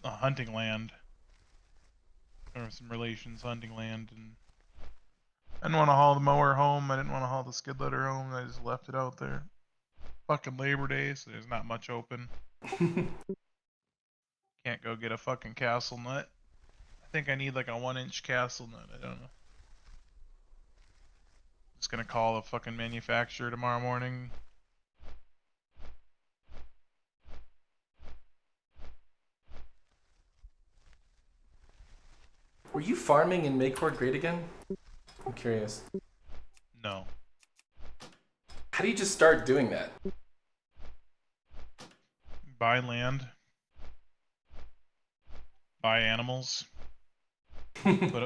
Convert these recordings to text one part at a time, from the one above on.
hunting land. There were some relations hunting land, and I didn't want to haul the mower home. I didn't want to haul the skid loader home. I just left it out there. Fucking Labor Day, so there's not much open. Can't go get a fucking castle nut. I think I need like a 1-inch castle nut. I don't know. Just gonna call a fucking manufacturer tomorrow morning. Were you farming in Maycord Great again? I'm curious. No. How do you just start doing that? Buy land. Buy animals. Put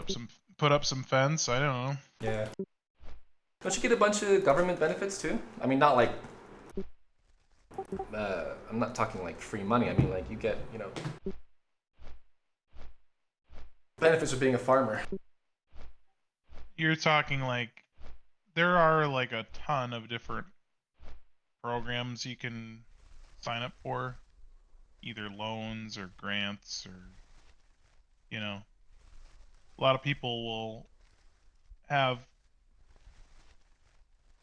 up some fence. I don't know. Yeah. Don't you get a bunch of government benefits too? I mean, not like. I'm not talking like free money. I mean, like you get, benefits of being a farmer. You're talking like there are like a ton of different programs you can sign up for, either loans or grants, or a lot of people will have,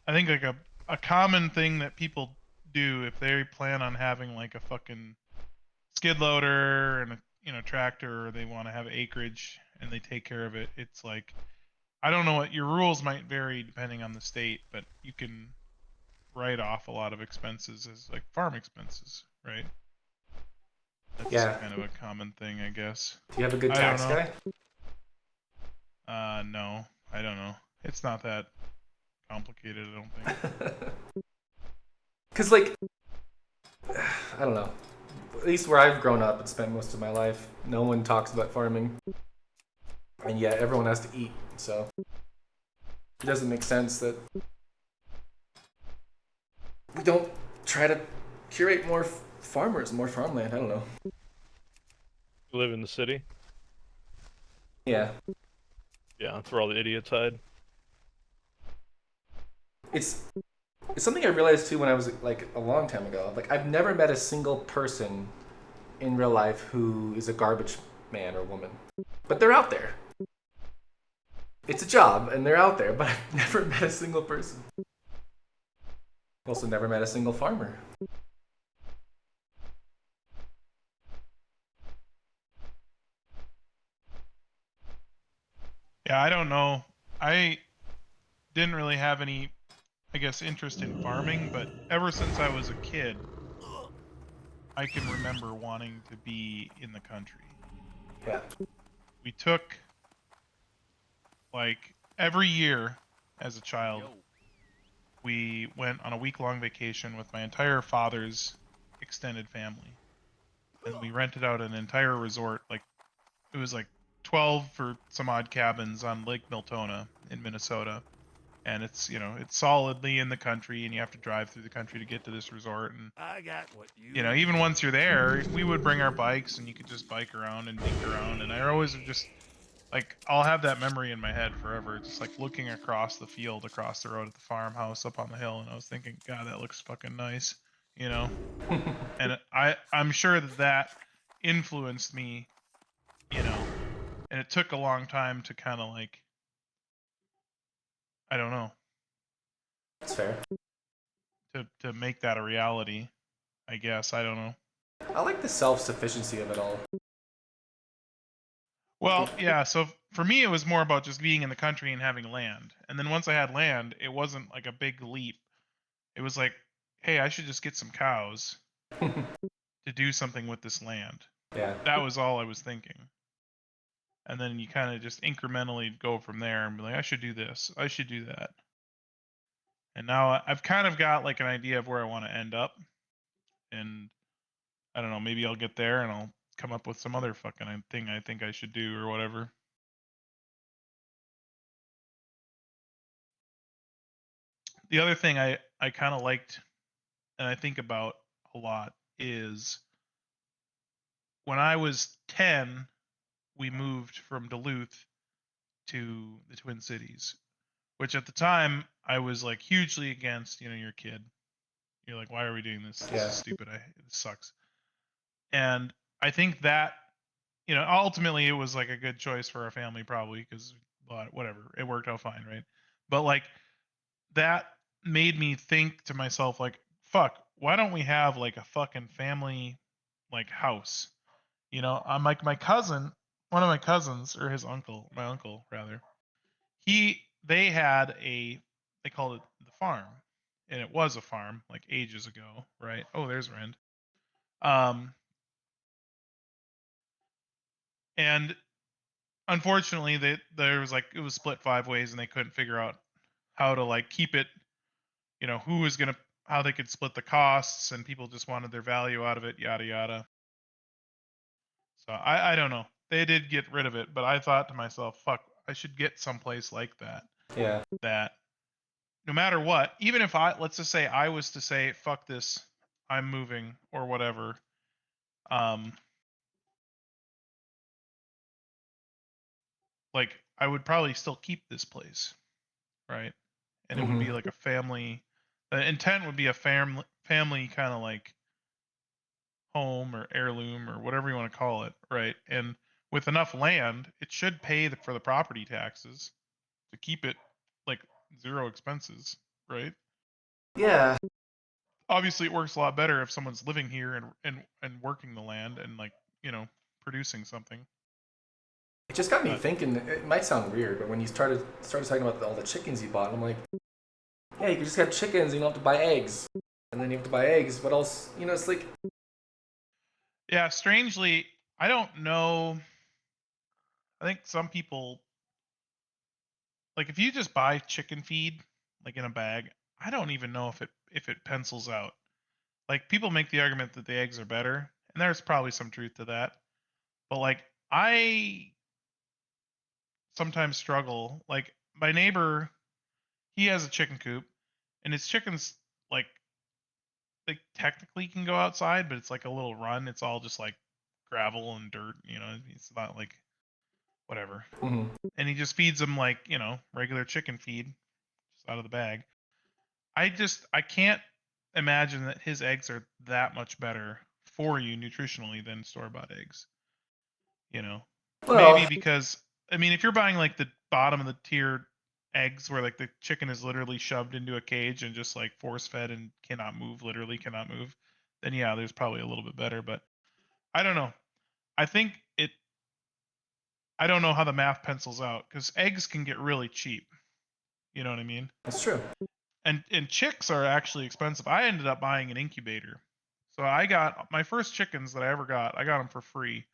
I think, like a common thing that people do if they plan on having like a fucking skid loader and a tractor, or they want to have acreage and they take care of it. It's like, I don't know, what your rules might vary depending on the state, but you can write off a lot of expenses as like farm expenses, right? That's Yeah. kind of a common thing, I guess. Do you have a good I don't tax know. guy? No, I don't know. It's not that complicated, I don't think. Because, like, I don't know. At least where I've grown up and spent most of my life, no one talks about farming. And yet everyone has to eat. So it doesn't make sense that we don't try to curate more farmers, more farmland. I don't know. You live in the city? Yeah. Yeah, that's where all the idiots hide. It's something I realized too when I was like a long time ago. Like I've never met a single person in real life who is a garbage man or woman, but they're out there. It's a job, and they're out there. But I've never met a single person. Also, never met a single farmer. Yeah, I don't know. I didn't really have any, I guess, interest in farming, but ever since I was a kid, I can remember wanting to be in the country. Yeah. We took, like, every year as a child, we went on a week-long vacation with my entire father's extended family. And we rented out an entire resort. Like, it was like 12 for some odd cabins on Lake Miltona in Minnesota. And it's solidly in the country, and you have to drive through the country to get to this resort. And I got what you even once you're there, we would bring our bikes, and you could just bike around and dink around. And I always just, like, I'll have that memory in my head forever, just like looking across the field, across the road at the farmhouse up on the hill, and I was thinking, God, that looks fucking nice, And I'm sure that influenced me, and it took a long time to kind of like, I don't know, That's fair. to make that a reality, I guess. I don't know. I like the self-sufficiency of it all. Well, yeah, so for me it was more about just being in the country and having land. And then once I had land, it wasn't like a big leap. It was like, hey, I should just get some cows to do something with this land. Yeah. That was all I was thinking. And then you kind of just incrementally go from there and be like, I should do this, I should do that. And now I've kind of got like an idea of where I want to end up. And I don't know, maybe I'll get there and I'll come up with some other fucking thing I think I should do or whatever. The other thing I kind of liked and I think about a lot is when I was 10, we moved from Duluth to the Twin Cities, which at the time I was like hugely against. You're a kid. You're like, why are we doing this? This Yeah. is stupid. This sucks. And I think that you know, ultimately it was like a good choice for our family probably because whatever, it worked out fine, right? But like that made me think to myself like, fuck, why don't we have like a fucking family like house? You know, I'm like my cousin, one of my cousins or his uncle, my uncle rather. They had they called it the farm, and it was a farm like ages ago, right? Oh, there's Rend. Um, and unfortunately, there was like it was split 5 ways, and they couldn't figure out how to like keep it. You know, who was gonna how they could split the costs, and people just wanted their value out of it, yada yada. So I don't know. They did get rid of it, but I thought to myself, fuck, I should get someplace like that. Yeah. That no matter what, even if let's just say I was to say, fuck this, I'm moving or whatever, um, like I would probably still keep this place, right? And it would Hmm. be like a family. The intent would be a family kind of like home or heirloom or whatever you want to call it, right? And with enough land, it should pay for the property taxes to keep it like zero expenses, right? Yeah. Obviously, it works a lot better if someone's living here and working the land and like you know producing something. It just got me But thinking. It might sound weird, but when you started talking about all the chickens you bought, I'm like, yeah, you can just have chickens. And you don't have to buy eggs, and then you have to buy eggs. What else? You know, it's like, yeah, strangely, I don't know. I think some people like if you just buy chicken feed like in a bag, I don't even know if it pencils out. Like people make the argument that the eggs are better, and there's probably some truth to that. But like I sometimes struggle. Like my neighbor, he has a chicken coop, and his chickens like they technically can go outside, but it's like a little run. It's all just like gravel and dirt. You know, it's not like whatever. mhm. And he just feeds them like you know regular chicken feed, just out of the bag. I can't imagine that his eggs are that much better for you nutritionally than store bought eggs. You know, maybe Well, because I mean, if you're buying like the bottom of the tier eggs where like the chicken is literally shoved into a cage and just like force fed and cannot move, literally cannot move, then yeah, there's probably a little bit better. But I don't know. I think it. I don't know how the math pencils out because eggs can get really cheap. You know what I mean? that's true. And chicks are actually expensive. I ended up buying an incubator. So I got my first chickens that I ever got. I got them for free.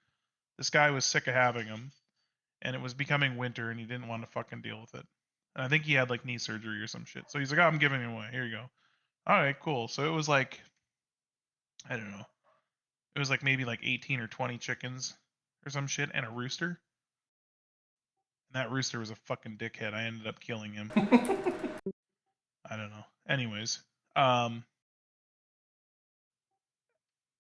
This guy was sick of having them, and it was becoming winter, and he didn't want to fucking deal with it. And I think he had like knee surgery or some shit. So he's like, oh, "I'm giving them away. Here you go." All right, cool. So it was like I don't know. It was like maybe like 18 or 20 chickens or some shit, and a rooster. And that rooster was a fucking dickhead. I ended up killing him. I don't know. Anyways, um,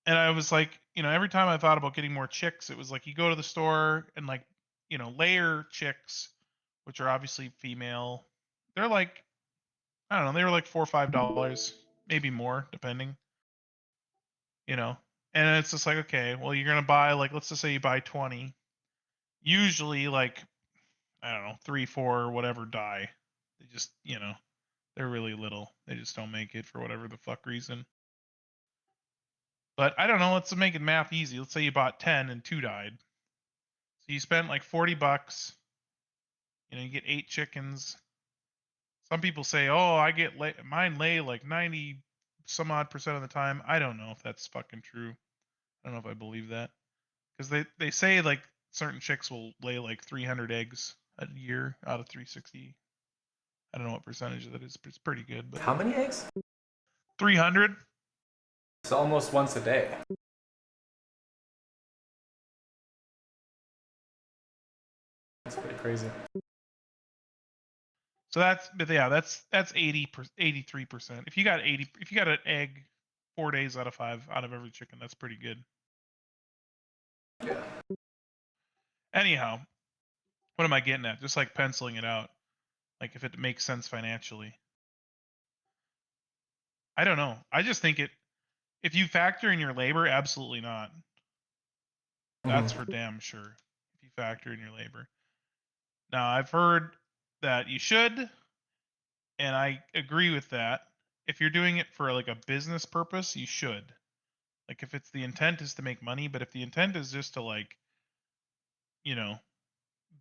and I was like, you know, every time I thought about getting more chicks, it was like you go to the store and like, you know, layer chicks, which are obviously female. They're like, I don't know, they were like $4 or $5, maybe more, depending, you know. And it's just like, okay, well, you're gonna buy like, let's just say you buy 20. Usually, like, I don't know, 3, 4, or whatever die. They just, you know, they're really little. They just don't make it for whatever the fuck reason. But I don't know. Let's make it math easy. Let's say you bought 10 and 2 died. So you spent like $40. You know, you get 8 chickens. Some people say, "Oh, I get mine lay like 90 some odd percent of the time." I don't know if that's fucking true. I don't know if I believe that because they say like certain chicks will lay like 300 eggs a year out of 360. I don't know what percentage that is, but it's pretty good. But How many eggs? 300. It's almost once a day. That's pretty crazy. So but yeah, that's 83%. If you got 80, if you got an egg 4 days out of 5 out of every chicken, that's pretty good. Yeah. Anyhow, what am I getting at? Just like penciling it out, like if it makes sense financially. I don't know. I just think it. If you factor in your labor, absolutely not. That's for damn sure. If you factor in your labor. Now I've heard that you should, and I agree with that. If you're doing it for like a business purpose, you should. Like if it's the intent is to make money, but if the intent is just to like, you know,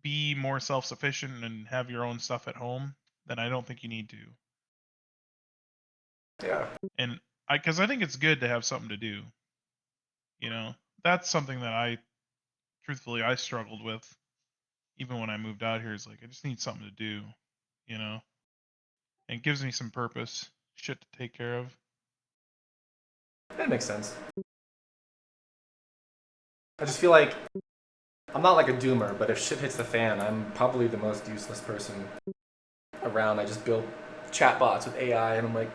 be more self-sufficient and have your own stuff at home, then I don't think you need to. Yeah. And because I think it's good to have something to do. You know, that's something that truthfully, I struggled with even when I moved out here. Is like I just need something to do. You know, and it gives me some purpose, shit to take care of. That makes sense. I just feel like I'm not like a doomer, but if shit hits the fan, I'm probably the most useless person around. I just build chatbots with AI, and I'm like,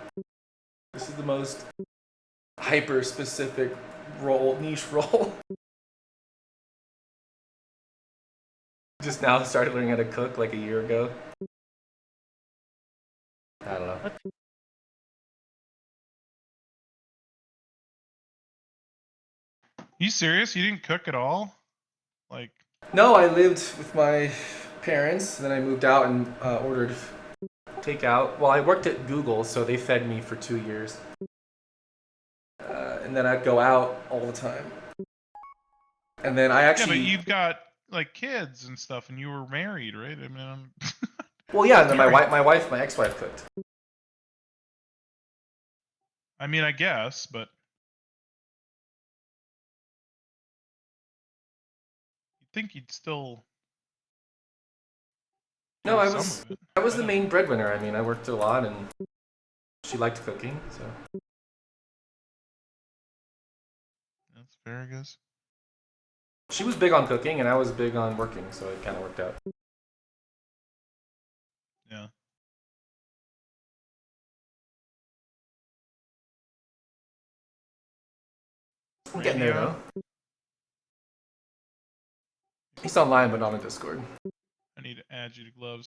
this is the most hyper-specific role, niche role. Just now started learning how to cook like a year ago. I don't know. You serious? You didn't cook at all? Like, No, I lived with my parents, then I moved out and ordered takeout. Well, I worked at Google, so they fed me for 2 years. And then I'd go out all the time. And then I yeah, actually... but you've got like kids and stuff, and you were married, right? I mean, Well, yeah, and then Sorry. my ex-wife cooked. I mean, I guess, but you'd think you'd still No, do some of it. I was the don't main know. breadwinner. I mean, I worked a lot, and she liked cooking, so... That's fair, I guess. She was big on cooking, and I was big on working, so it kind of worked out. Yeah. I'm getting there, Radio? though. He's online, but not on Discord. I need to add you to gloves.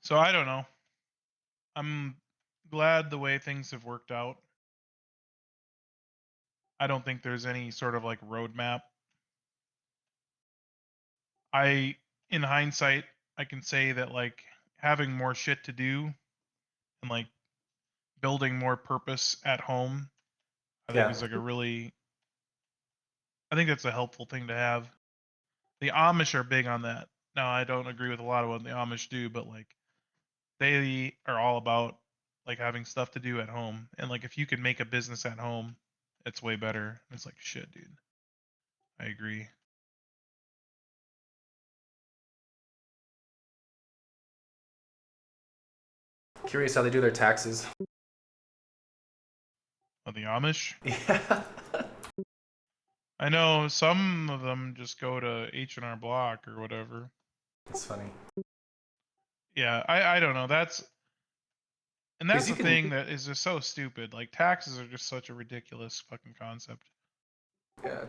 So I don't know. I'm glad the way things have worked out. I don't think there's any sort of like roadmap. In hindsight, I can say that like having more shit to do and like building more purpose at home, I think Yeah. is like I think that's a helpful thing to have. The Amish are big on that. Now, I don't agree with a lot of what the Amish do, but like they are all about like having stuff to do at home. And like if you can make a business at home, it's way better. It's like shit, dude. I agree. Curious how they do their taxes. But the Amish, Yeah. I know some of them just go to H&R Block or whatever. That's funny. Yeah, I don't know. That's Because the you can... thing that is just so stupid. Like taxes are just such a ridiculous fucking concept. Yeah,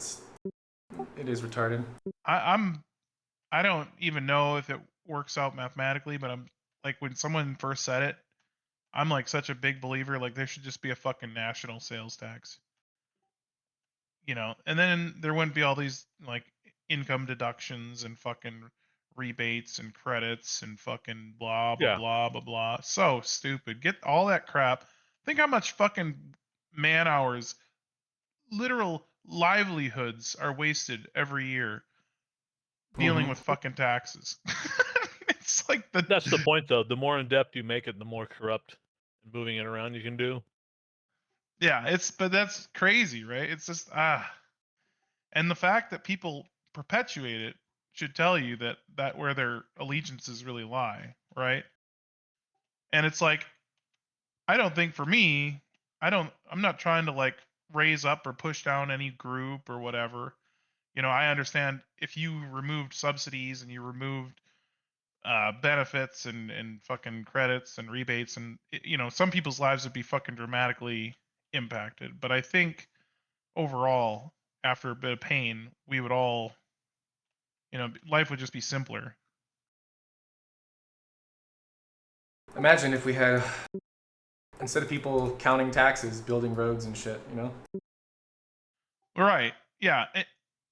it is retarded. I don't even know if it works out mathematically, but I'm like when someone first said it, I'm like such a big believer like there should just be a fucking national sales tax. You know, and then there wouldn't be all these like income deductions and fucking rebates and credits and fucking blah blah Yeah. blah blah blah. So stupid. Get all that crap. Think how much fucking man hours, literal livelihoods are wasted every year dealing with fucking taxes. It's like That's the point, though. The more in depth you make it, the more corrupt and moving it around you can do. yeah, but that's crazy, right? It's just and the fact that people perpetuate it should tell you that where their allegiances really lie, right? And it's like I don't think for me, I'm not trying to like raise up or push down any group or whatever. You know, I understand if you removed subsidies and you removed benefits and fucking credits and rebates and you know some people's lives would be fucking dramatically impacted. But I think overall, after a bit of pain, we would all you know, life would just be simpler. Imagine if we had, instead of people counting taxes, building roads and shit, you know? Right. Yeah.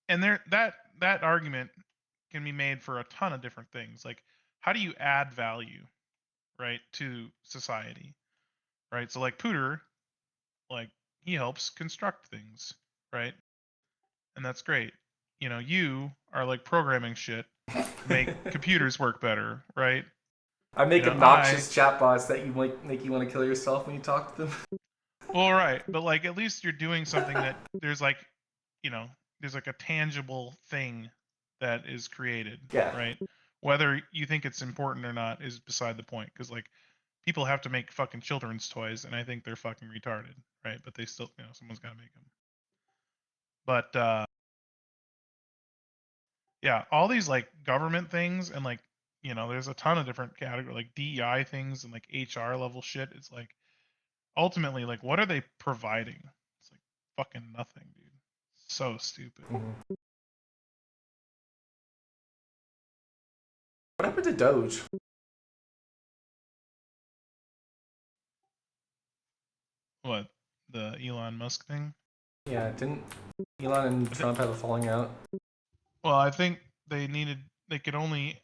And there that argument can be made for a ton of different things. Like, how do you add value, right, to society, right? So like Pooter, like he helps construct things, right? And that's great. You know, you are like programming shit to make computers work better, right? I You make know, I obnoxious chatbots that you make you want to kill yourself when you talk to them. well, right, but like at least you're doing something that there's like, you know, there's like a tangible thing that is created, Yeah. right? Whether you think it's important or not is beside the point, because like people have to make fucking children's toys, and I think they're fucking retarded, right? But they still, you know, someone's got to make them. But yeah, all these like government things and like, you know, there's a ton of different category like DEI things and like HR level shit. It's like ultimately like what are they providing? It's like fucking nothing, dude. So stupid. Mhm. What happened to Doge? What, the Elon Musk thing? Yeah, didn't Elon and I thi- Trump have a falling out? well, I think they could only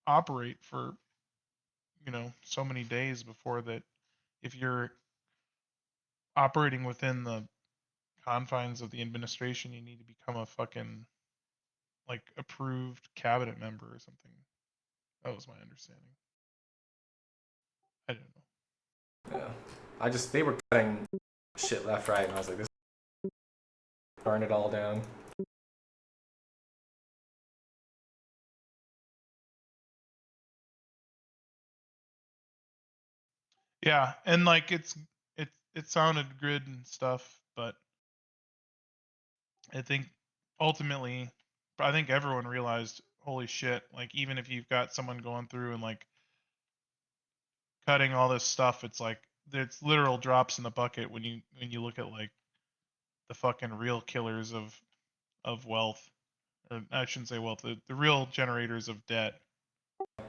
operate for, you know, so many days before that if you're operating within the confines of the administration, you need to become a fucking like approved cabinet member or something. That was my understanding. I don't know. Yeah. They were cutting shit left, right, and I was like, this burn it all down. Yeah, and like it sounded good and stuff, but I think ultimately, I think everyone realized, holy shit! Like even if you've got someone going through and like cutting all this stuff, it's like it's literal drops in the bucket when you look at like the fucking real killers of wealth, or I shouldn't say wealth, the real generators of debt.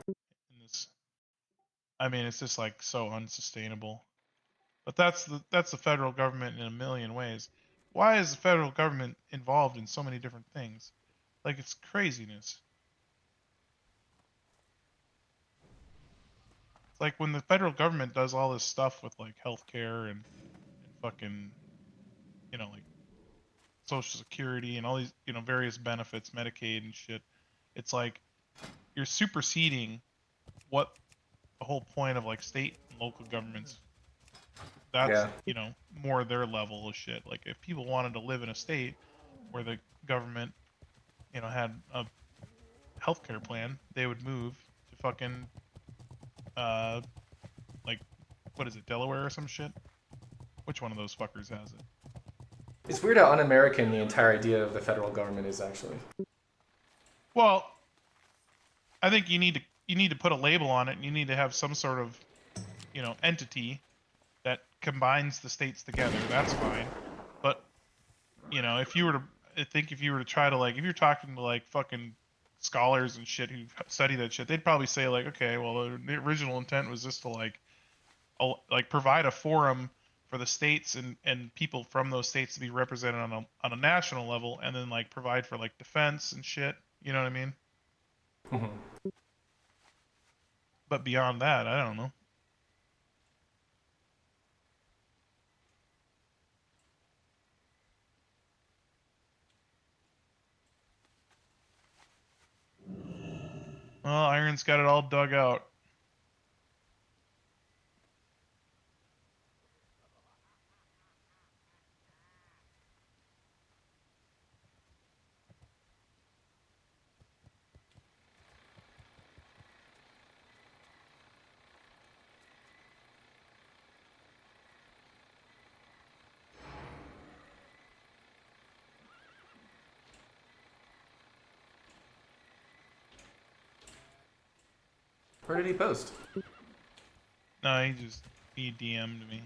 In this, I mean, it's just like so unsustainable. But that's the federal government in a million ways. Why is the federal government involved in so many different things? Like it's craziness. It's like when the federal government does all this stuff with like healthcare and fucking, you know, like social security and all these, you know, various benefits, Medicaid and shit. It's like you're superseding what the whole point of like state and local governments. That's, Yeah. you know, more their level of shit. Like if people wanted to live in a state where the government, you know, had a healthcare plan, they would move to fucking uh like what is it, Delaware or some shit? Which one of those fuckers has it? It's weird how un-American the entire idea of the federal government is, actually. Well, I think you need to put a label on it and you need to have some sort of, you know, entity that combines the states together. That's fine. But, you know, if you were to I think if you were to try to like if you're talking to like fucking scholars and shit who study that shit, they'd probably say like, okay, well the original intent was just to like provide a forum for the states and people from those states to be represented on a national level, and then like provide for like defense and shit. You know what I mean? Mhm. But beyond that, I don't know. Well, Iron's got it all dug out. Where did he post? No, he DM'd me.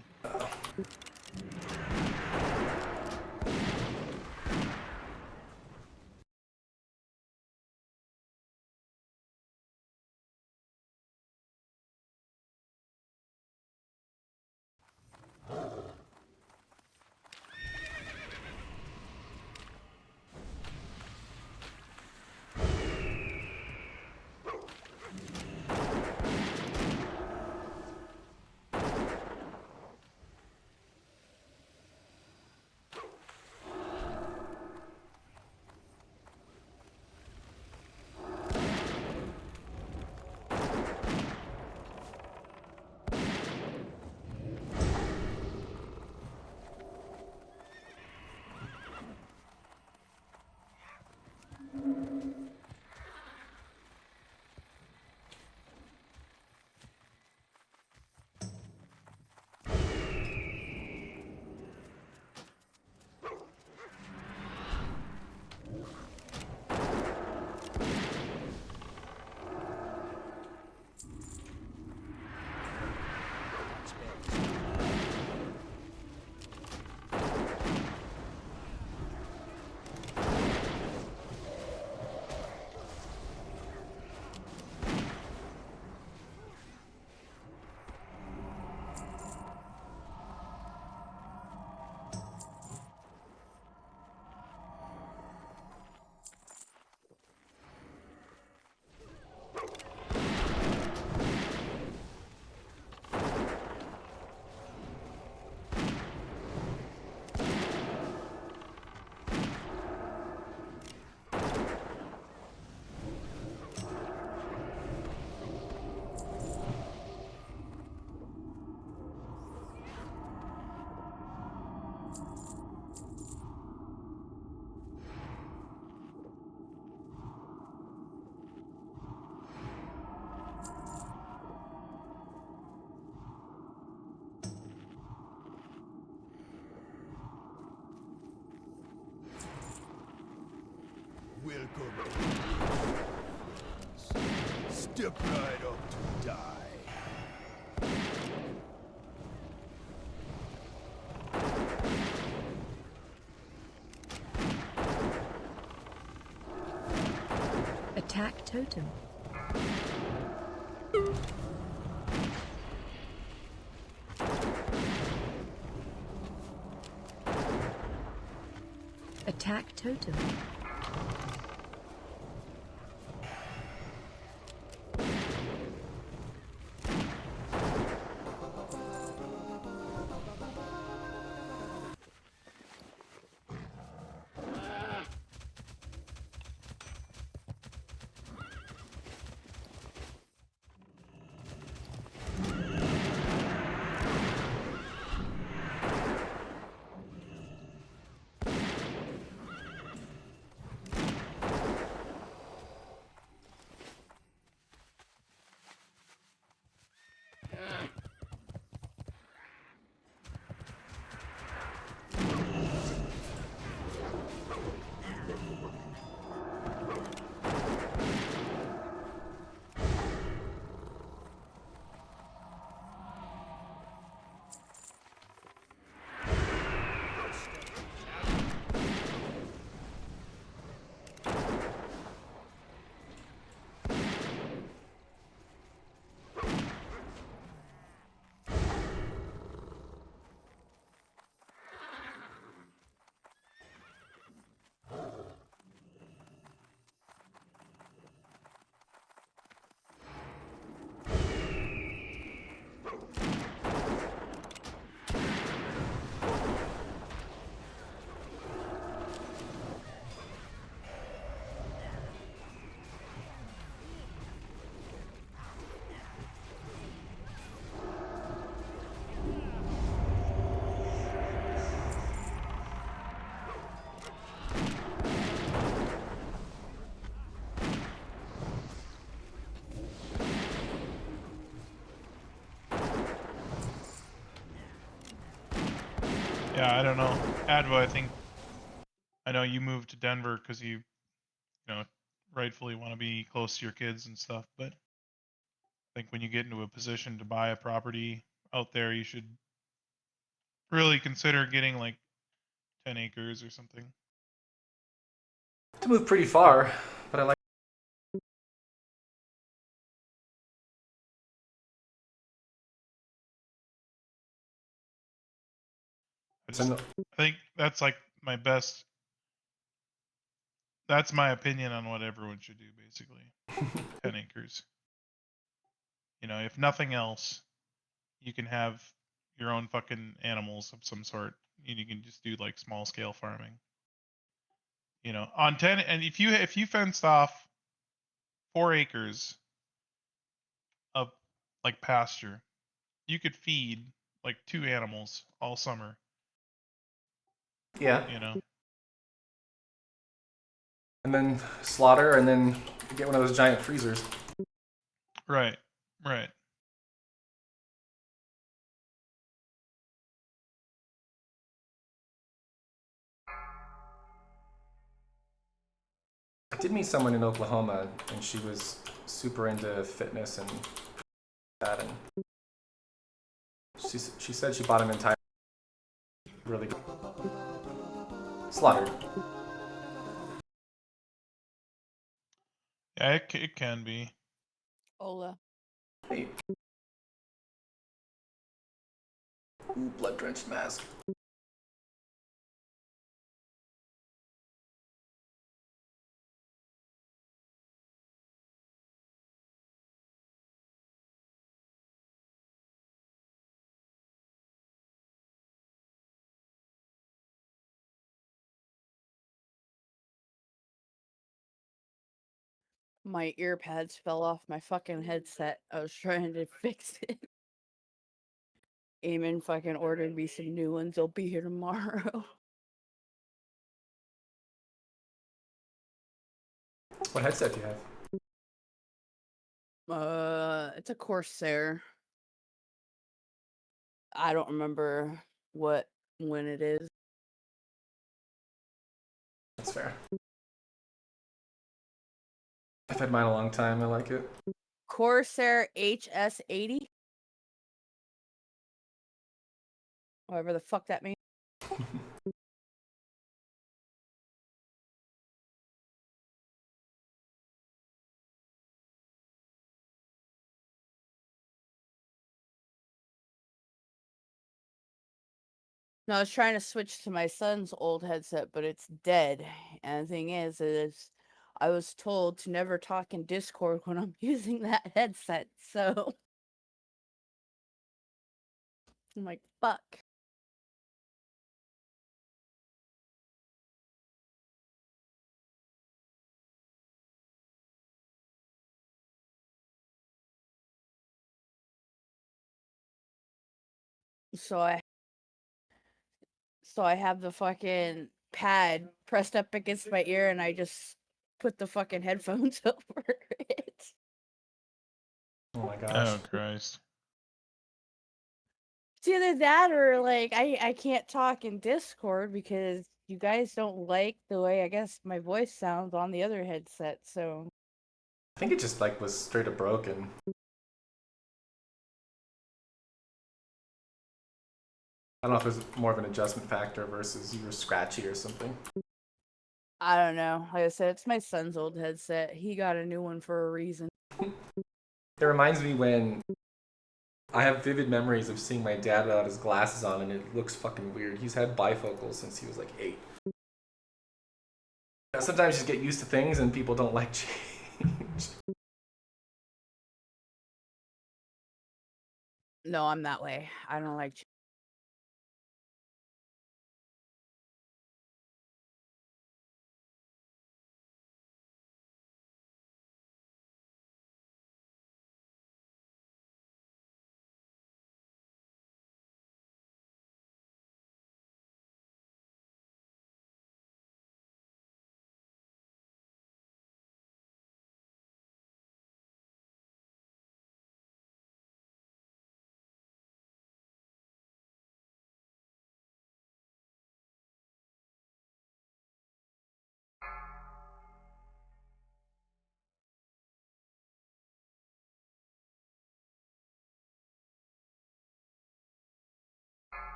Welcome. Step right up to die. Attack totem. Attack totem. Yeah, I don't know. Advo, I know you moved to Denver because you know, rightfully want to be close to your kids and stuff, but I think when you get into a position to buy a property out there, you should really consider getting like 10 acres or something. To move pretty far, but I like. I think that's like my best. That's my opinion on what everyone should do, basically. 10 acres. You know, if nothing else, you can have your own fucking animals of some sort. You can just do like small scale farming. You know, on 10, and if you fenced off 4 acres of like pasture, you could feed like 2 animals all summer. Yeah. You know. And then slaughter, and then get one of those giant freezers. Right. Right. I did meet someone in Oklahoma, and she was super into fitness and that, and she said she bought an entire really good slaughtered. Yeah, it can be. Ola. Hey. Ooh, blood drenched mask. My ear pads fell off my fucking headset. I was trying to fix it. Eamon fucking ordered me some new ones. They'll be here tomorrow. What headset do you have? It's a Corsair. I don't remember when it is. That's fair. I've had mine a long time. I like it. Corsair HS80. Whatever the fuck that means. No, I was trying to switch to my son's old headset, but it's dead. And the thing is I was told to never talk in Discord when I'm using that headset. So I'm like, fuck. So I have the fucking pad pressed up against my ear and I just put the fucking headphones over it. Oh my gosh. Oh Christ. It's either that or like I can't talk in Discord because you guys don't like the way I guess my voice sounds on the other headset, so I think it just like was straight up broken. I don't know if it was more of an adjustment factor versus you were scratchy or something. I don't know. Like I said, it's my son's old headset. He got a new one for a reason. It reminds me when I have vivid memories of seeing my dad without his glasses on, and it looks fucking weird. He's had bifocals since he was like 8. Sometimes you just get used to things and people don't like change. No, I'm that way. I don't like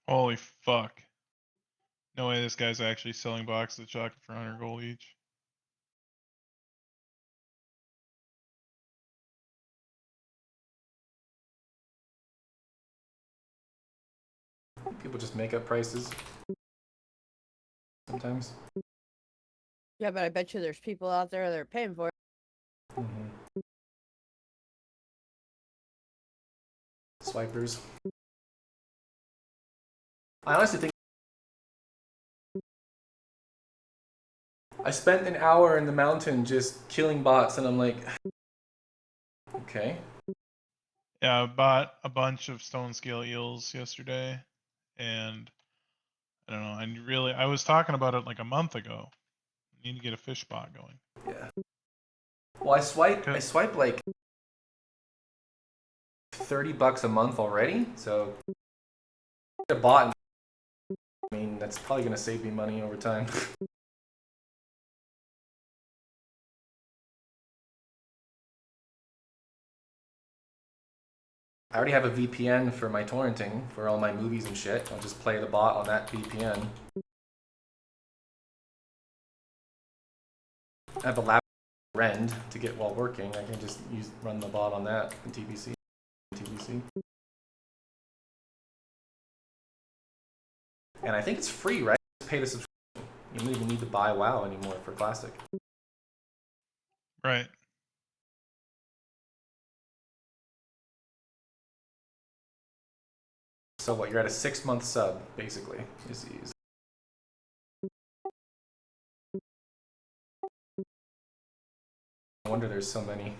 Holy fuck. No way this guy's actually selling boxes of chocolate for 100 gold each. People just make up prices sometimes. Yeah, but I bet you there's people out there that are paying for it. Mm-hmm. Swipers. I honestly think I spent an hour in the mountain just killing bots, and I'm like, okay. Yeah, I bought a bunch of stone scale eels yesterday, and I don't know. I was talking about it like a month ago. I need to get a fish bot going. Yeah. Well, I swipe like $30 a month already. So a bot. I mean, that's probably gonna save me money over time. I already have a VPN for my torrenting for all my movies and shit. I'll just play the bot on that VPN. I have a laptop Rend to get while working. I can just run the bot on that in TBC. And I think it's free, right? Just pay the subscription. You don't even need to buy WoW anymore for Classic. Right. So what? You're at a 6-month sub, basically. No wonder there's so many.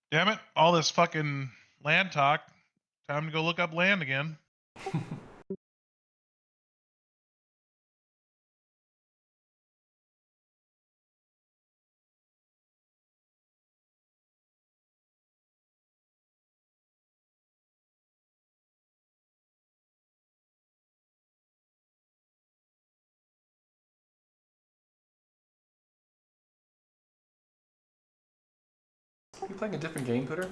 Damn it! All this fucking land talk. Time to go look up land again. Are you playing a different game, Pooter?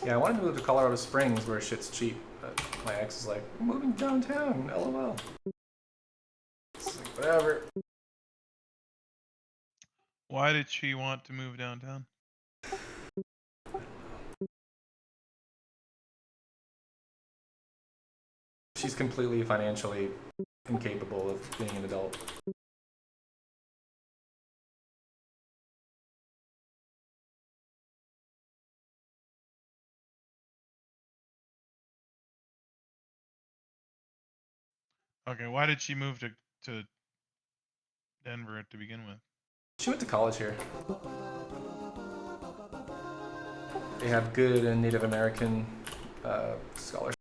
Yeah, I wanted to move to Colorado Springs where shit's cheap, but my ex is like, "I'm moving downtown, LOL." It's like, whatever. Why did she want to move downtown? She's completely financially incapable of being an adult. Okay, why did she move to Denver to begin with? She went to college here. They have good Native American scholarships.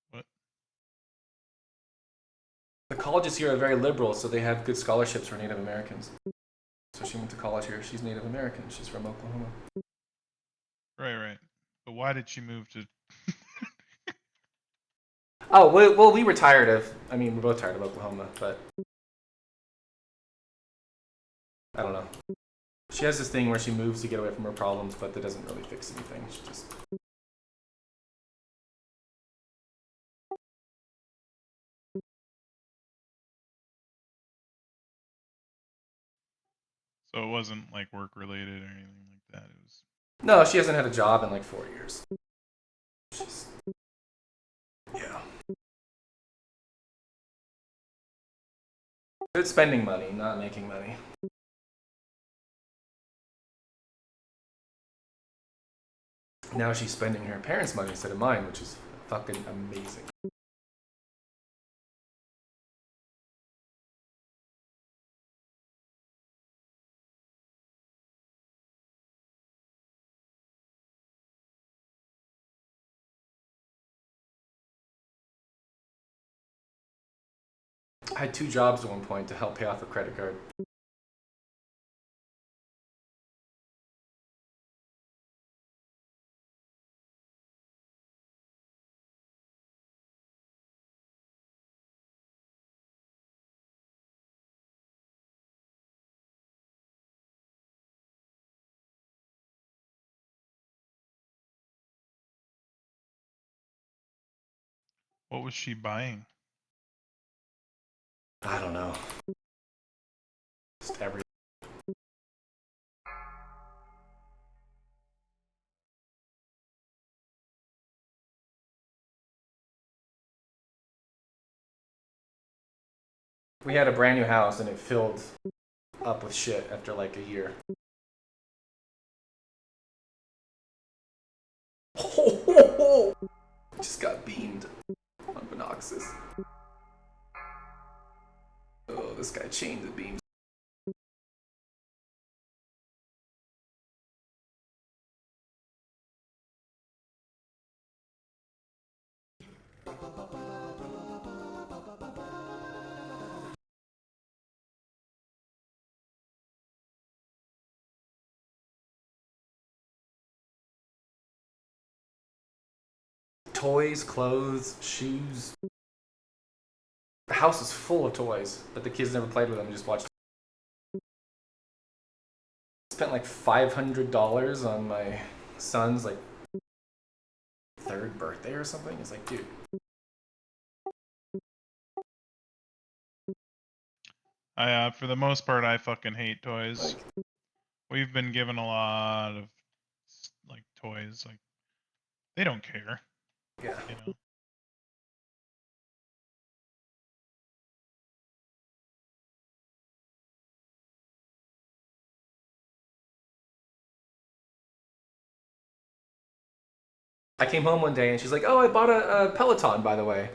What? The colleges here are very liberal, so they have good scholarships for Native Americans. So she went to college here. She's Native American. She's from Oklahoma. Right. But why did she move to? Oh, well, we were tired of. I mean, we're both tired of Oklahoma, but I don't know. She has this thing where she moves to get away from her problems, but that doesn't really fix anything. She just. So it wasn't like work related or anything like that. It was. No, she hasn't had a job in like 4 years. She's. Yeah. Good spending money, not making money. Now she's spending her parents' money instead of mine, which is fucking amazing. I had 2 jobs at one point to help pay off a credit card. What was she buying? I don't know. Just everything. We had a brand new house and it filled up with shit after like a year. Just got beamed on Binoxus. Oh, this guy chained the beams. Toys, clothes, shoes. The house is full of toys, but the kids never played with them, just watched. Spent like $500 on my son's like 3rd birthday or something. It's like, dude. For the most part, I fucking hate toys. Like, We've been given a lot of like toys. Like they don't care, yeah. you know. I came home one day and she's like, "Oh, I bought a Peloton, by the way."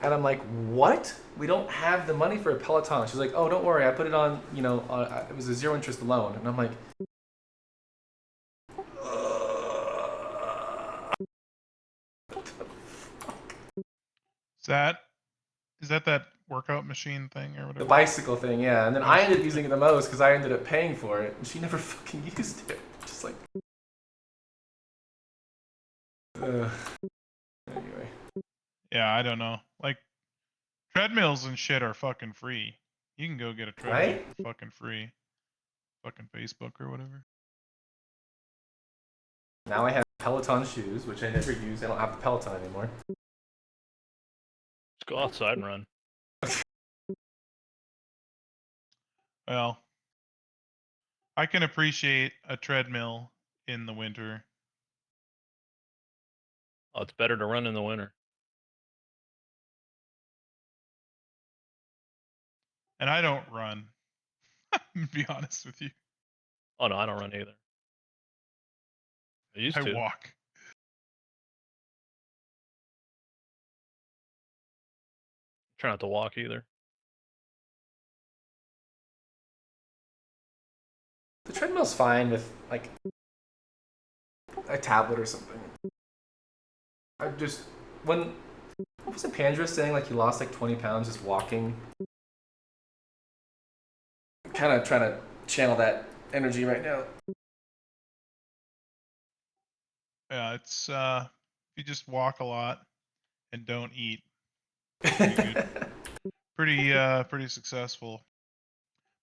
And I'm like, "What? We don't have the money for a Peloton." She's like, "Oh, don't worry. I put it on, it was a 0 interest loan." And I'm like, Is that workout machine thing or the whatever? bicycle thing, yeah. And then I ended up using it the most because I ended up paying for it. And she never fucking used it. Just like, anyway. Yeah, I don't know. Like treadmills and shit are fucking free. You can go get a treadmill Right? for fucking free. fucking Facebook or whatever. Now I have Peloton shoes, which I never use. I don't have the Peloton anymore. Just go outside and run. Well, I can appreciate a treadmill in the winter. Oh, it's better to run in the winter. And I don't run. To be honest with you. Oh no, I don't run either. I used I to. walk. Try not to walk either. The treadmill's fine with like a tablet or something. I just when what was it Pandra saying like he lost like 20 pounds just walking? Kind of trying to channel that energy right now. Yeah, it's if you just walk a lot and don't eat, pretty good. Pretty successful.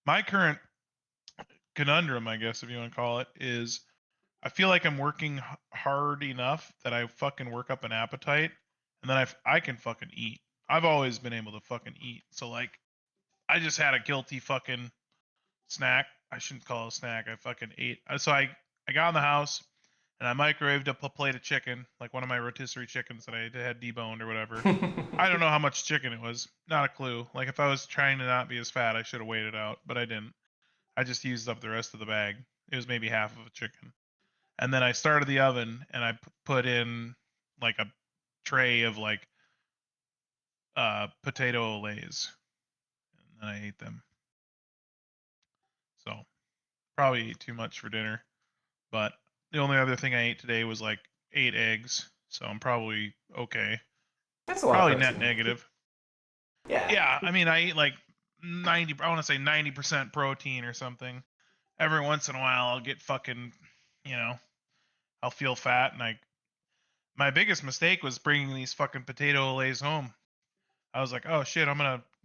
My current conundrum, I guess if you want to call it, is I feel like I'm working hard enough that I fucking work up an appetite, and then I can fucking eat. I've always been able to fucking eat. So like, I just had a guilty fucking snack. I shouldn't call it a snack. I fucking ate. So I got in the house and I microwaved up a plate of chicken, like one of my rotisserie chickens that I had deboned or whatever. I don't know how much chicken it was. Not a clue. Like if I was trying to not be as fat, I should have weighed it out, but I didn't. I just used up the rest of the bag. It was maybe half of a chicken. And then I started the oven and I put in like a tray of like potato lays, and then I ate them. So probably ate too much for dinner. But the only other thing I ate today was like 8 eggs, so I'm probably okay. That's a lot Probably of net protein. negative. Yeah. Yeah, I mean I eat like 90. I want to say 90% protein or something. Every once in a while I'll get fucking, you know, I'll feel fat, and my biggest mistake was bringing these fucking potato lays home. I was like, oh shit,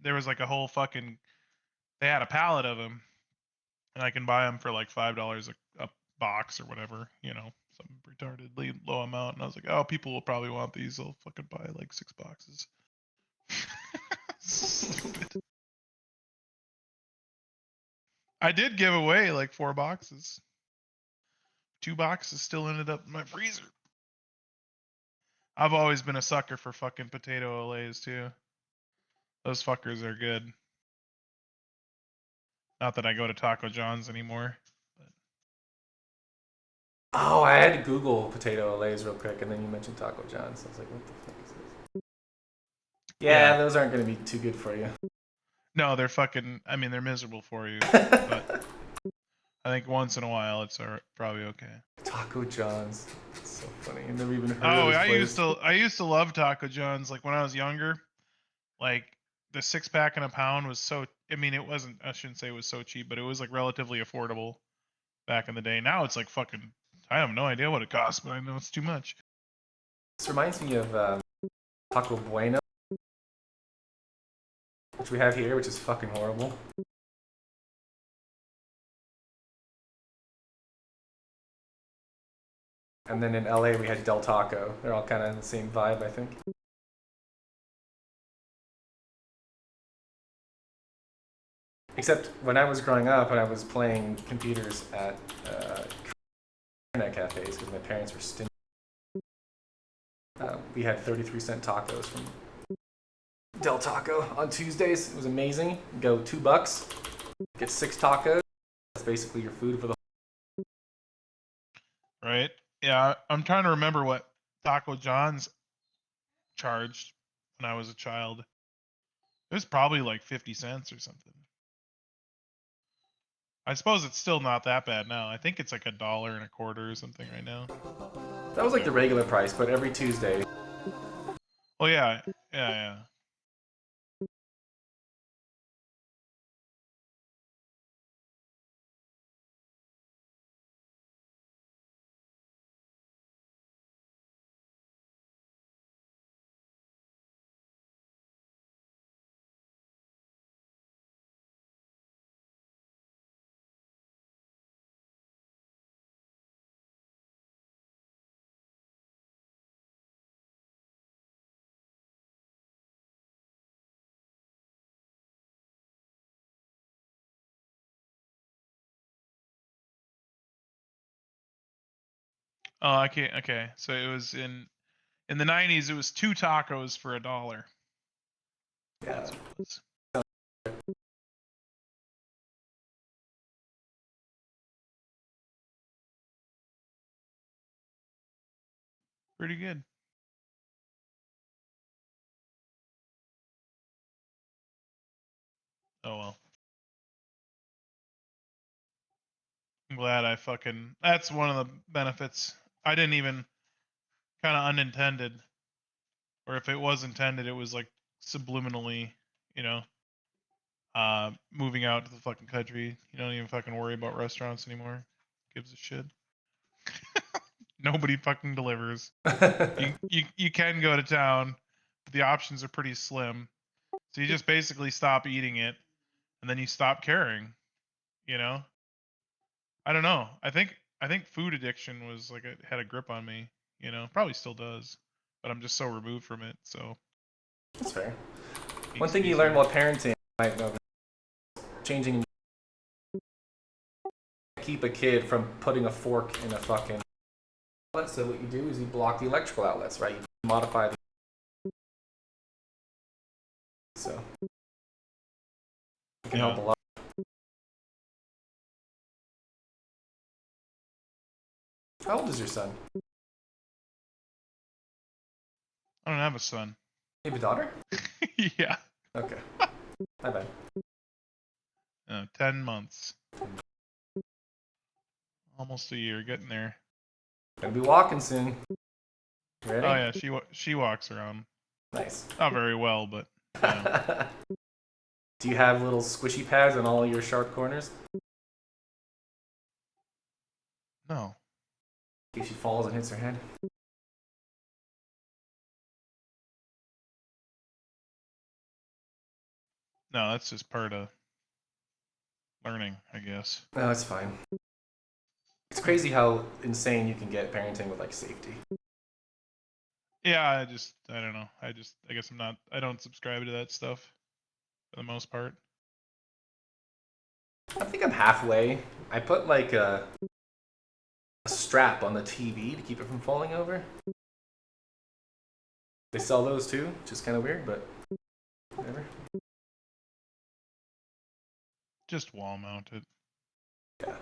there was like a whole fucking, they had a pallet of them, and I can buy them for like $5 a box or whatever, some retardedly low amount. And I was like, oh, people will probably want these. I'll fucking buy like 6 boxes. Stupid. I did give away like 4 boxes. 2 boxes still ended up in my freezer. I've always been a sucker for fucking potato olays too. Those fuckers are good. Not that I go to Taco John's anymore. But Oh, I had to Google potato lays real quick, and then you mentioned Taco John's. I was like, what the fuck is this? Yeah, those aren't going to be too good for you. no, they're fucking. I mean, they're miserable for you. But I think once in a while, it's probably okay. Taco John's. It's so funny. I've never even heard Oh, of this I place. used to love Taco John's. Like when I was younger, like the 6-pack and a pound was so. I mean, it wasn't. I shouldn't say it was so cheap, but it was like relatively affordable back in the day. Now it's like fucking. I have no idea what it costs, but I know it's too much. This reminds me of Taco Bueno, which we have here, which is fucking horrible. And then in LA, we had Del Taco. They're all kind of in the same vibe, I think. Except when I was growing up and I was playing computers at internet cafes because my parents were stingy, we had 33-cent tacos from Del Taco on Tuesdays. It was amazing. Go $2, get 6 tacos. That's basically your food for the. Right? Yeah, I'm trying to remember what Taco John's charged when I was a child. It was probably like 50 cents or something. I suppose it's still not that bad now. I think it's like $1.25 or something right now. That was like the regular price, but every Tuesday. Oh yeah, yeah. Oh, I can't. Okay, so it was in the 90s. It was 2 tacos for $1. Yeah. That's what it was. Pretty good. Oh well. I'm glad I fucking. That's one of the benefits. I didn't even kind of unintended, or if it was intended, it was like subliminally, you know, moving out to the fucking country. You don't even fucking worry about restaurants anymore. Gives a shit. Nobody fucking delivers. You can go to town, but the options are pretty slim. So you just basically stop eating it, and then you stop caring. You know. I don't know. I think food addiction was like it had a grip on me. You know, probably still does, but I'm just so removed from it. So That's fair. makes One it thing you learn easier. while parenting, might know, changing. Keep a kid from putting a fork in a fucking outlet. So what you do is you block the electrical outlets, right? You modify the so it can help a Yeah. lot. How old is your son? I don't have a son. You have a daughter? Yeah. Okay. My bad. 10 months. Almost a year. Getting there. Gonna be walking soon. Ready? Oh yeah, she walks around. Nice. Not very well, but you know. Do you have little squishy pads on all your sharp corners? No. In case she falls and hits her head. No, that's just part of learning, I guess. No, it's fine. It's crazy how insane you can get parenting with like safety. Yeah, I don't know. I guess I don't subscribe to that stuff for the most part. I think I'm halfway. I put like a strap on the TV to keep it from falling over. They sell those too, which is kind of weird, but whatever. Just wall mounted. Yeah.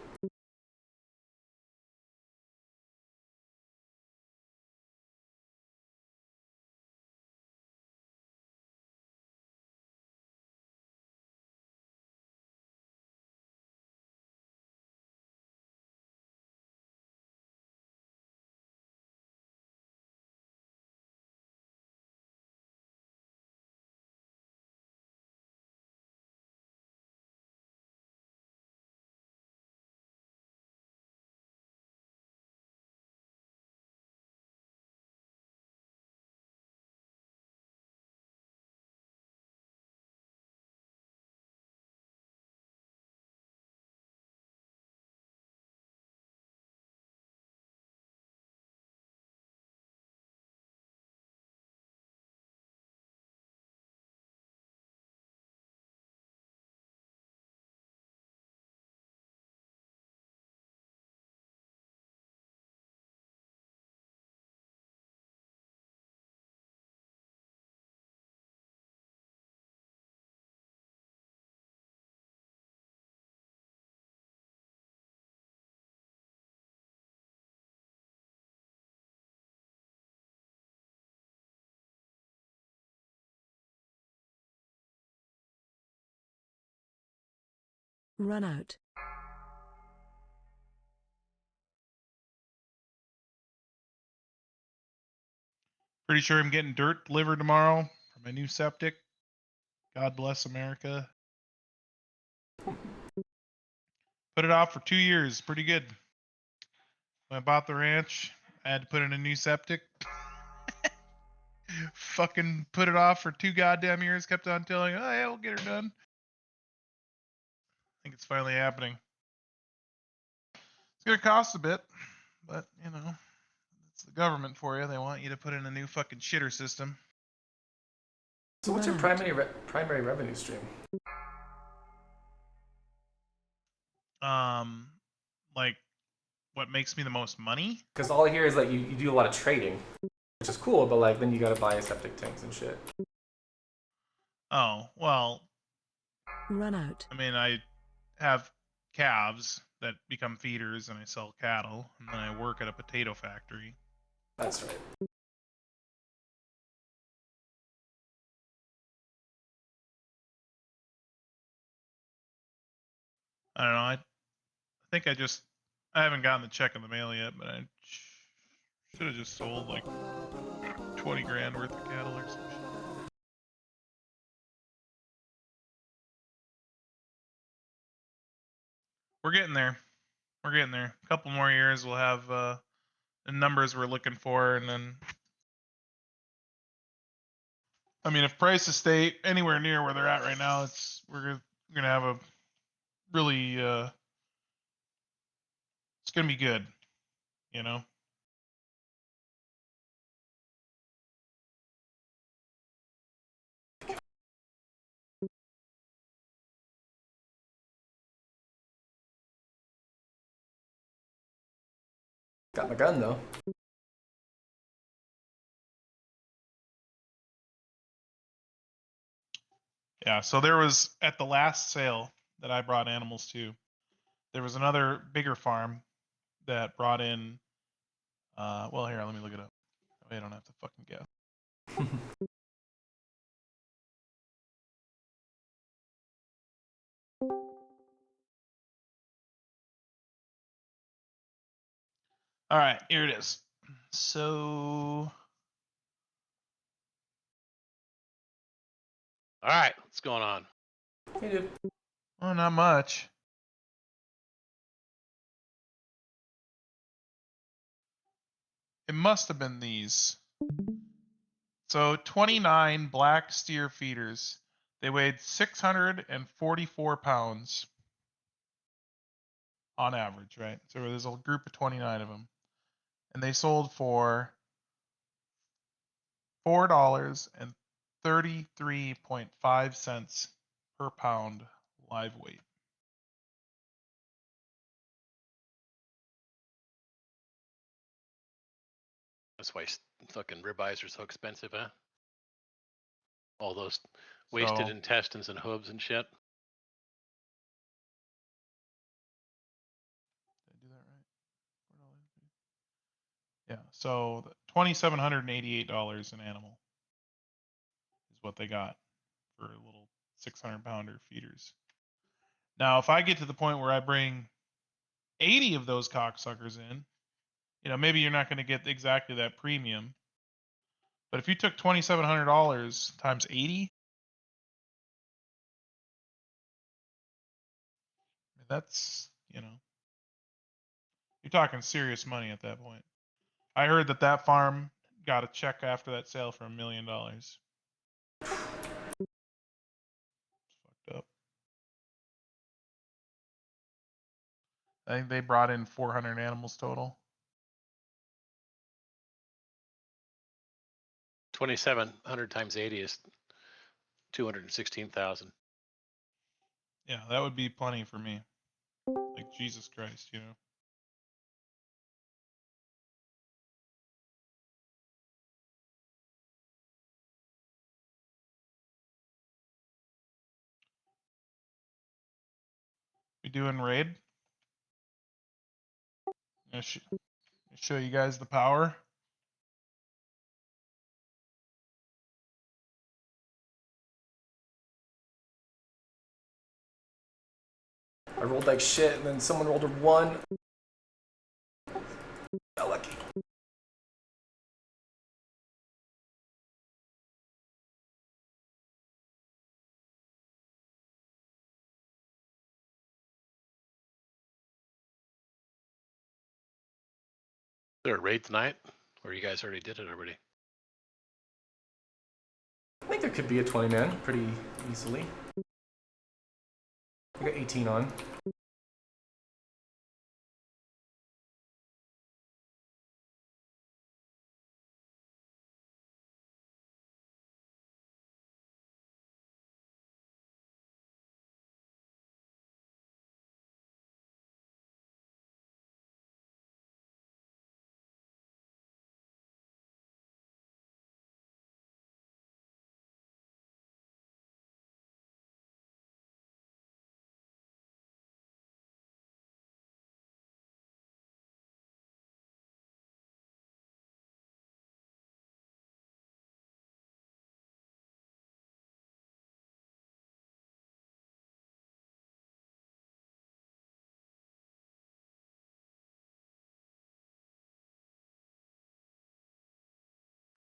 Run out. Pretty sure I'm getting dirt delivered tomorrow for my new septic. God bless America. Put it off for 2 years. Pretty good. When I bought the ranch, I had to put in a new septic. Fucking put it off for 2 goddamn years. Kept on telling, oh yeah, we'll get her done. I think it's finally happening. It's gonna cost a bit, but you know, it's the government for you. They want you to put in a new fucking shitter system. So what's your Run out. primary revenue stream? Like what makes me the most money? Because all I hear is that you do a lot of trading, which is cool, but like then you gotta buy septic tanks and shit. Oh, well, Run out. I mean, I have calves that become feeders and I sell cattle, and then I work at a potato factory. That's right. I don't know. I think I haven't gotten the check in the mail yet, but I should have just sold like 20 grand worth of cattle or some shit. We're getting there. We're getting there. A couple more years, we'll have the numbers we're looking for, and then, I mean, if prices stay anywhere near where they're at right now, we're gonna have a really it's gonna be good, you know. Got my gun though. Yeah. So there was at the last sale that I brought animals to, there was another bigger farm that brought in. Well, here, let me look it up. That way I don't have to fucking guess. All right, here it is. So, All right, what's going on? Hey, dude. well, not much. It must have been these. So 29 black steer feeders. They weighed 644 pounds on average, right? So there's a group of 29 of them. And they sold for $4.33.5 per pound live weight. That's why fucking ribeyes are so expensive, huh? All those wasted So, intestines and hooves and shit. did I do that right? Yeah, so $2,788 an animal is what they got for little 600-pounder feeders. Now, if I get to the point where I bring 80 of those cocksuckers in, maybe you're not going to get exactly that premium. But if you took $2,700 times 80, that's, you're talking serious money at that point. I heard that farm got a check after that sale for $1 million. It's fucked up. I think they brought in 400 animals total. 2,700 times 80 is 216,000. Yeah, that would be plenty for me. Like, Jesus Christ, We doing raid? Show you guys the power. I rolled like shit, and then someone rolled a 1. Got lucky. Is there a raid tonight? Or you guys already did it already? I think there could be a 20-man pretty easily. I got 18 on.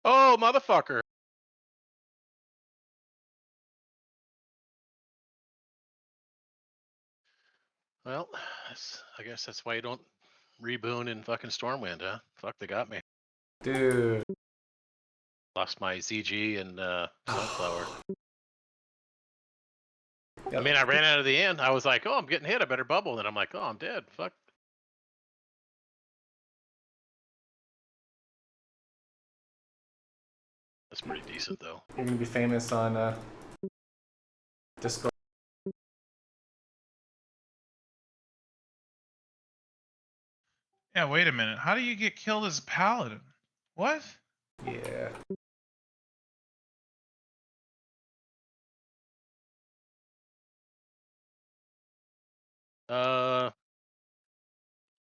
Oh, motherfucker. Well, I guess that's why you don't reboon in fucking Stormwind, huh? Fuck, they got me. Dude. Lost my ZG and Sunflower. Yep. I mean, I ran out of the inn. I was like, oh, I'm getting hit. I better bubble. And I'm like, oh, I'm dead. Fuck. That's pretty decent, though. You're gonna be famous on Discord. Yeah, wait a minute. How do you get killed as a paladin? What? Yeah.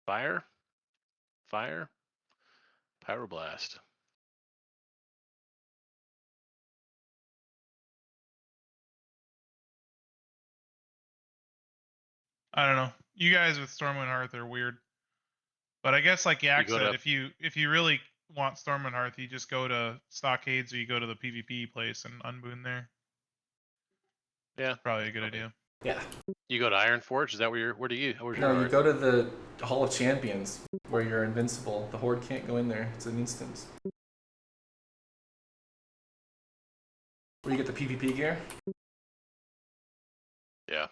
Fire? Fire? Pyroblast. I don't know. You guys with Stormwind Hearth are weird. But I guess like Yak go said, to- if you really want Stormwind Hearth, you just go to Stockades or you go to the PvP place and unboon there. Yeah. Probably a good idea. Yeah. You go to Iron Forge? Is that where you're? Where's your No, you heart? go to the Hall of Champions where you're invincible. The Horde can't go in there. It's an instance. Where you get the PvP gear? Yeah.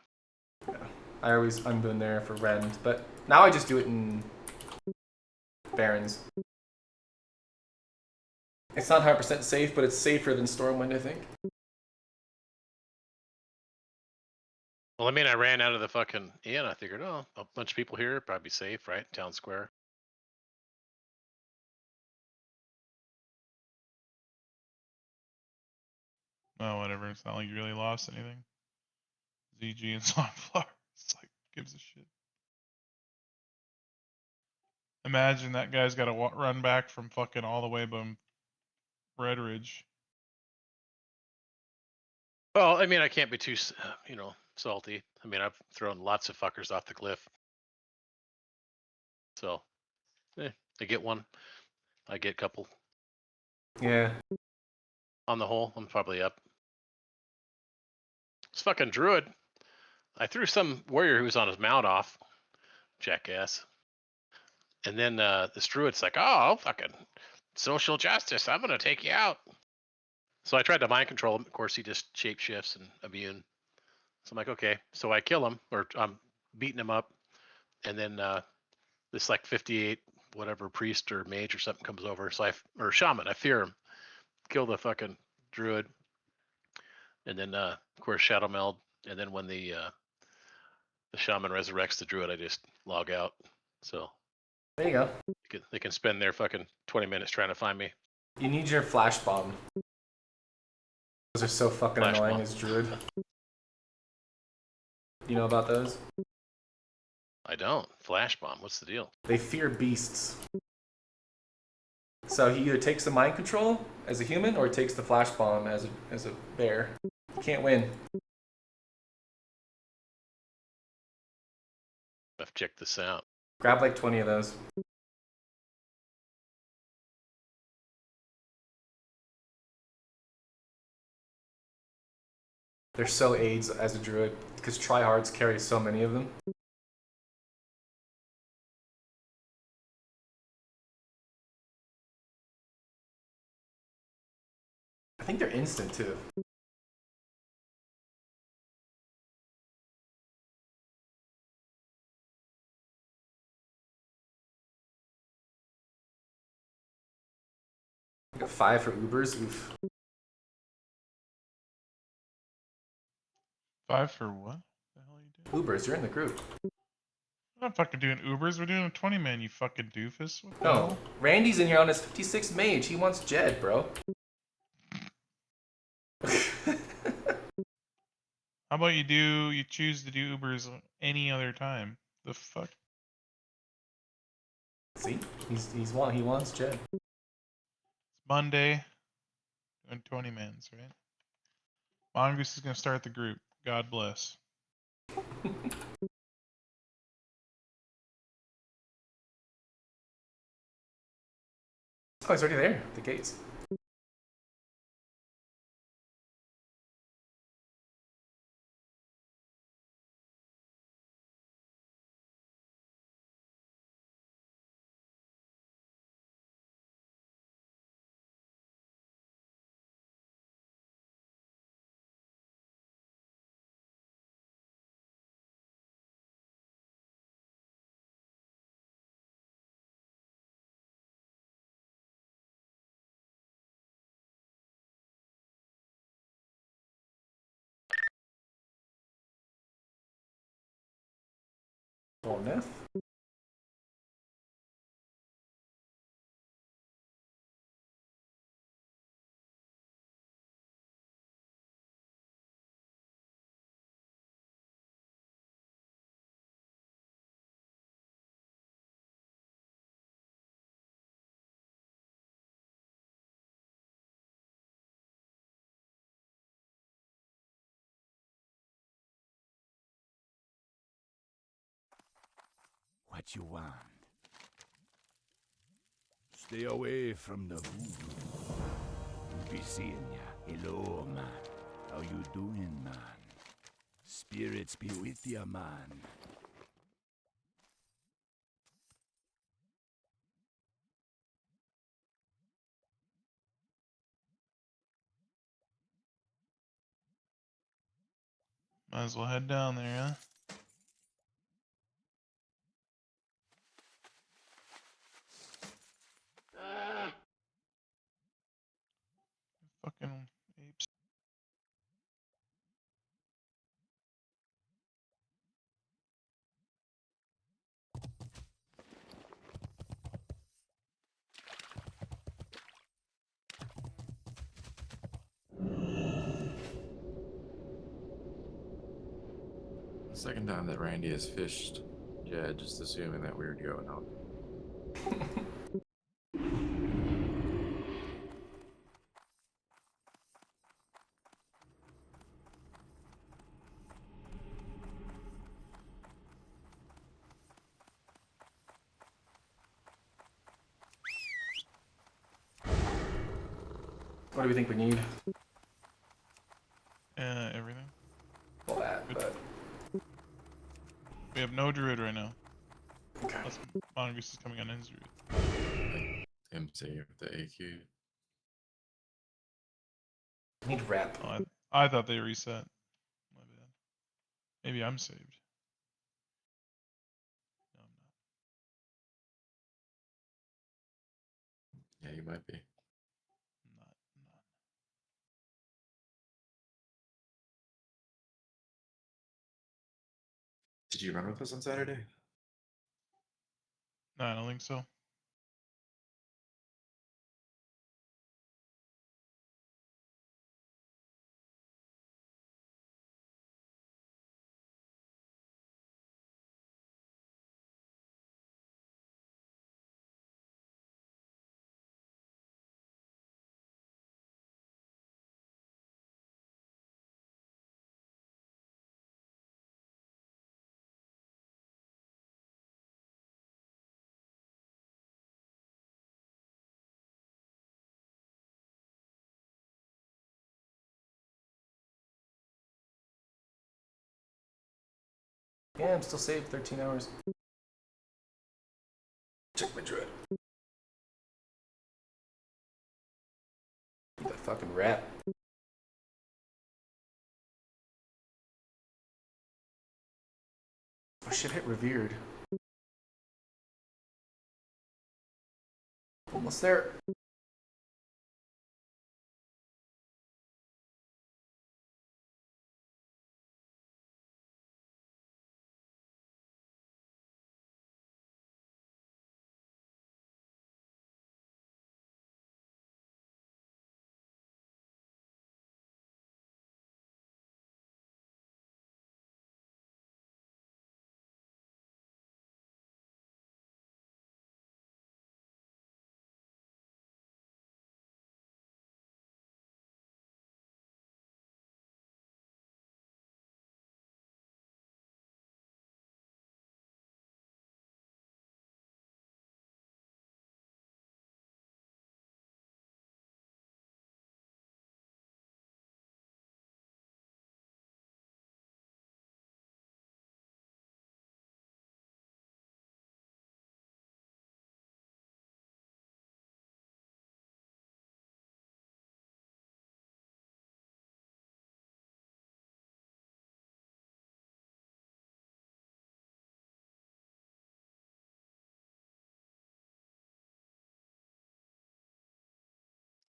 Yeah. I always unboon there for Rend, but now I just do it in Barons. It's not 100% safe, but it's safer than Stormwind, I think. Well, I mean, I ran out of the fucking inn. I figured, oh, a bunch of people here, probably safe, right? Town square. Oh, whatever. It's not like you really lost anything. ZG and Sunflower. It's like, gives a shit. Imagine that guy's got to run back from fucking all the way from Red Ridge. Well, I mean, I can't be too, salty. I mean, I've thrown lots of fuckers off the cliff. So, I get one. I get a couple. Yeah. On the whole, I'm probably up. This fucking druid. I threw some warrior who was on his mount off. Jackass. And then this druid's like, oh, fucking social justice. I'm going to take you out. So I tried to mind control him. Of course, he just shape shifts and immune. So I'm like, okay. So I kill him, or I'm beating him up. And then this like 58 whatever priest or mage or something comes over. So or shaman, I fear him. Kill the fucking druid. And then of course shadow meld. And then when the shaman resurrects the druid, I just log out. So There you go. they can spend their fucking 20 minutes trying to find me. You need your flash bomb. Those are so fucking Flash annoying bomb. as druid. You know about those? I don't. Flash bomb. What's the deal? They fear beasts. So he either takes the mind control as a human or he takes the flash bomb as a bear. You can't win. I've checked this out. Grab like 20 of those. They're so aids as a druid because tryhards carry so many of them. I think they're instant too. I got 5 for Ubers. Oof. 5 for what? The hell are you doing? Ubers, you're in the group. We're not fucking doing Ubers. We're doing a 20 man, you fucking doofus. What the No, hell? Randy's in here on his 56 mage. He wants Jed, bro. How about you choose to do Ubers any other time? The fuck? See, he wants Jed. It's Monday. Doing 20 mans, right? Mongoose is gonna start the group. God bless. Oh, he's already there. The gates. Bonef. What you want? Stay away from the voodoo. Be seeing ya. Hello, man. How you doing, man? Spirits be with ya, man. Might as well head down there, huh? Fucking apes. The second time that Randy has fished Jed, just assuming that we were going out. What do we think we need? Everything. All that, but We have no druid right now. okay. Unless Mongoose is coming on his druid. Him save the AQ. Need rep. Oh, I thought they reset. My bad. Maybe I'm saved. No, I'm not. Yeah, you might be. I'm not. Did you run with us on Saturday? No, I don't think so. Yeah, I'm still saved 13 hours. Check my druid. Need that fucking rat. Oh shit, hit revered. Almost there.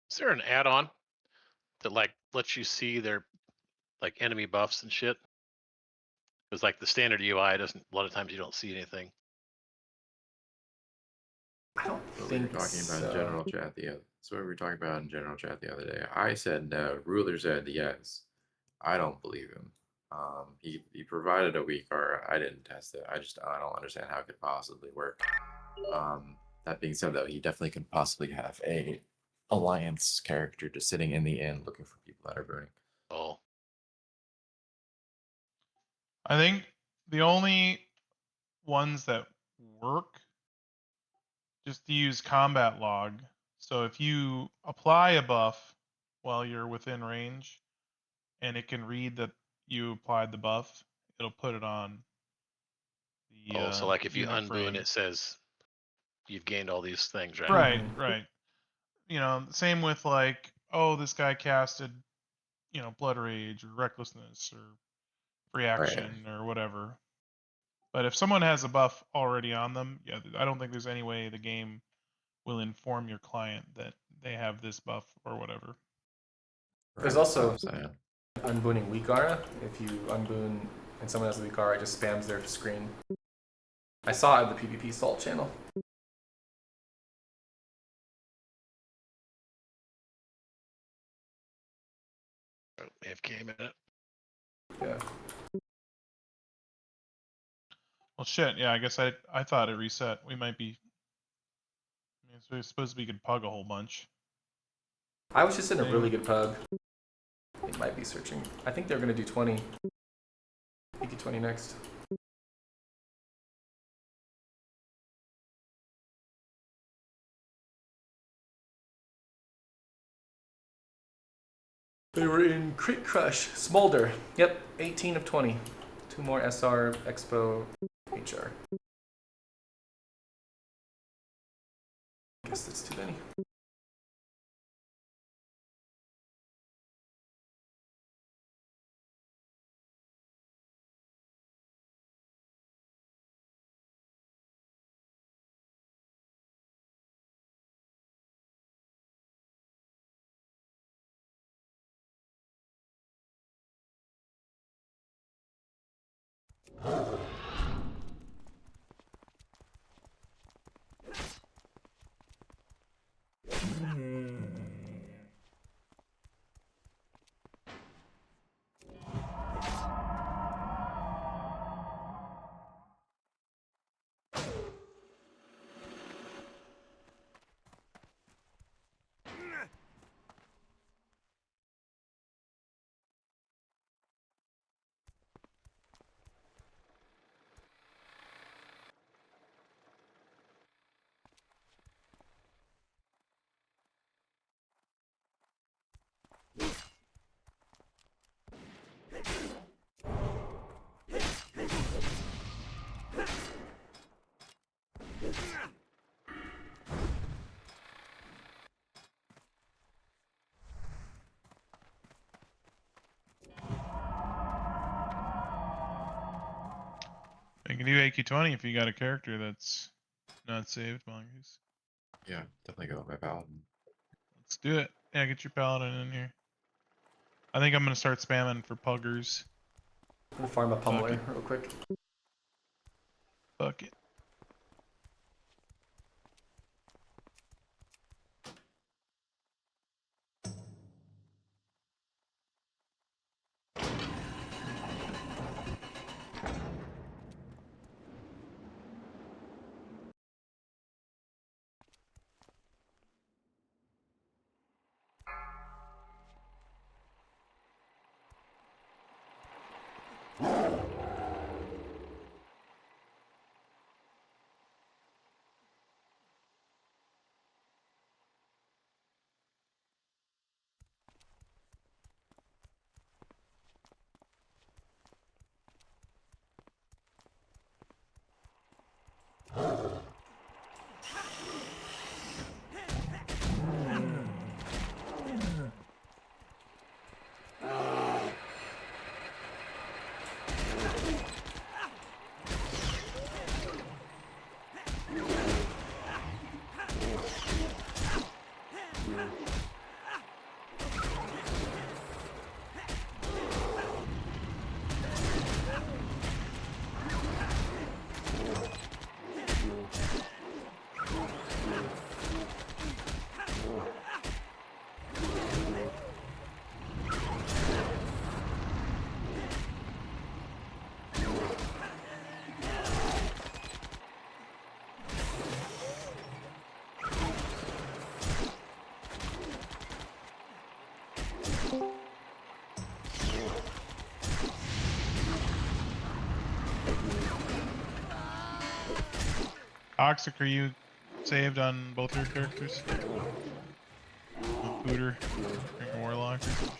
Is there an add-on that like lets you see their like enemy buffs and shit? Because like the standard UI doesn't. A lot of times you don't see anything. I don't What we were think talking about so. in general chat the other. That's what we were talking about in general chat the other day. I said no. Ruler said yes. I don't believe him. He provided a weak card. I didn't test it. I don't understand how it could possibly work. That being said, though, he definitely could possibly have a alliance character just sitting in the inn looking for people that are burning. Oh, I think the only ones that work just to use combat log. So if you apply a buff while you're within range and it can read that you applied the buff, it'll put it on the so like if you unit unboon, frame. it says you've gained all these things, right? Right, right. You know, same with like, oh, this guy casted, you know, blood rage or recklessness or reaction or whatever. But if someone has a buff already on them, yeah, I don't think there's any way the game will inform your client that they have this buff or whatever. There's also unbooning weak aura. If you unboon and someone has a weak aura, it just spams their screen. I saw it at the PvP Salt channel. AFK minute. Yeah. Well, shit. Yeah, I guess I thought it reset. We might be. I mean, it's supposed to be could pug a whole bunch. I was just in a really good pub. It might be searching. I think they're gonna do 20. AQ20 next. They were in Crit Crush, Smolder. Yep, 18 of 20. 2 more SR, Expo, HR. Guess that's too many. You can do AQ20 if you got a character that's not saved, Mongoose. Yeah, definitely go with my paladin. Let's do it. Yeah, get your paladin in here. I think I'm gonna start spamming for puggers. I'm gonna farm a pummeler real quick. Fuck it. Toxic, are you saved on both your characters? Booter and Warlock or something?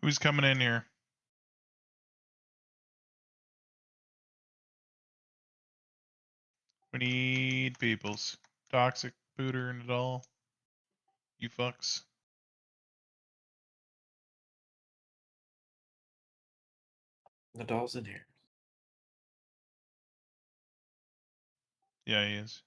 Who's coming in here? We need peoples. Toxic, Booter, and it all. You fucks. Nadal's in here. Yeah, he is.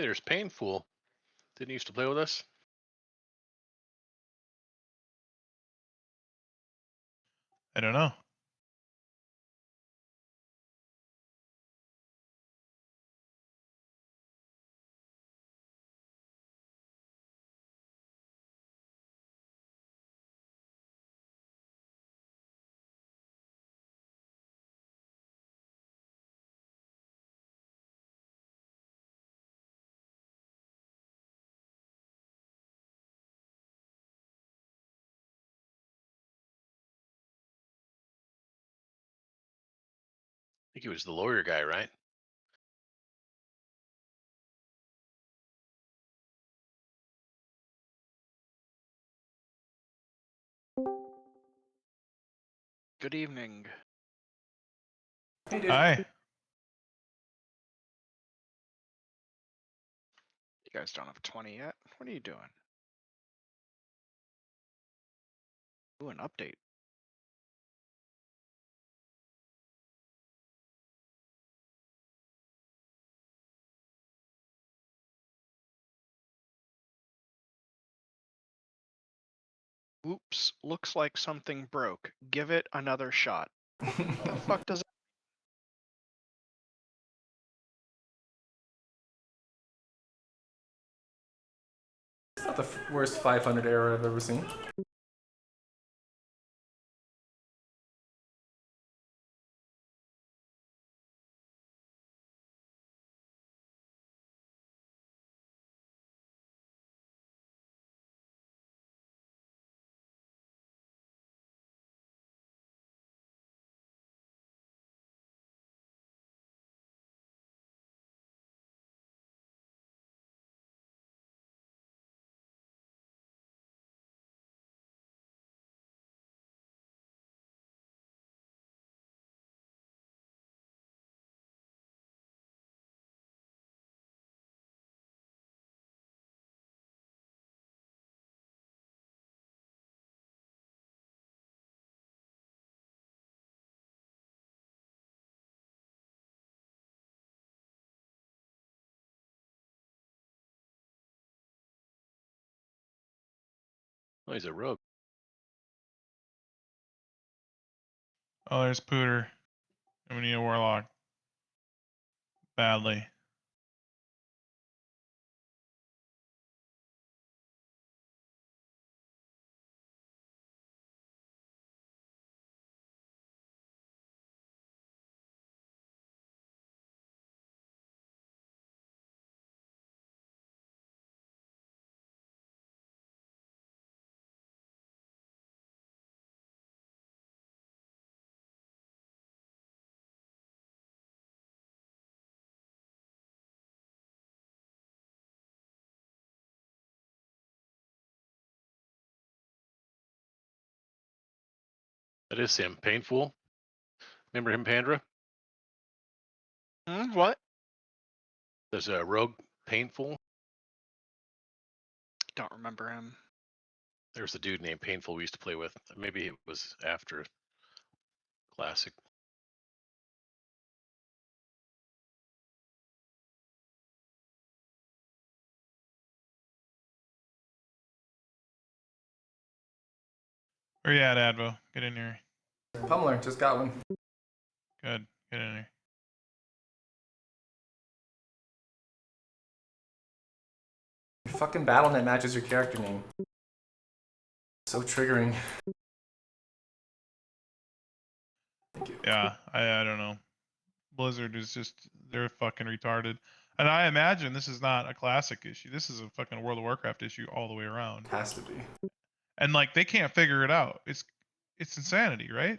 Hey, there's Painful. Didn't he used to play with us? I don't know. I think he was the lawyer guy, right? Good evening. Hey, dude. Hi. You guys don't have 20 yet? What are you doing? Ooh, an update. Oops, looks like something broke. Give it another shot. What the fuck does It's not the worst 500 error I've ever seen. Oh, he's a rogue. Oh, there's Pooter. And we need a warlock. Badly. That is him. Painful. Remember him, Pandra? What? There's a rogue Painful. Don't remember him. There's a dude named Painful we used to play with. Maybe it was after Classic. Where you at, Advo? Get in here. Pummeler, just got one. Good. Get in here. Your fucking BattleNet matches your character name. So triggering. Thank you. Yeah, I don't know. Blizzard is just, they're fucking retarded. And I imagine this is not a classic issue. This is a fucking World of Warcraft issue all the way around. Has to be. And like they can't figure it out. It's insanity, right?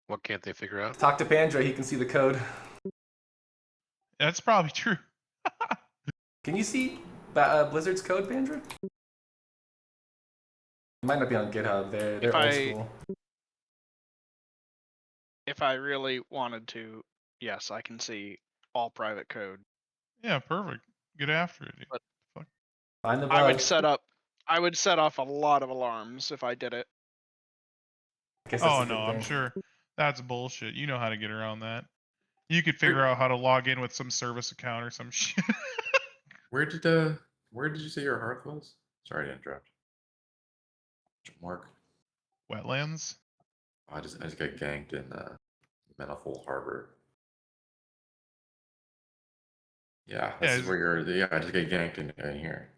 What can't they figure out? Talk to Pandra, he can see the code. That's probably true. Can you see Blizzard's code, Pandra? It might not be on GitHub. They're old school. If I really wanted to, yes, I can see all private code. Yeah, perfect. Get after it. Dude. But Fuck. Find the I would bug. I would set off a lot of alarms if I did it. I guess that's Oh a good no, I'm thing. sure that's bullshit. You know how to get around that. You could figure out how to log in with some service account or some shit. Where did you say your hearth was? Sorry to interrupt. Mark. Wetlands. I just got ganked in Manifold Harbor. Yeah, this Yeah, is where you're. Yeah, I just got ganked in here.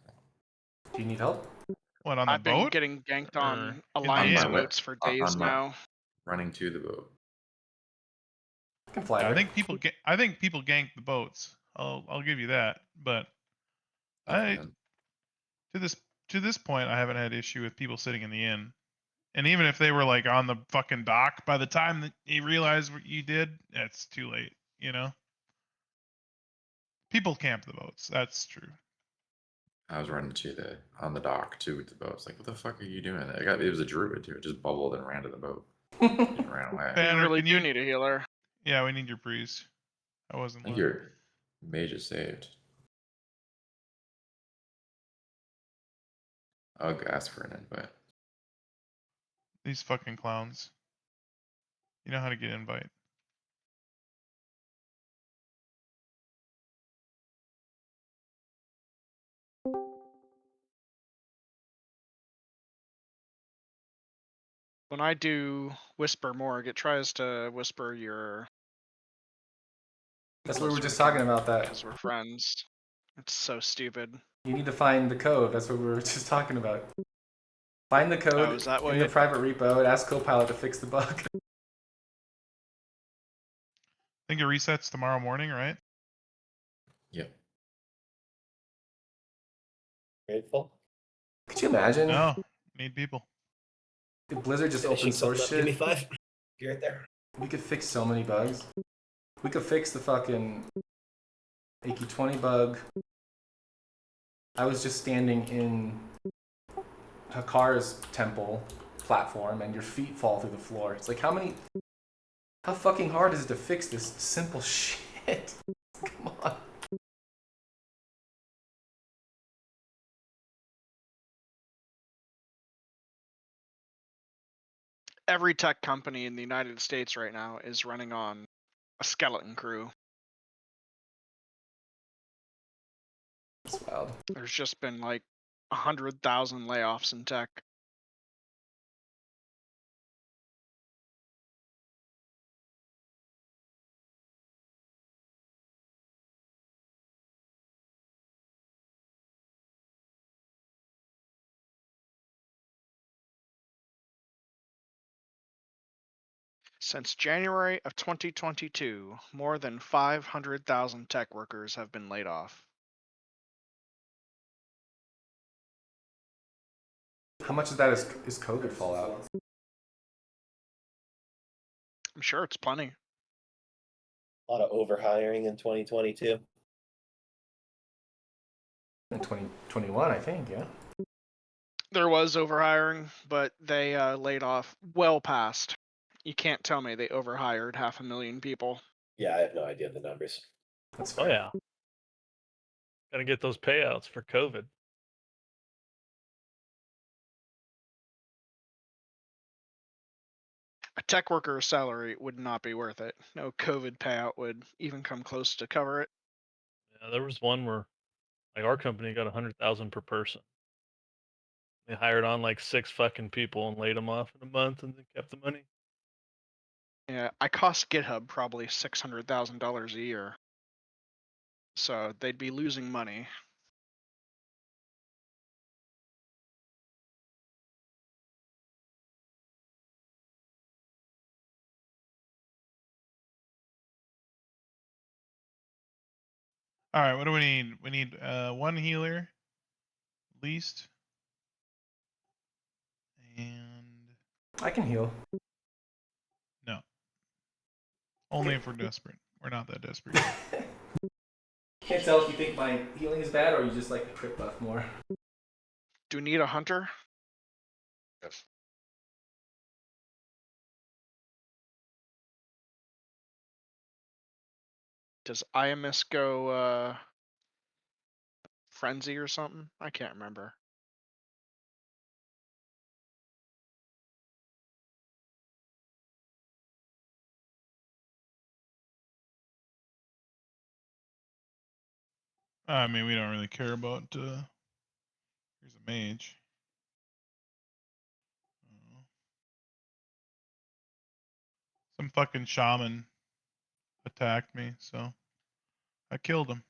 Do you need help? what, on the I've been boat? getting ganked Or on in the alliance inn? boats for days on my now. running to the boat. I can fly Yeah, I there. think people gank the boats. I'll give you that. But Tough I man. to this point, I haven't had issue with people sitting in the inn. And even if they were like on the fucking dock, by the time that you realize what you did, it's too late. You know, people camp the boats. That's true. I was running on the dock too with the boat. It's like, what the fuck are you doing? It was a druid too. It just bubbled and ran to the boat. It ran away. We Banner, really can do you? need a healer. Yeah, we need your priest. I I wasn't think left. your mage is saved. I'll ask for an invite. These fucking clowns. You know how to get invite. When I do whisper Morg, it tries to whisper your That's what we were closer just talking account about. That because we're friends. It's so stupid. you need to find the code. That's what we were just talking about. Find the Oh, code is that what in the private repo and ask Copilot to fix the bug. I think it resets tomorrow morning, right? Yep. Grateful. Could you imagine No, need people. if Blizzard just Finishing open source something up. Give me shit? 5. You're right there. We could fix so many bugs. We could fix the fucking AQ20 bug. I was just standing in Hakar's temple platform and your feet fall through the floor. It's like, how fucking hard is it to fix this simple shit? Come on. Every tech company in the United States right now is running on a skeleton crew. It's wild. There's just been like 100,000 layoffs in tech. Since January of 2022, more than 500,000 tech workers have been laid off. How much of that is COVID fallout? I'm sure it's plenty. A lot of overhiring in 2022. In 2021, I think, yeah. There was overhiring, but they laid off well past. You can't tell me they overhired 500,000 people. Yeah, I have no idea the numbers. That's Oh fair. yeah. Gotta get those payouts for COVID. A tech worker's salary would not be worth it. No COVID payout would even come close to cover it. Yeah, there was one where like our company got 100,000 per person. They hired on like 6 fucking people and laid them off in a month and then kept the money. Yeah, I cost GitHub probably $600,000 a year. So they'd be losing money. All right, what do we need? We need one healer, at least, and I can heal. no, only if we're desperate. We're not that desperate yet. Can't tell if you think my healing is bad or you just like the crit buff more. Do we need a hunter? Yes. Does IMS go frenzy or something? I can't remember. I mean, we don't really care about. Here's a mage. Some fucking shaman attacked me, so I killed him.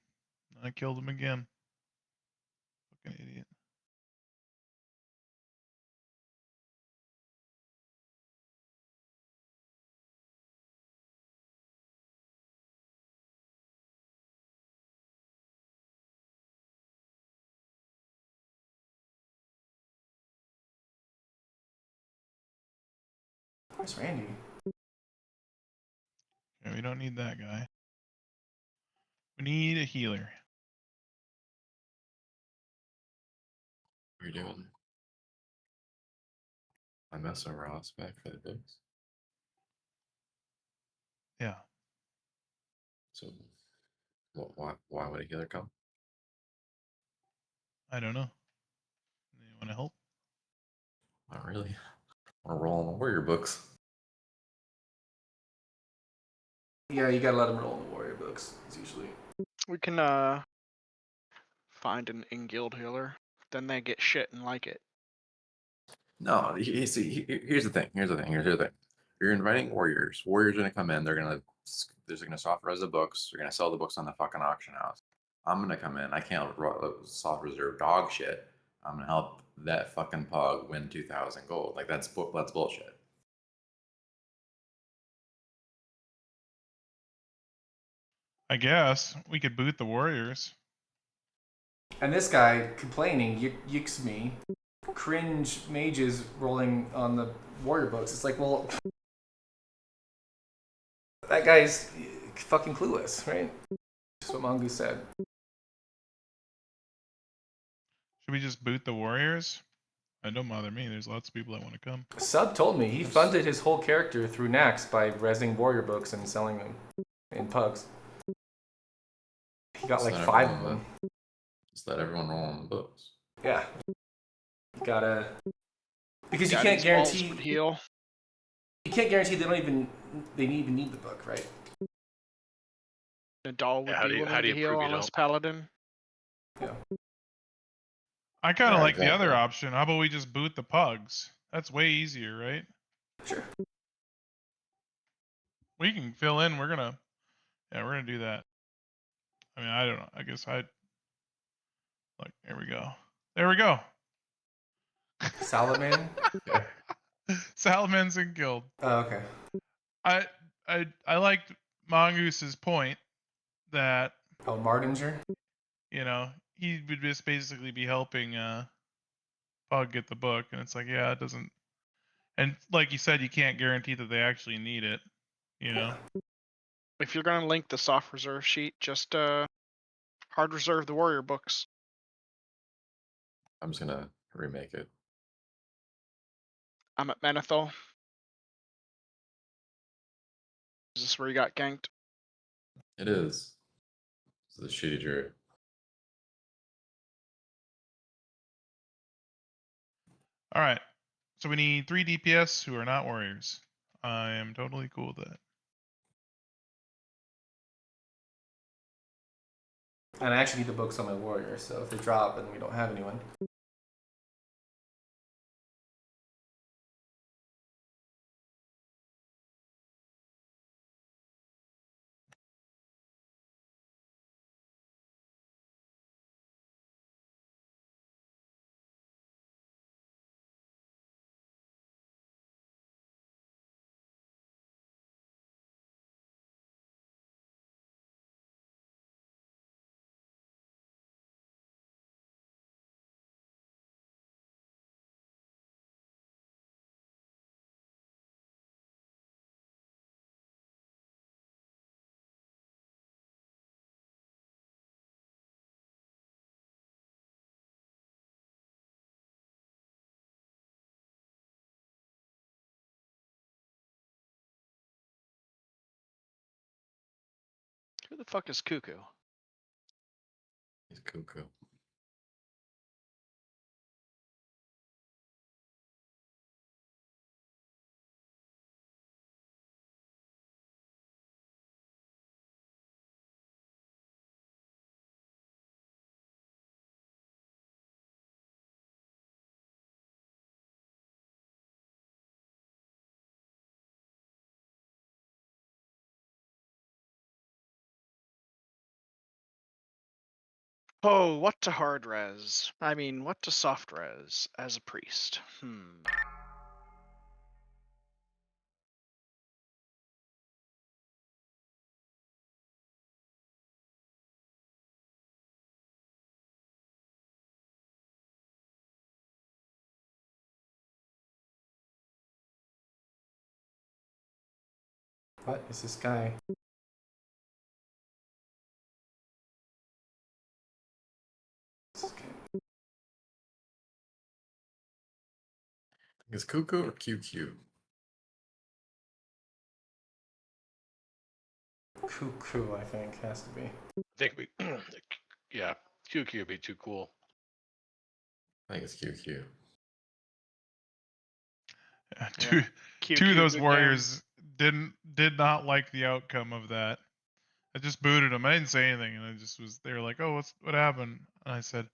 I killed him again. Fucking idiot. Where's Randy? Okay, we don't need that guy. We need a healer. What are you doing? I mess a Ross back for the books. Yeah. So, why would a healer come? I don't know. You want to help? Not really. I want to roll on the warrior books. Yeah, you gotta let him roll in the warrior books. It's usually. We can find an in-guild healer. Then they get shit and like it. No, see, here's the thing. Here's the thing. You're inviting warriors. Warriors are gonna come in. They're gonna soft res the books. They're gonna sell the books on the fucking auction house. I'm gonna come in. I can't soft reserve dog shit. I'm gonna help that fucking pug win 2,000 gold. Like that's bullshit. I guess we could boot the warriors. And this guy complaining, yicks me, cringe mages rolling on the warrior books. It's like, well, that guy's fucking clueless, right? That's what Mongoose said. Should we just boot the warriors? It don't bother me. There's lots of people that want to come. Sub told me he funded his whole character through Nax by resing warrior books and selling them in pugs. He got like 5 of them. Just let everyone roll on the books. Yeah. Gotta. Because you Guy can't needs balls guarantee. would heal. You can't guarantee they even need the book, right? Nadal would Yeah, be willing to heal prove you on his don't? paladin. Yeah. I kind of Yeah, like the other exactly. option. How about we just boot the pugs? That's way easier, right? Sure. We can fill in. We're gonna do that. I mean, I don't know. I guess I'd like. There we go. There we go. Salaman? Salaman's in guild. Oh, okay. I liked Mongoose's point that Oh, Mardinger? he would just basically be helping Pug get the book, and it's like, yeah, it doesn't. And like you said, you can't guarantee that they actually need it. If you're gonna link the soft reserve sheet, just hard reserve the warrior books. I'm just gonna remake it. I'm at Menethil. Is this where you got ganked? It is. It's the shitty druid. All right. So we need 3 DPS who are not warriors. I am totally cool with that. And I actually need the books on my warrior, so if they drop and we don't have anyone. Who the fuck is Cuckoo? He's cuckoo. Oh, what to hard res? I mean, what to soft res as a priest? What is this guy? Is Cuckoo or QQ? Cuckoo, I think, has to be. I think we, yeah, QQ would be too cool. I think it's QQ. Yeah, Yeah. two of those good game. warriors did not like the outcome of that. I just booted them. I didn't say anything, and I just was. They were like, "Oh, what happened?" And I said,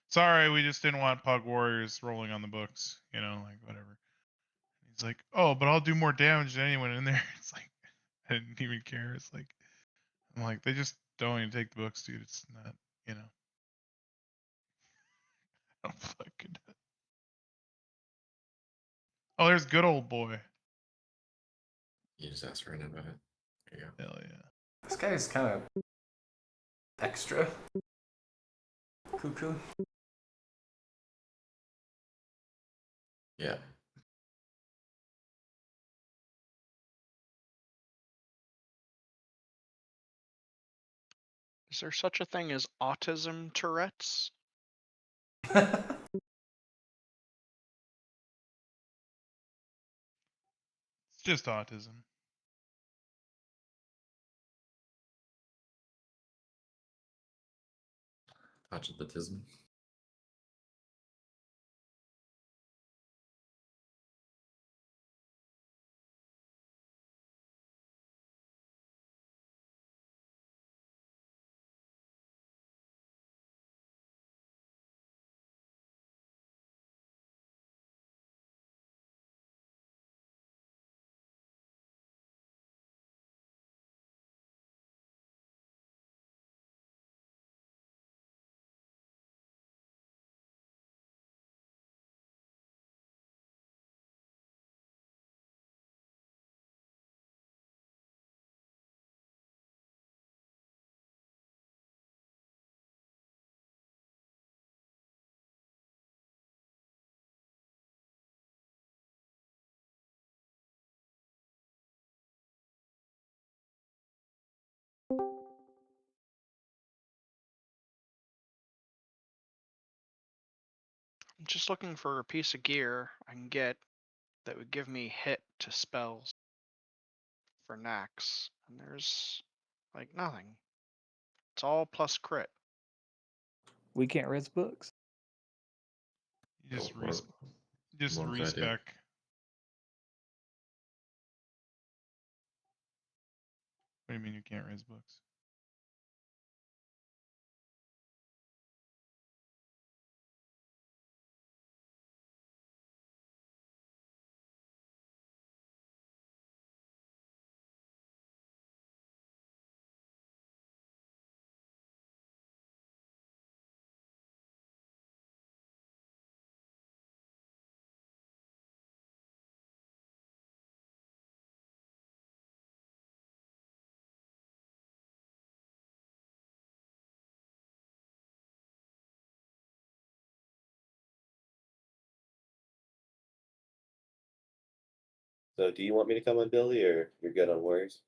"Sorry, we just didn't want pug warriors rolling on the books. You know, like whatever." He's like, "Oh, but I'll do more damage than anyone in there." It's like I didn't even care. It's like I'm like they just don't even take the books, dude. It's not, you know. I'm fucking. Oh, there's good old boy. You just asked for an invite. There you go. Hell yeah. This guy is kind of extra. Cuckoo. Yeah. Is there such a thing as autism Tourette's? It's just autism. Touch of the tism. I'm just looking for a piece of gear I can get that would give me hit to spells for Nax, and there's like nothing. It's all plus crit. We can't res books. You just Morg- Morg's idea. respec. What do you mean you can't raise books? So do you want me to come on Billy, or you're good on Warriors?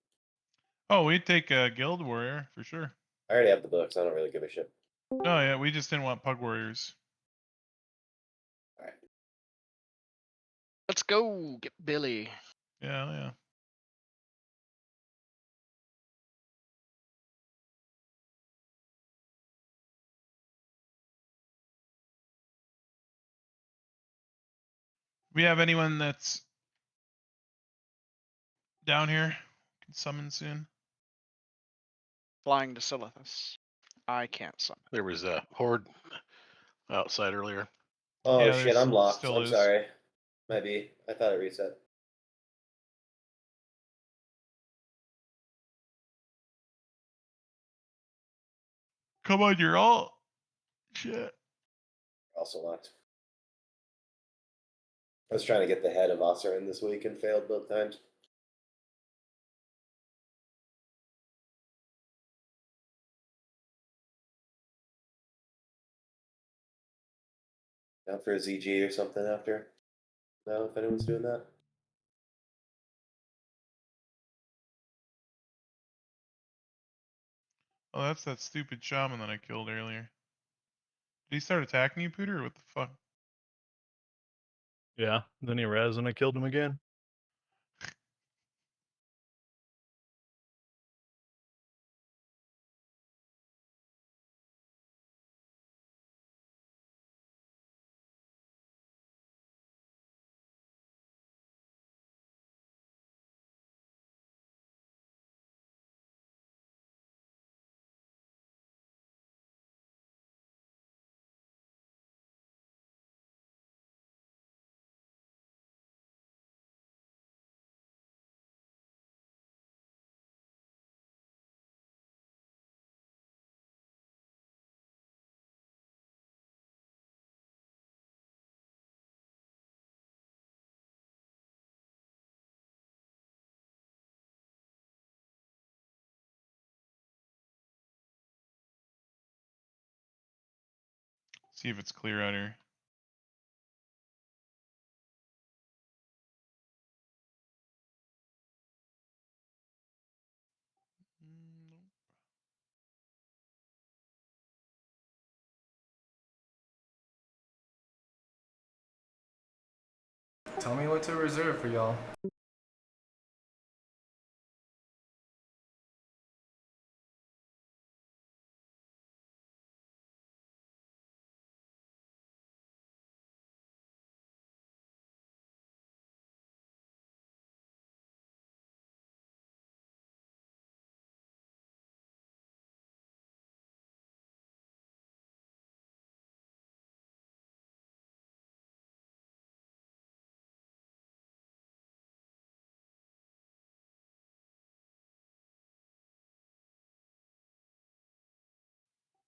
Oh, we'd take a guild warrior for sure. I already have the books. I don't really give a shit. Oh yeah, we just didn't want pug warriors. All right. Let's go get Billy. Yeah, yeah. We have anyone that's down here can summon soon? Flying to Silithus. I can't summon. There was a horde outside earlier. Oh Yeah, shit, there's I'm locked. still I'm is. sorry. Might be. I thought it reset. Come on, you're all. Shit. Also locked. I was trying to get the head of Osser in this week and failed both times. Out for a ZG or something after? No, if anyone's doing that. Oh, that's that stupid shaman that I killed earlier. Did he start attacking you, Pooter, or what the fuck? Yeah. Then he res and I killed him again. See if it's clear out here. Tell me what to reserve for y'all.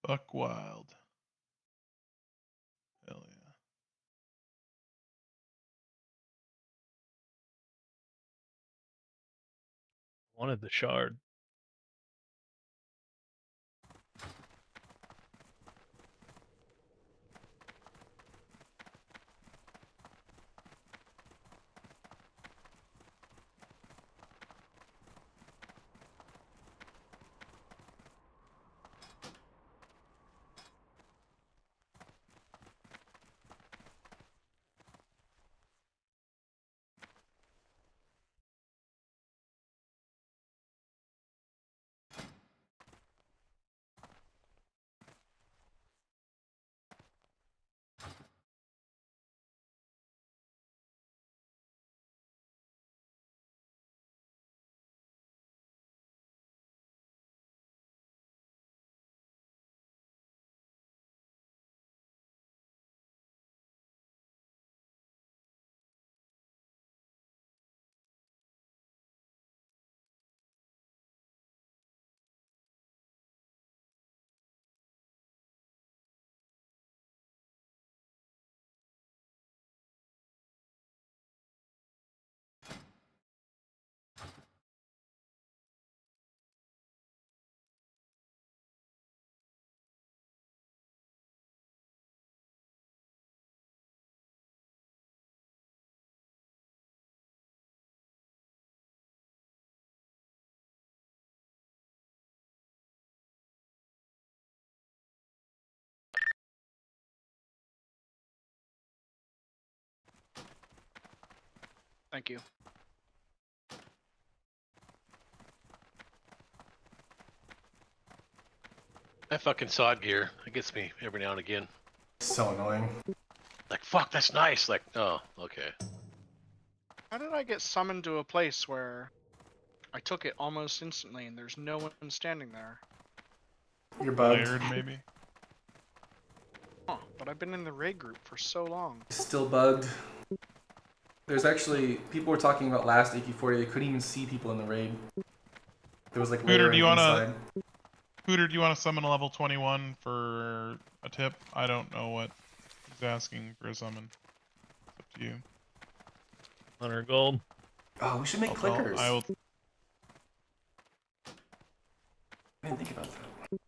Buck wild. Hell yeah. Wanted the shard. Thank you. That fucking sod gear, it gets me every now and again. So annoying. Like, fuck, that's nice. Like, oh, okay. How did I get summoned to a place where I took it almost instantly and there's no one standing there? You're bugged. Tired, maybe? Huh, but I've been in the raid group for so long. Still bugged. There's actually, people were talking about last AQ40, they couldn't even see people in the raid. There was like Pooter, do layering you wanna inside. Pooter, do you want to summon a level 21 for a tip? I don't know what he's asking for a summon. It's up to you. 100 gold. Oh, we should make I'll tell- clickers. I will. I didn't think about that.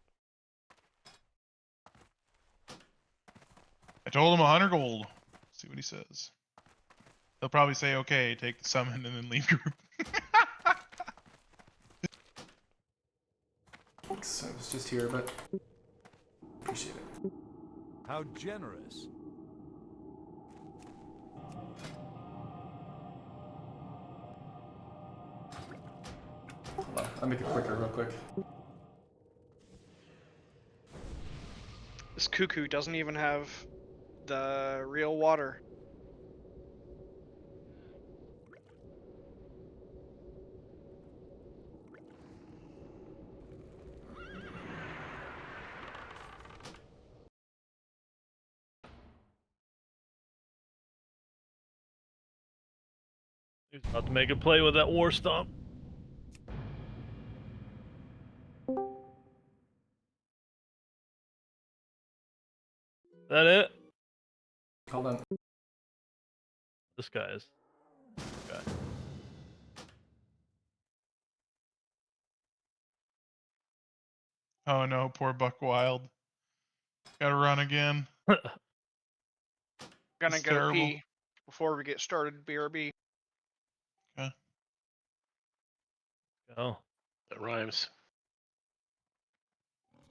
I told him 100 gold. See what he says. He'll probably say, okay, take the summon and then leave group. Thanks. I was just here, but appreciate it. How generous. Hold on. I'll make it quicker real quick. This cuckoo doesn't even have the real water. He's about to make a play with that war stomp. That it? Hold on. This guy's. Guy. Oh no, poor Buck Wild. Gotta run again. Gonna It's go terrible. pee before we get started. BRB. Okay. Oh. That rhymes.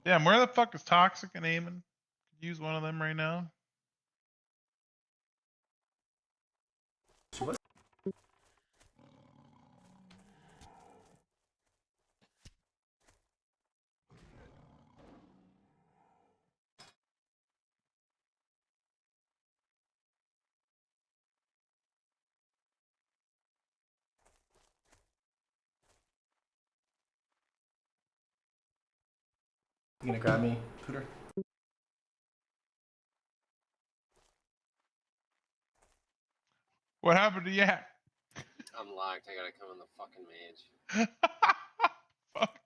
Damn, where the fuck is Toxic and Eamon? Could use one of them right now. She was. You gonna grab me, Pooter? What happened to Yak? I'm locked. I gotta come in the fucking mage. Fuck.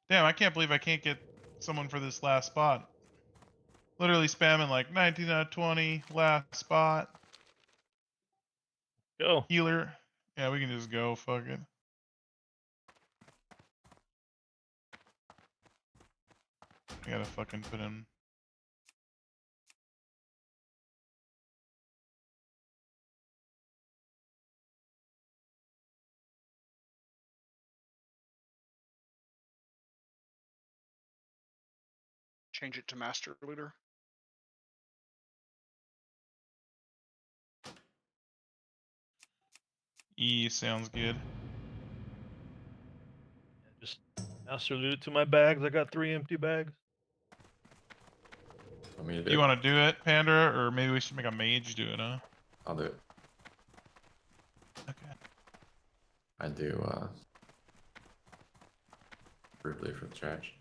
Damn, I can't believe I can't get someone for this last spot. Literally spamming like 19 out of 20, last spot. Go. Healer. Yeah, we can just go, fuck it. I gotta fucking put in. Change it to master looter. Sounds good. Just master loot to my bags. I got 3 empty bags. Want me to do You it? want to do it, Pandora, or maybe we should make a mage do it, huh? I'll do it. Okay. I do, brutally for the trash.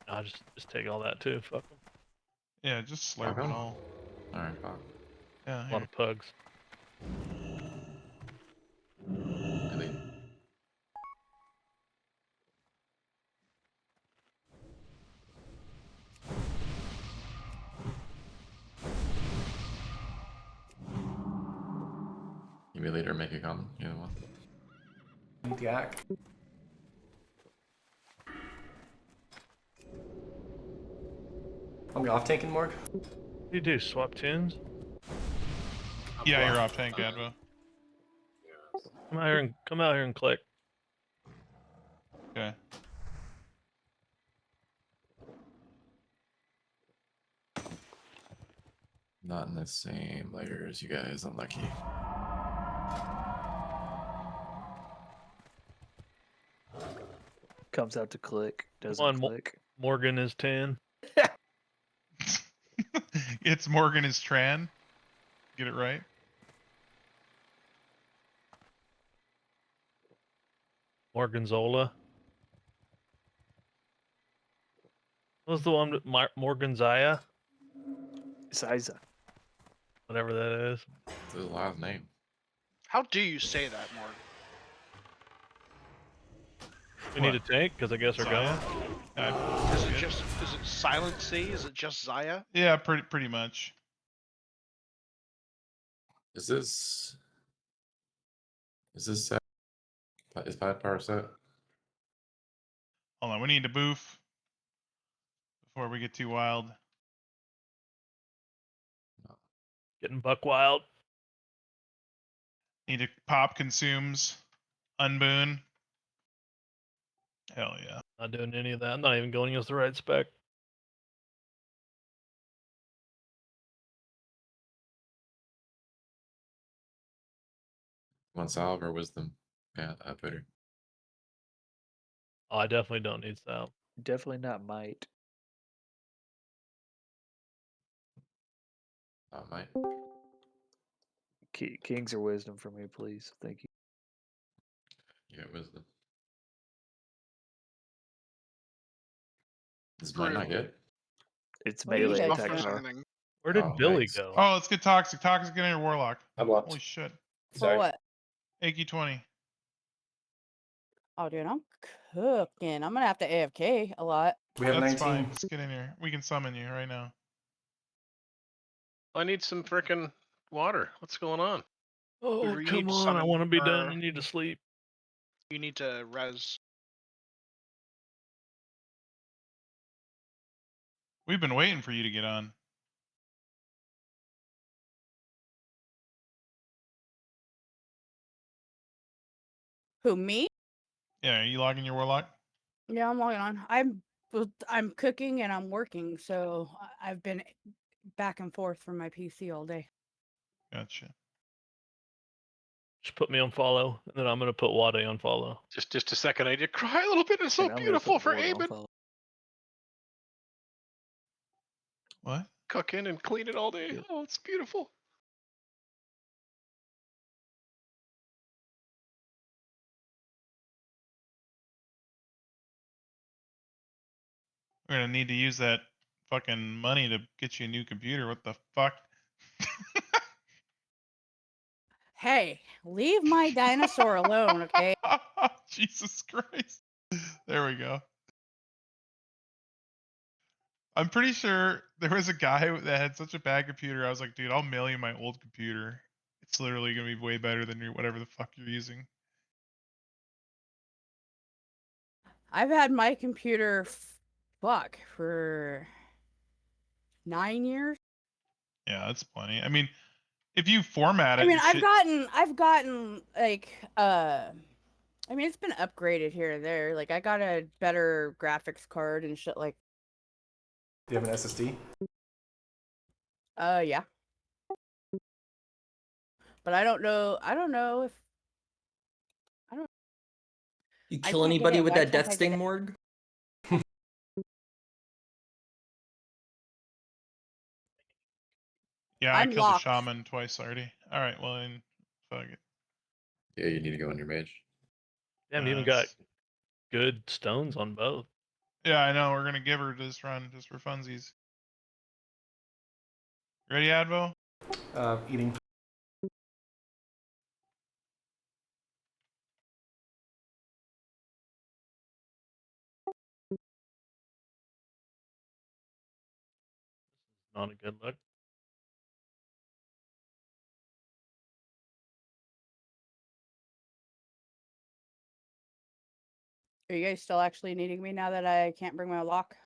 I'll just take all that too. Fuck them. Yeah, just slurp Okay. it all. Alright, fuck. Yeah, A lot here. of pugs. Delete. You may later make a comment, either one. Need the act. I'm off tanking Morg. What do you do? Swap tunes? Yeah, you're off tank, Advo. Come out here and click. Okay. Not in the same layer as you guys, unlucky. Comes out to click. Doesn't on, click. Morgan is 10. It's Morgan is Tran. Get it right. Morganzola. What was the one with Morgan Zaya? Siza. Whatever that is. It's his last name. How do you say that, Morg? We need a tank because I guess we're Zaya? going. Is it just is it silent C? Is it just Zaya? Yeah, pretty much. Is this set? Is Pad Power set? Hold on, we need to boof before we get too wild. Getting buck wild. Need to pop consumes. Unboon. Hell yeah. Not doing any of that. I'm not even going against the right spec. Want salve or wisdom? Yeah, I put her. Oh, I definitely don't need salve. Definitely not might. Might. Kings or wisdom for me, please. Thank you. Yeah, wisdom. Is Screw. mine not good? It's What are you melee guys attack doing? power. Anything. Where did Oh, Billy nice. go? Oh, let's get Toxic. Toxic, get in your Warlock. I'm locked. Holy shit. For Sorry. what? AQ20. Oh, dude, I'm cooking. I'm gonna have to AFK a lot. We have That's 19. fine. Just get in here. We can summon you right now. I need some frickin' water. What's going on? Oh, You need come to on. I summon want to be done. her. I need to sleep. You need to res. We've been waiting for you to get on. Who, me? Yeah, are you logging your Warlock? Yeah, I'm logging on. I'm cooking and I'm working, so I've been back and forth from my PC all day. Gotcha. Just put me on follow, and then I'm going to put Wade on follow. Just a second. I need to cry a little bit. It's so And I'm gonna beautiful put for Ward on Aben. follow. What? Cooking and cleaning all day. Yep. Oh, it's beautiful. We're gonna need to use that fucking money to get you a new computer. What the fuck? Hey, leave my dinosaur alone, okay? Jesus Christ. There we go. I'm pretty sure there was a guy that had such a bad computer. I was like, dude, I'll mail you my old computer. It's literally gonna be way better than whatever the fuck you're using. I've had my computer for 9 years. Yeah, that's plenty. I mean, if you format it, I mean, and I've gotten like I mean, it's been upgraded here and there. Like I got a better graphics card and shit like. Do you have an SSD? Yeah. But I don't know if You I kill can't get anybody it. with Why that can't death I get sting, it? Morg? yeah, I I'm killed a locked. shaman twice already. All right, well then, fuck it. Yeah, you need to go on your mage. Damn, you even got good stones on both. Yeah, I know. We're gonna give her this run just for funsies. Ready, Advo? Eating. Not a good look. Are you guys still actually needing me now that I can't bring my lock?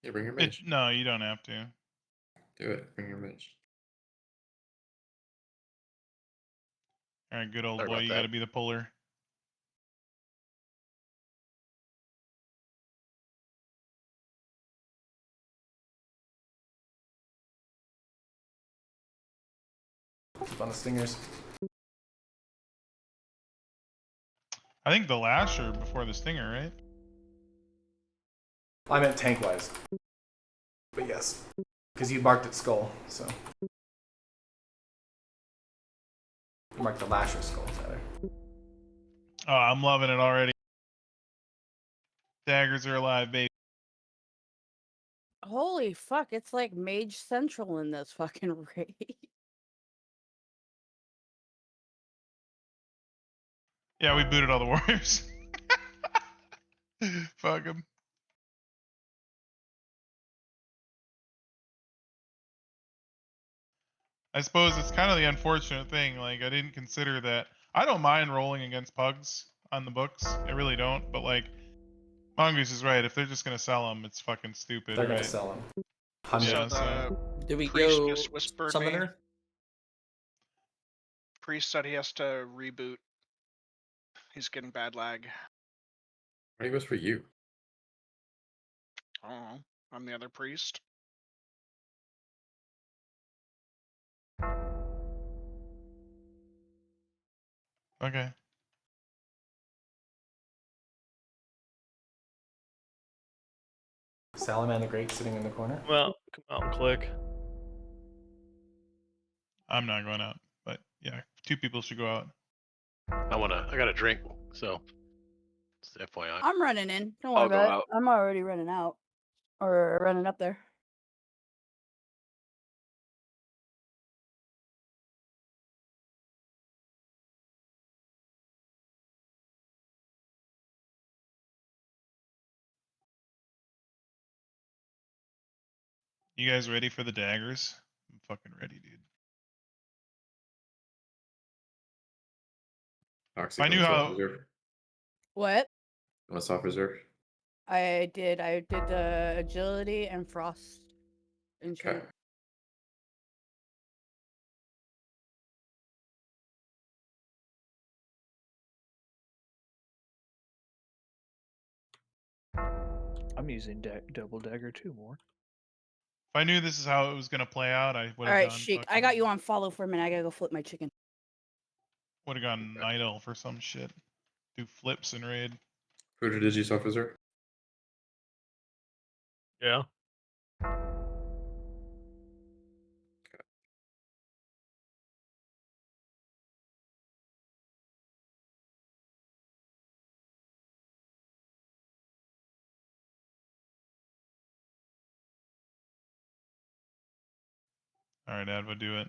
Yeah, bring your mage. No, you don't have to. Do it. Bring your mage. All right, good old Sorry boy. about You that. got to be the puller. On the stingers. I think the lasher before the stinger, right? I meant tank-wise. But yes. Because you marked it skull, so. You marked the Lasher skull, rather. Oh, I'm loving it already. Daggers are alive, baby. Holy fuck, it's like Mage Central in this fucking raid. Yeah, we booted all the warriors. Fuck them. I suppose it's kind of the unfortunate thing. Like, I didn't consider that. I don't mind rolling against pugs on the books. I really don't. But, like, Mongoose is right. If they're just going to sell them, it's fucking stupid, They're right? gonna sell them. Yeah, So the Do we priest go just whispered me. summoner? Priest said he has to reboot. He's getting bad lag. Why do you whisper you? I don't know. I'm the other priest. Okay. Salamander Great sitting in the corner. Well, come out and click. I'm not going out. But, yeah, 2 people should go out. I got a drink, so it's FYI. I'm running in. Don't worry I'll go about it. out. I'm already running out. Or running up there. You guys ready for the daggers? I'm fucking ready, dude. Toxic I on knew the soft how. reserve. What? On the soft reserve. I did the agility and frost enchant. Okay. I'm using double dagger too, more. If I knew this is how it was gonna play out, I would have Alright, gone. Sheik, I got you on follow for a minute. I gotta go flip my chicken. Would have gone Night Elf for some shit. Do flips and raid. Hooter, did you soft reserve? Yeah. All right, Advo, do it.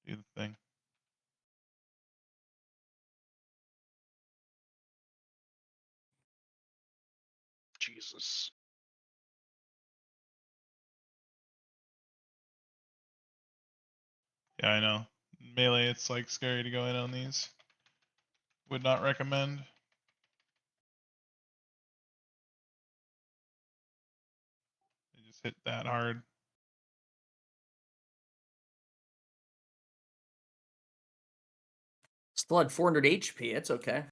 Do the thing. Jesus. Yeah, I know. Melee, it's like scary to go in on these. Would not recommend. They just hit that hard. Still had 400 HP. It's okay.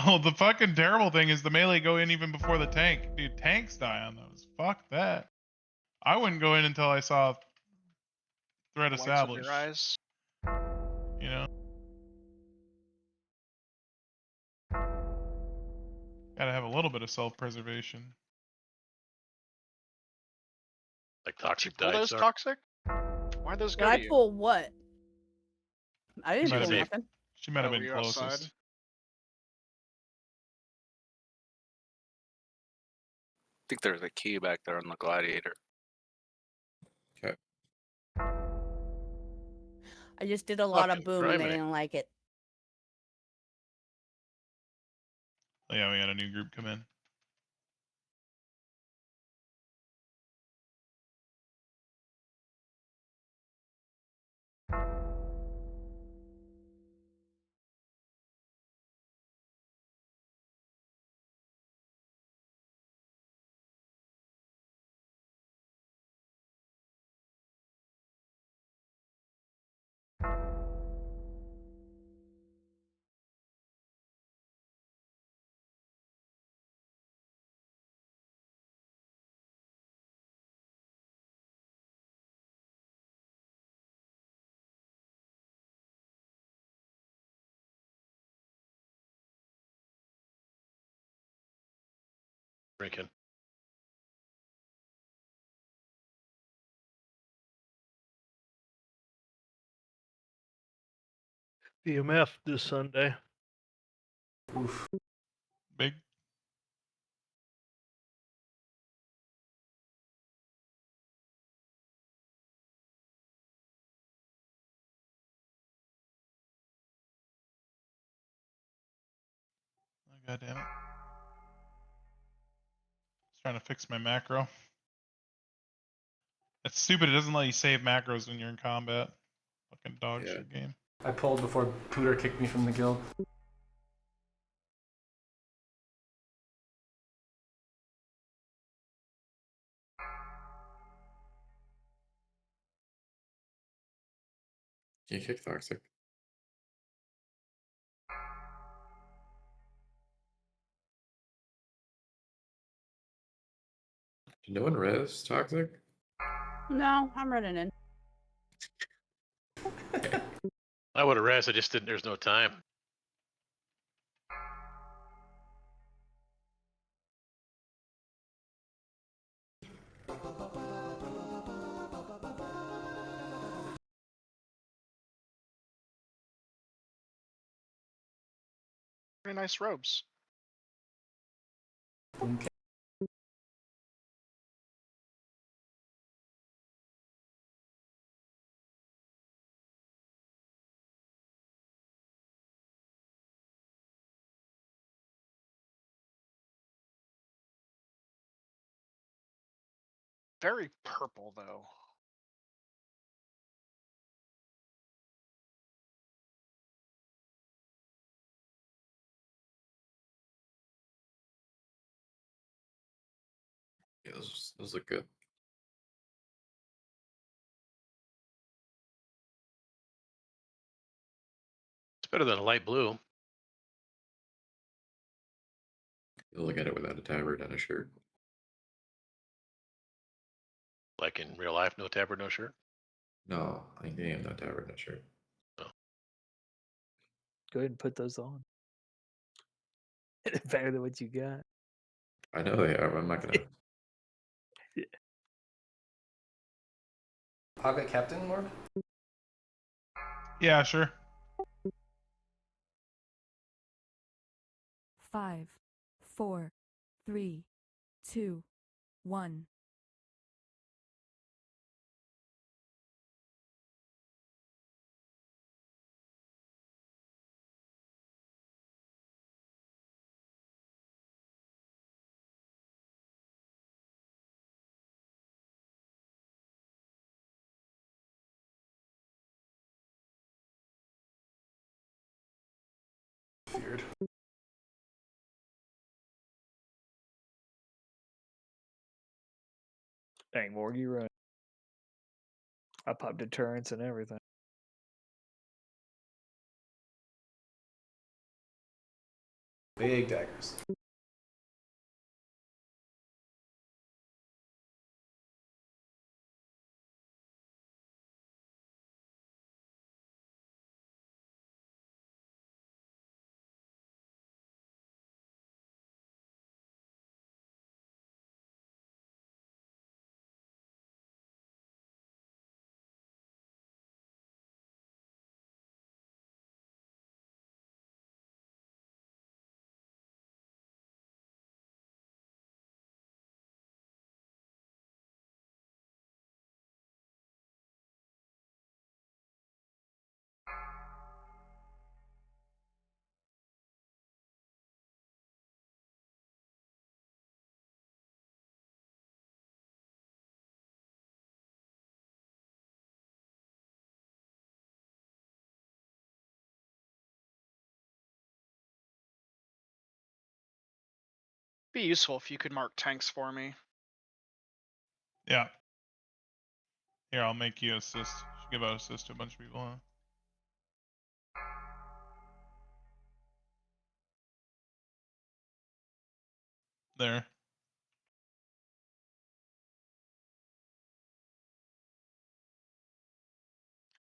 Oh, the fucking terrible thing is the melee go in even before the tank. Dude, tanks die on those. Fuck that. I wouldn't go in until I saw threat Whites of established. your eyes. You know? Gotta have a little bit of self-preservation. Like Did you toxic pull those dives. toxic? Why'd those Did go I to you? pull what? I She didn't might pull have been, nothing. she might have Oh, were been you outside? closest. I think there's a key back there on the gladiator. Okay. I just did a lot of Fucking boom and they criminy. didn't like it. Oh, yeah, we got a new group come in. Drinking. BMF this Sunday. Oof. Big. Oh, God damn it. Just trying to fix my macro. It's stupid. It doesn't let you save macros when you're in combat. Fucking dog Yeah. shit game. I pulled before Pooter kicked me from the guild. Can you kick Toxic? Can no one res Toxic? No, I'm running in. I would have res. I just didn't. There's no time. Very nice robes. Okay. Very purple though. Yeah, those look good. It's better than a light blue. You'll look at it without a tabard and a shirt. Like in real life, no tabard, no shirt. No, I game no tabard, no shirt. Go ahead and put those on. Better than what you got. I know they are, but I'm not gonna. I'll get Captain Morg. Yeah, sure. 5, 4, 3, 2, 1. Feared. Dang, Morg, you right. I popped deterrence and everything. Big daggers. Be useful if you could mark tanks for me. Yeah. Here, I'll make you assist. Should give out assist to a bunch of people, huh? There.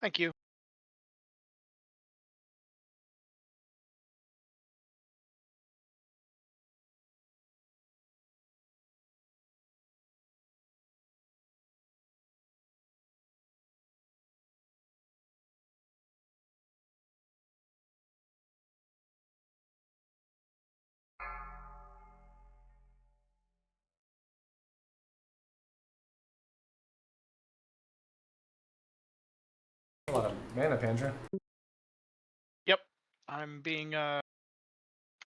Thank you. A lot of mana, Pandra. Yep. I'm being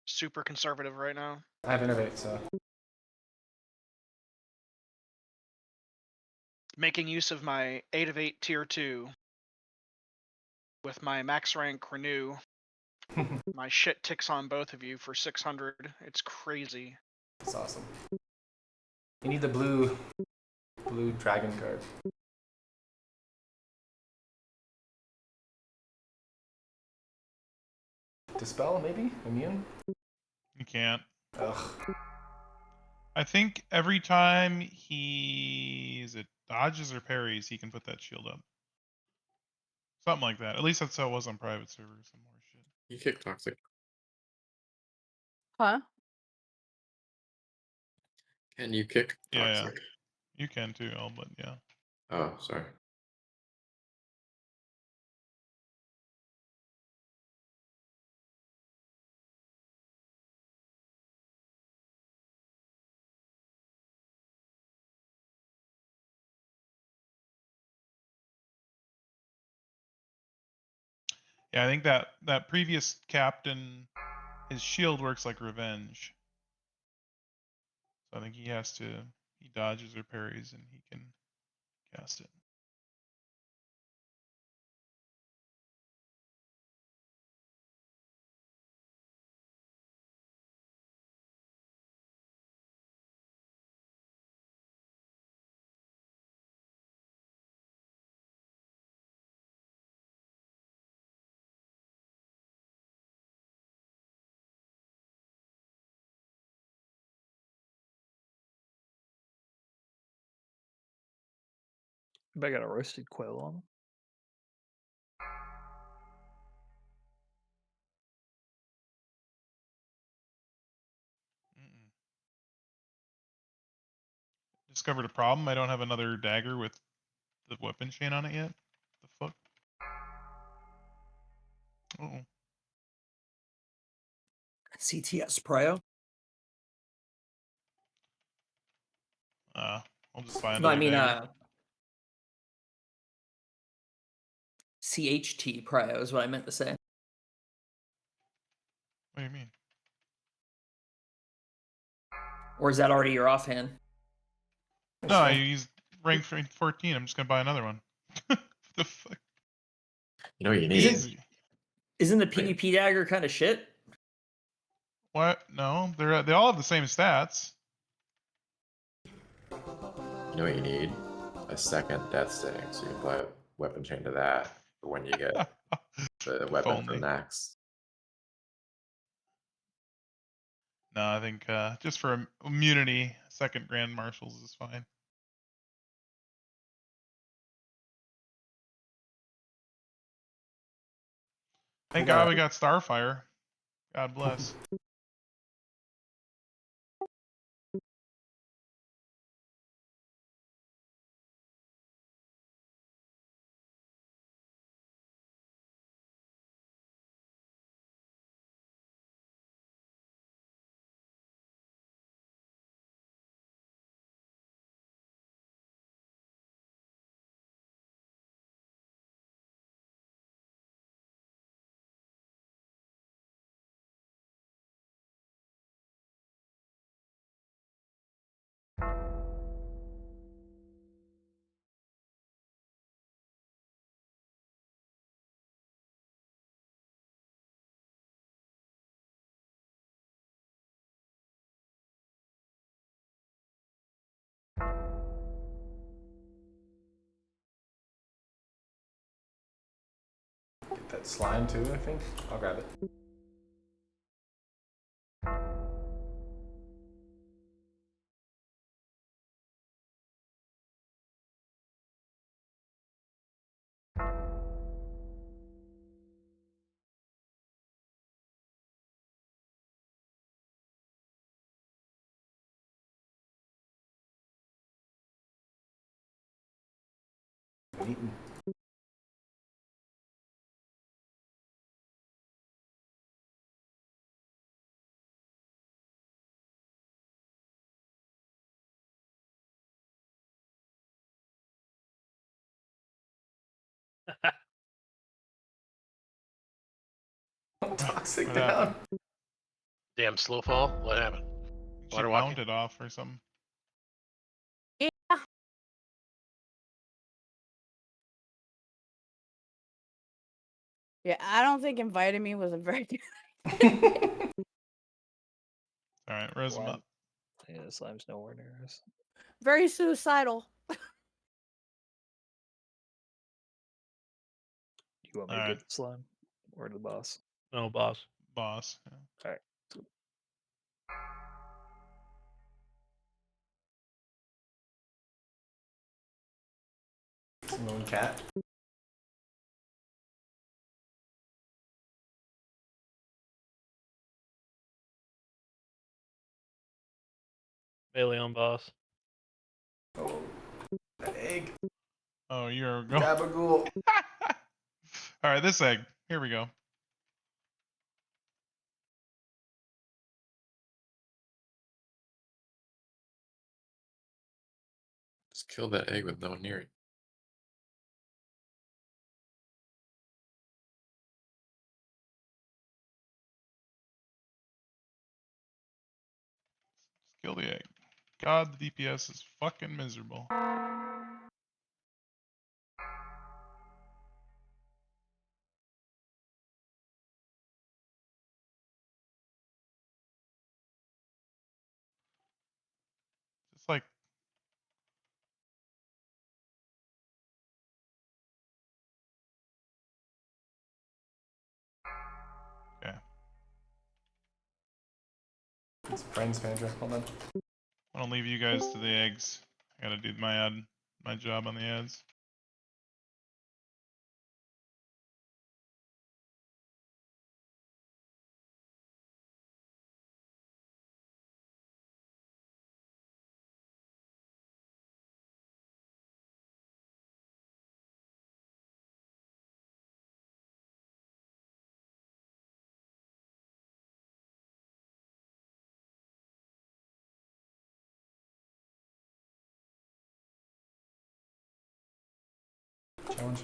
super conservative right now. I have Innovate, so. Making use of my 8 of 8 tier 2 with my max rank renew. My shit ticks on both of you for 600. It's crazy. That's awesome. You need the blue dragon card. Dispel, maybe? Immune? You can't. Ugh. I think every time he dodges or parries, he can put that shield up. Something like that. At least that's how it was on private servers. Some more shit. You kick toxic. Huh? Can you kick Yeah, toxic? you can too, Al, but yeah. Oh, sorry. Yeah, I think that previous captain, his shield works like revenge. So I think he dodges or parries and he can cast it. But I got a roasted quail on him. Discovered a problem. I don't have another dagger with the weapon chain on it yet. The fuck? Oh. CTS Prio. I'll just buy No, another I mean dagger. CHT Prio is what I meant to say. What do you mean? Or is that already your offhand? No, I used rank 14. I'm just gonna buy another one. What the fuck? You know what you need? Isn't the PvP dagger kind of shit? What? No, they all have the same stats. You know what you need? A second death sting, so you can apply a weapon chain to that for when you get the weapon from only. Nax. No, I think just for immunity, second Grand Marshals is fine. Thank God we got Starfire. God bless. Get that slime too, I think. I'll grab it. Eaten. Toxic What down. happened? Damn slow fall. What happened? She Water walking? mounted off or something. Yeah. Yeah, I don't think inviting me was a very good. All right, raise him Slime. up. Yeah, slime's nowhere near us. Very suicidal. You want me All to right. get the slime or the boss? No, boss. Boss. Yeah. All right. Moon cat. Melee on boss. Oh, that egg. Oh, you're going. Gabagool. All right, this egg. Here we go. Just kill that egg with no one near it. Just kill the egg. God, the DPS is fucking miserable. It's like okay. It's friends manager. Hold on. I don't leave you guys to the eggs. I gotta do my job on the ads. Challenge.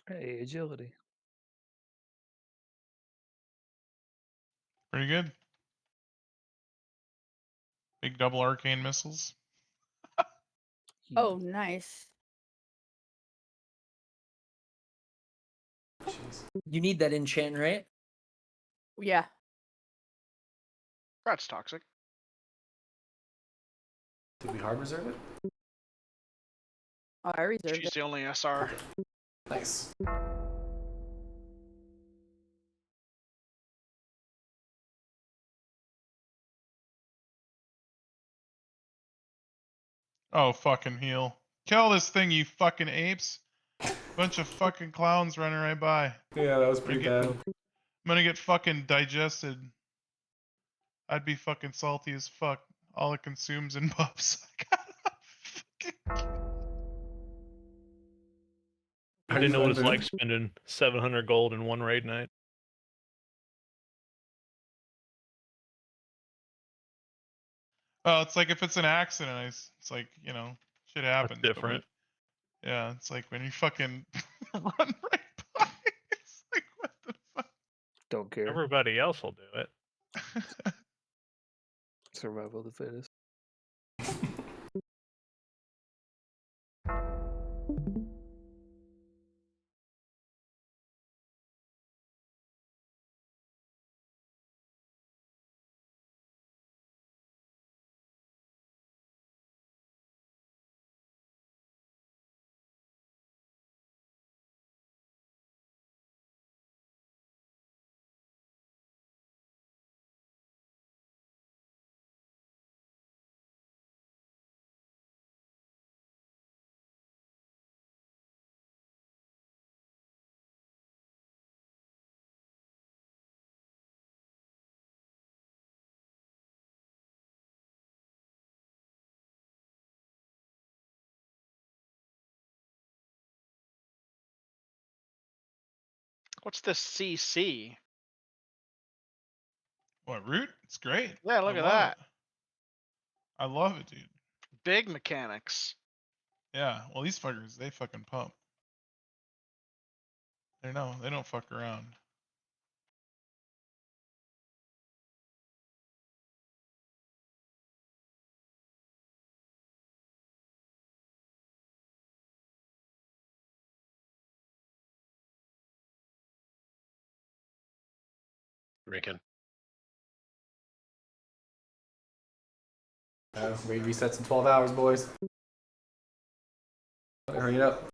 Hey, agility. Pretty good. Big double arcane missiles. Oh, nice. Jeez. You need that enchant, right? Yeah. That's toxic. Did we hard reserve it? Oh, I reserved She's it. the only SR. Okay. Nice. Oh, fucking heal. Kill this thing, you fucking apes. Bunch of fucking clowns running right by. Yeah, that was pretty bad. I'm gonna get fucking digested. I'd be fucking salty as fuck. All it consumes in buffs. I didn't know what it's Unbound. like spending 700 gold in one raid night. Well, it's like if it's an accident, it's like, you know, shit happens. But different. yeah, it's like when you fucking run right by. It's like, what the fuck? Don't care. Everybody else will do it. Survival of the fittest. What's this CC? What, root? It's great. Yeah, look I at love that. it. I love it, dude. Big mechanics. Yeah, well, these fuckers, they fucking pump. They don't fuck around. Drinking. Rate resets in 12 hours, boys. Hurry it up.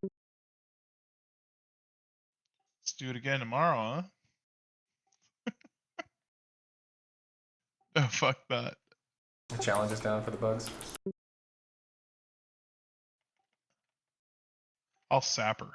Let's do it again tomorrow, huh? Oh, fuck that. The challenge is down for the bugs. I'll sap her.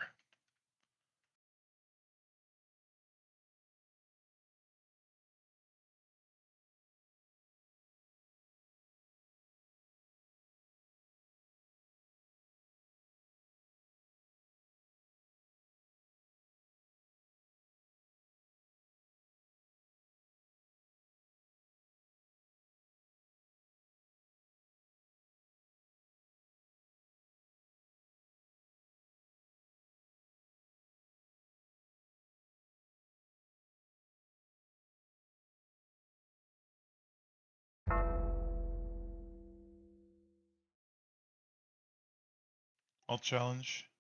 I'll challenge.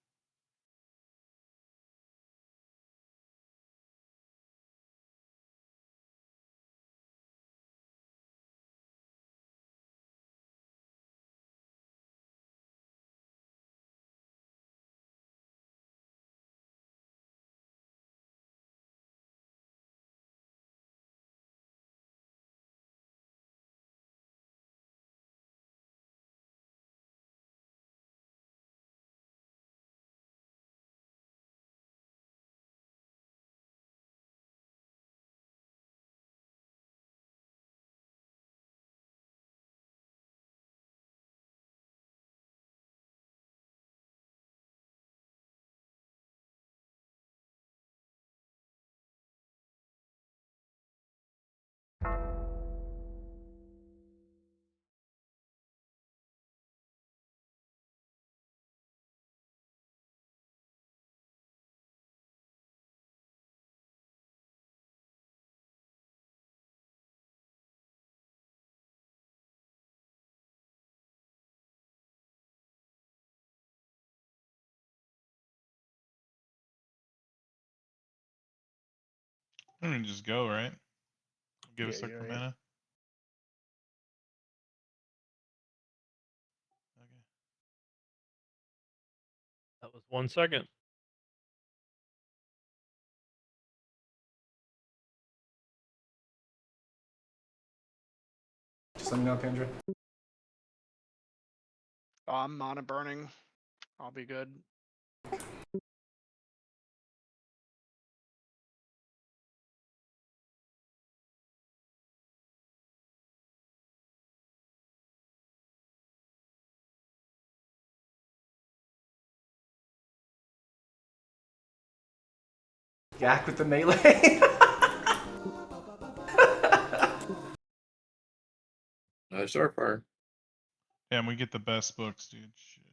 I'm gonna just go, right? Give Yeah, us like you're the right. mana. Okay. That was 1 second. Just let me know, Kendra. Oh, I'm mana burning. I'll be good. Yak with the melee. Another Starfire. Damn, we get the best books, dude. Shit.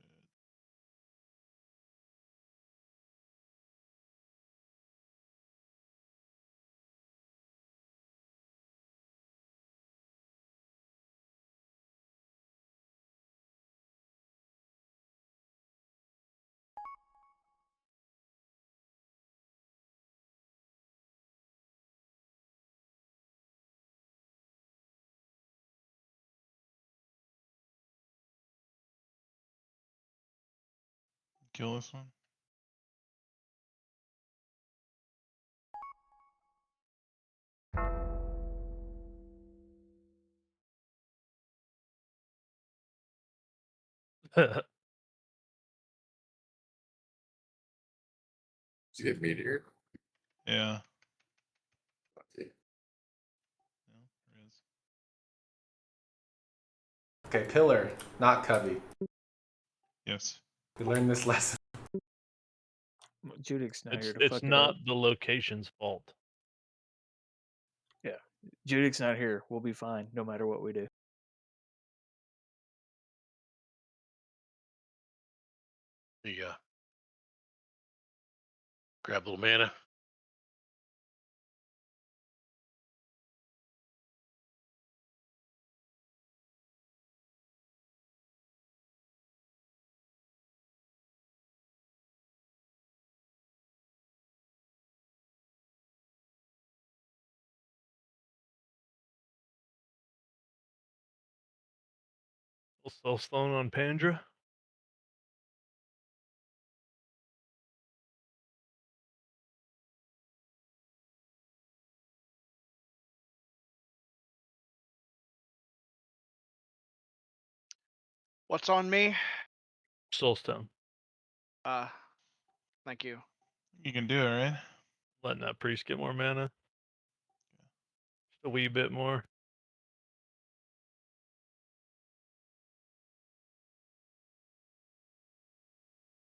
Kill this one. Did you get Meteor? Yeah. Okay. No, there is. Okay, pillar, not cubby. Yes. We learned this lesson. Judic's not here to It's fuck it not up. the location's fault. Yeah, Judic's not here. We'll be fine no matter what we do. Yeah. Grab a little mana. Still stone on Pandra. What's on me? Soulstone. Thank you. You can do it, right? Letting that priest get more mana. Just a wee bit more.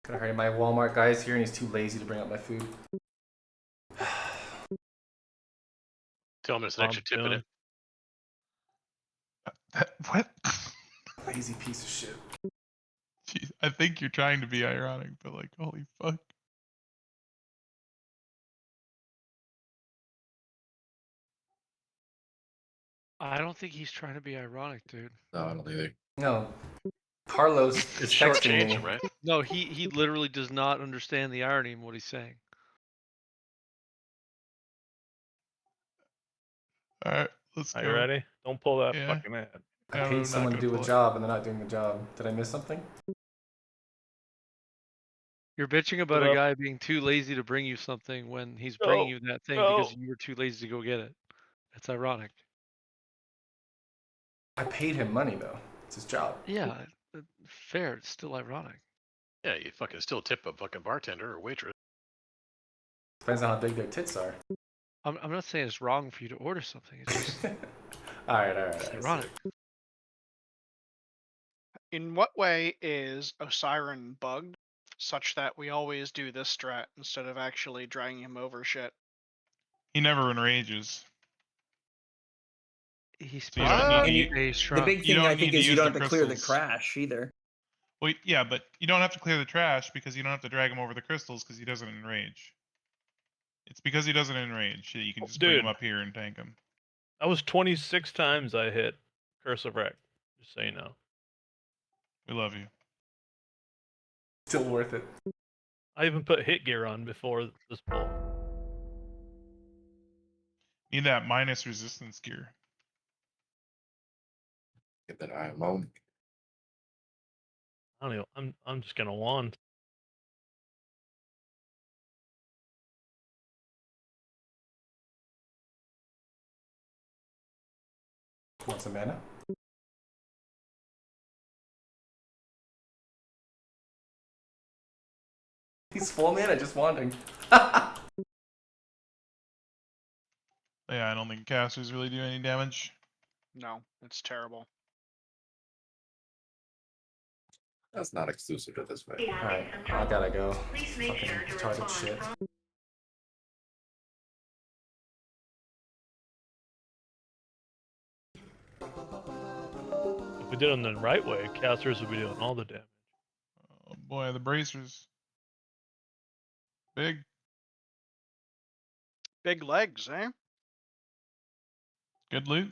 Gonna hurry. My Walmart guy's here and he's too lazy to bring up my food. Tell him there's an extra tip in it. What? Lazy piece of shit. Jeez, I think you're trying to be ironic, but like, holy fuck. I don't think he's trying to be ironic, dude. No, I don't either. No. Carlos is texting me. Him, right? No, he literally does not understand the irony in what he's saying. All right, let's Are go. you ready? Don't pull that Yeah. fucking ad. I I'm paid not someone to gonna do a pull it. job and they're not doing the job. Did I miss something? You're bitching about a up. guy being too lazy to bring you something when he's No, bringing you that thing because no. you were too lazy to go get it. That's ironic. I paid him money though. It's his job. Yeah, fair. It's still ironic. Yeah, you fucking still tip a fucking bartender or waitress. Depends on how big their tits are. I'm not saying it's wrong for you to order something. It's just Alright. it's ironic. In what way is Osiren bugged such that we always do this strat instead of actually dragging him over shit? He never enrages. He's So you supposed don't to need be to. a The strong. big You thing don't I need think to is you use don't the have to clear the crystals. crash either. Well, yeah, but you don't have to clear the trash because you don't have to drag him over the crystals because he doesn't enrage. It's because he doesn't enrage that you can just bring him Dude. up here and tank him. That was 26 times I hit Curse of Wreck. Just so you know. We love you. Still worth it. I even put hit gear on before this pull. Need that minus resistance gear. Get that IMO. I don't know. I'm just gonna wand. Want some mana? He's full mana, just wandering. Yeah, I don't think casters really do any damage. No, it's terrible. That's not exclusive to this fight. Alright, I gotta go. Fucking retarded shit. If we did it the right way, casters would be doing all the damage. Oh boy, the bracers. Big. Big legs, eh? Good loot.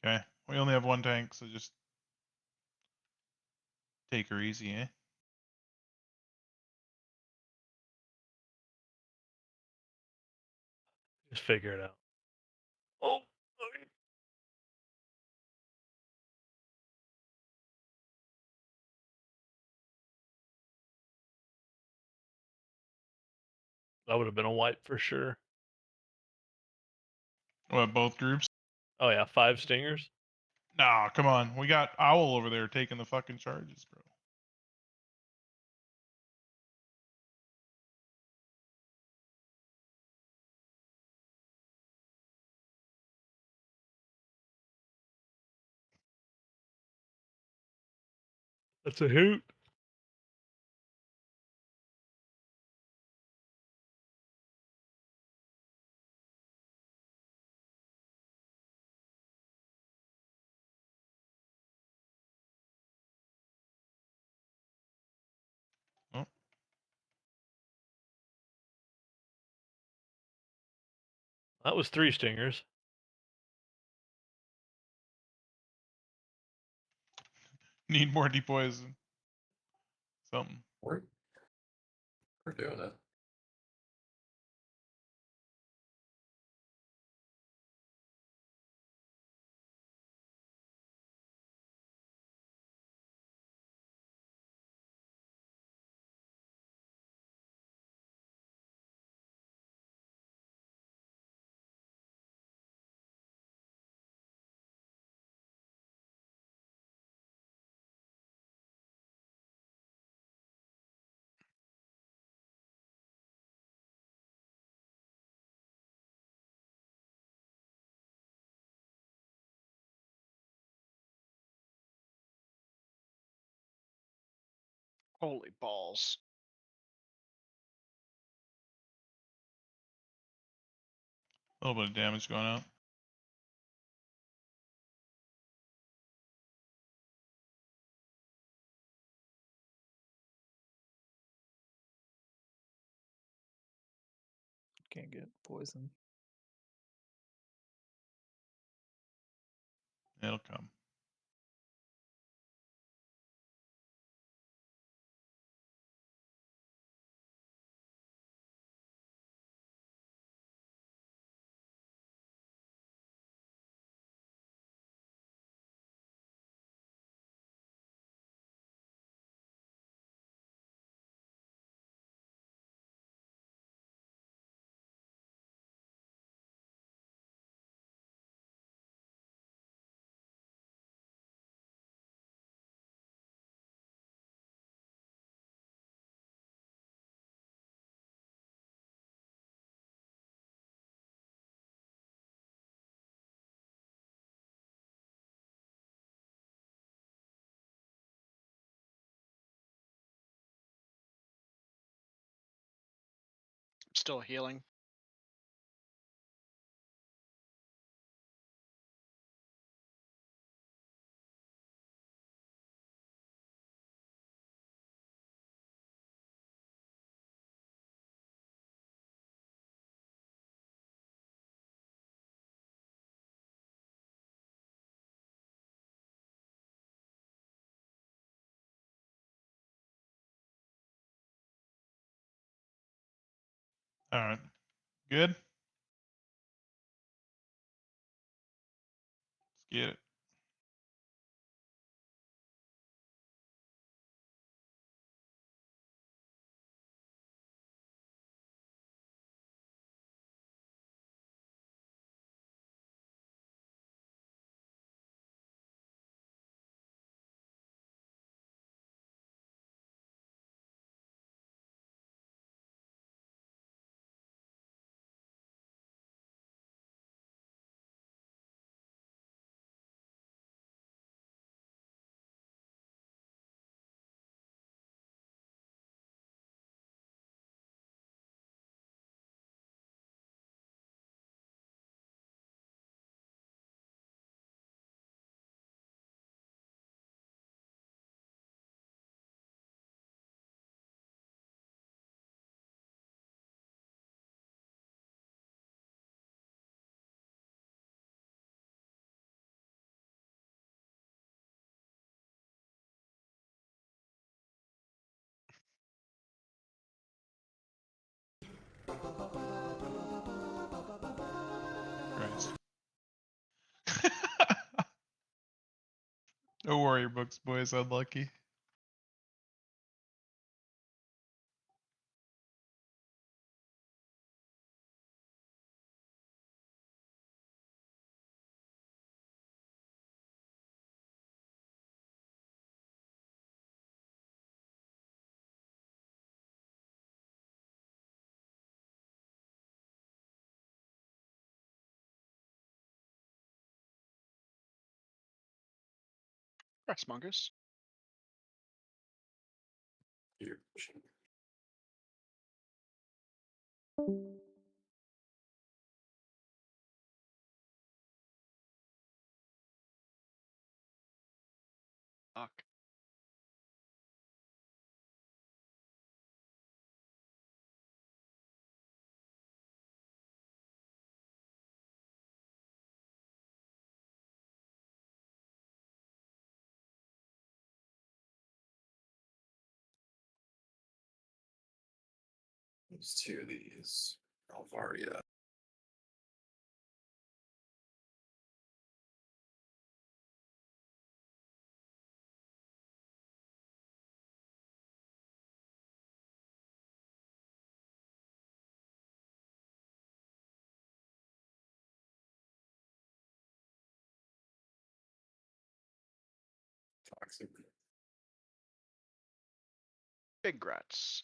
Okay, we only have one tank, so just take her easy, eh? Just figure it out. Oh, okay. That would have been a wipe for sure. What, both groups? Oh yeah, 5 stingers. Nah, come on. We got Owl over there taking the fucking charges, bro. That's a hoot. Oh. That was 3 stingers. Need more depoison. Something. We're doing it. Holy balls. A little bit of damage going out. Can't get poison. It'll come. Still healing. All right. Good. Let's get it. Christ. No warrior books, boys. Unlucky. Press Mongoose. Here. Fuck. There's two of these. Alvaria. Toxic. Big Grats.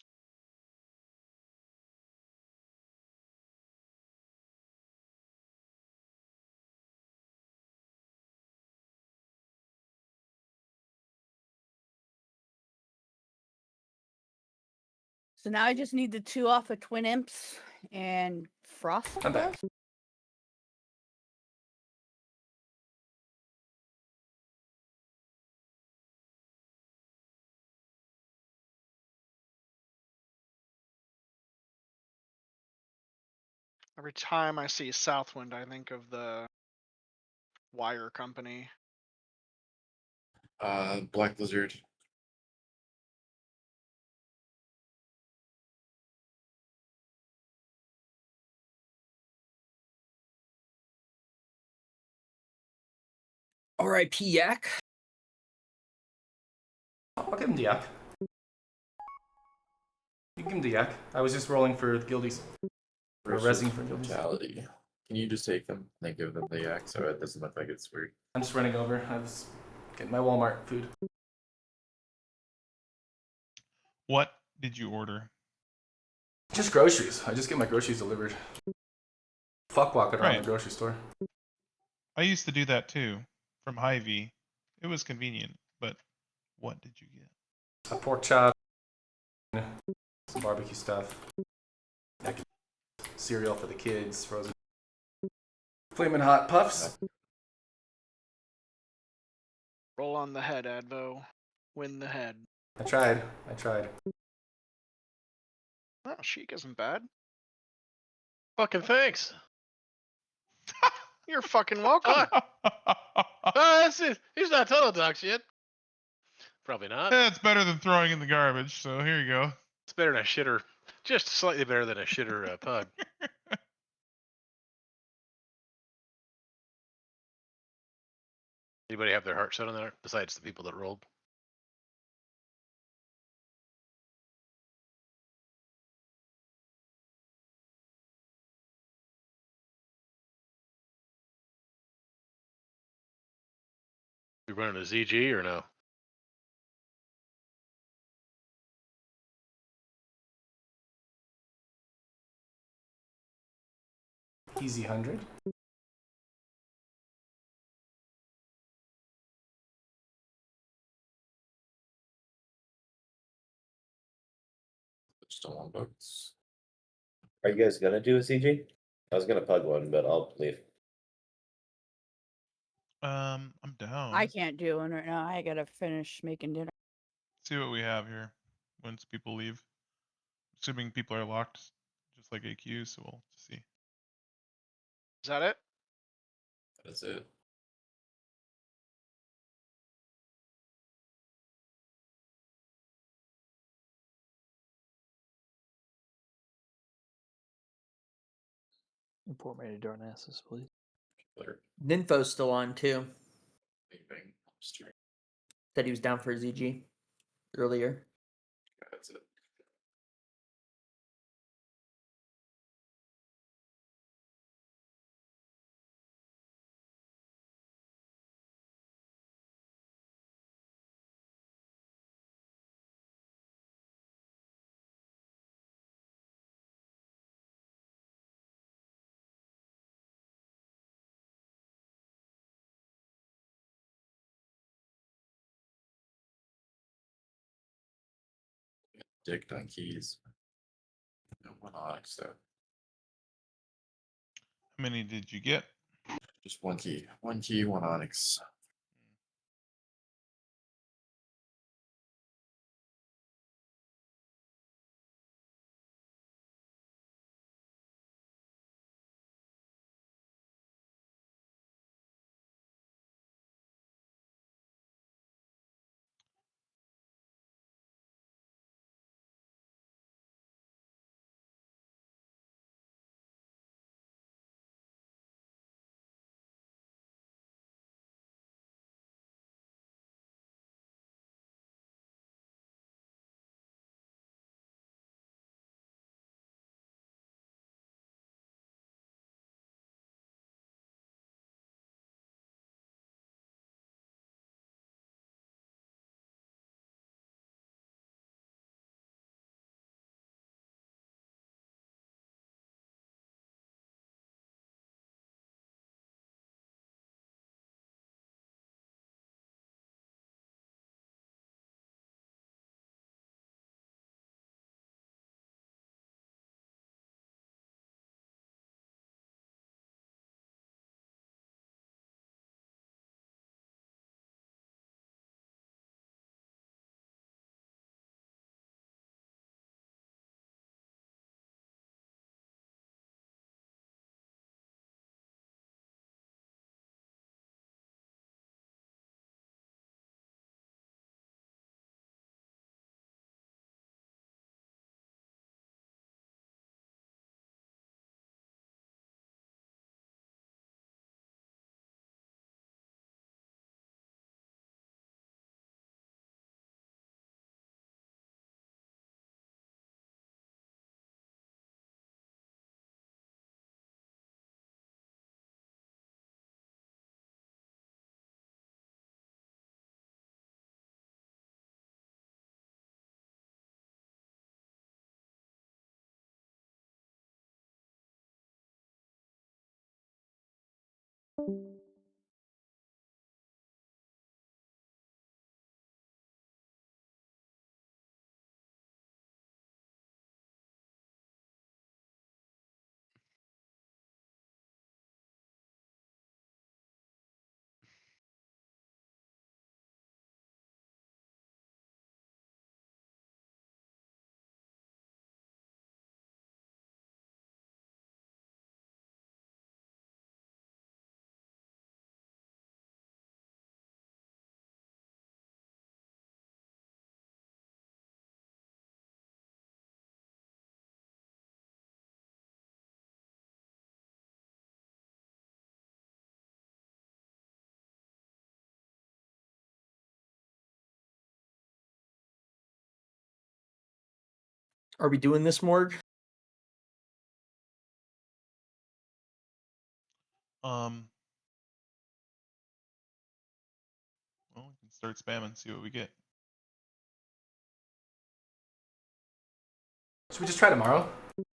So now I just need the 2 off of Twin Imps and Frost. I'm back. Every time I see Southwind, I think of the wire company. Black Lizard. R.I.P. Yak. I'll give him the yak. You can give him the yak. I was just rolling for the guildies. Or resing for guildies. Mortality. Can you just take them and give them the yak so it doesn't look like it's weird? I'm just running over. I was getting my Walmart food. What did you order? Just groceries. I just get my groceries delivered. Fuck walking around Right. the grocery store. I used to do that too from Hy-Vee. It was convenient, but what did you get? A pork chop. Some barbecue stuff. Cereal for the kids. Frozen. Flamin' hot puffs. Roll on the head, Advo. Win the head. I tried. Oh, Sheik isn't bad. Fucking thanks. You're fucking welcome. That's it. He's not total dog shit. Probably not. Yeah, it's better than throwing in the garbage, so here you go. It's better than a shitter. Just slightly better than a shitter pug. Anybody have their heart set on there besides the people that rolled? You running a ZG or no? Easy 100. Still on books. Are you guys gonna do a CG? I was gonna pug one, but I'll leave. I'm down. I can't do one right now. I gotta finish making dinner. See what we have here once people leave. Assuming people are locked, just like AQ, so we'll see. Is that it? That's it. Import me to Darnassus, please. Clear. Ninfo's still on too. Leaving. Straight. Said he was down for ZG earlier. That's it. Dick donkeys. No one onyx though. How many did you get? Just one key. One key, one onyx. Are we doing this, Morg? Well, we can start spamming, see what we get. Should we just try tomorrow?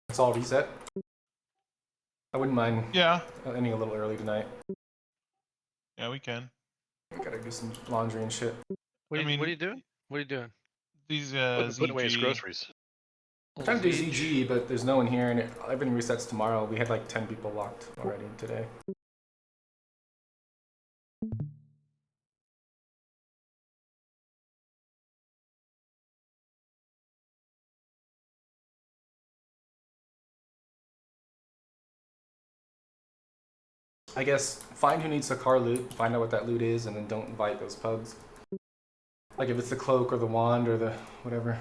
It's all reset. I wouldn't mind Yeah, ending a little early tonight. yeah, we can. I gotta do some laundry and shit. What I are you, what are mean, you doing? What are you doing? these Putting away his ZG. groceries. I'm trying to do ZG, but there's no one here, and everything resets tomorrow. We had like 10 people locked already today. I guess find who needs the car loot, find out what that loot is, and then don't invite those pugs. Like if it's the cloak or the wand or the whatever.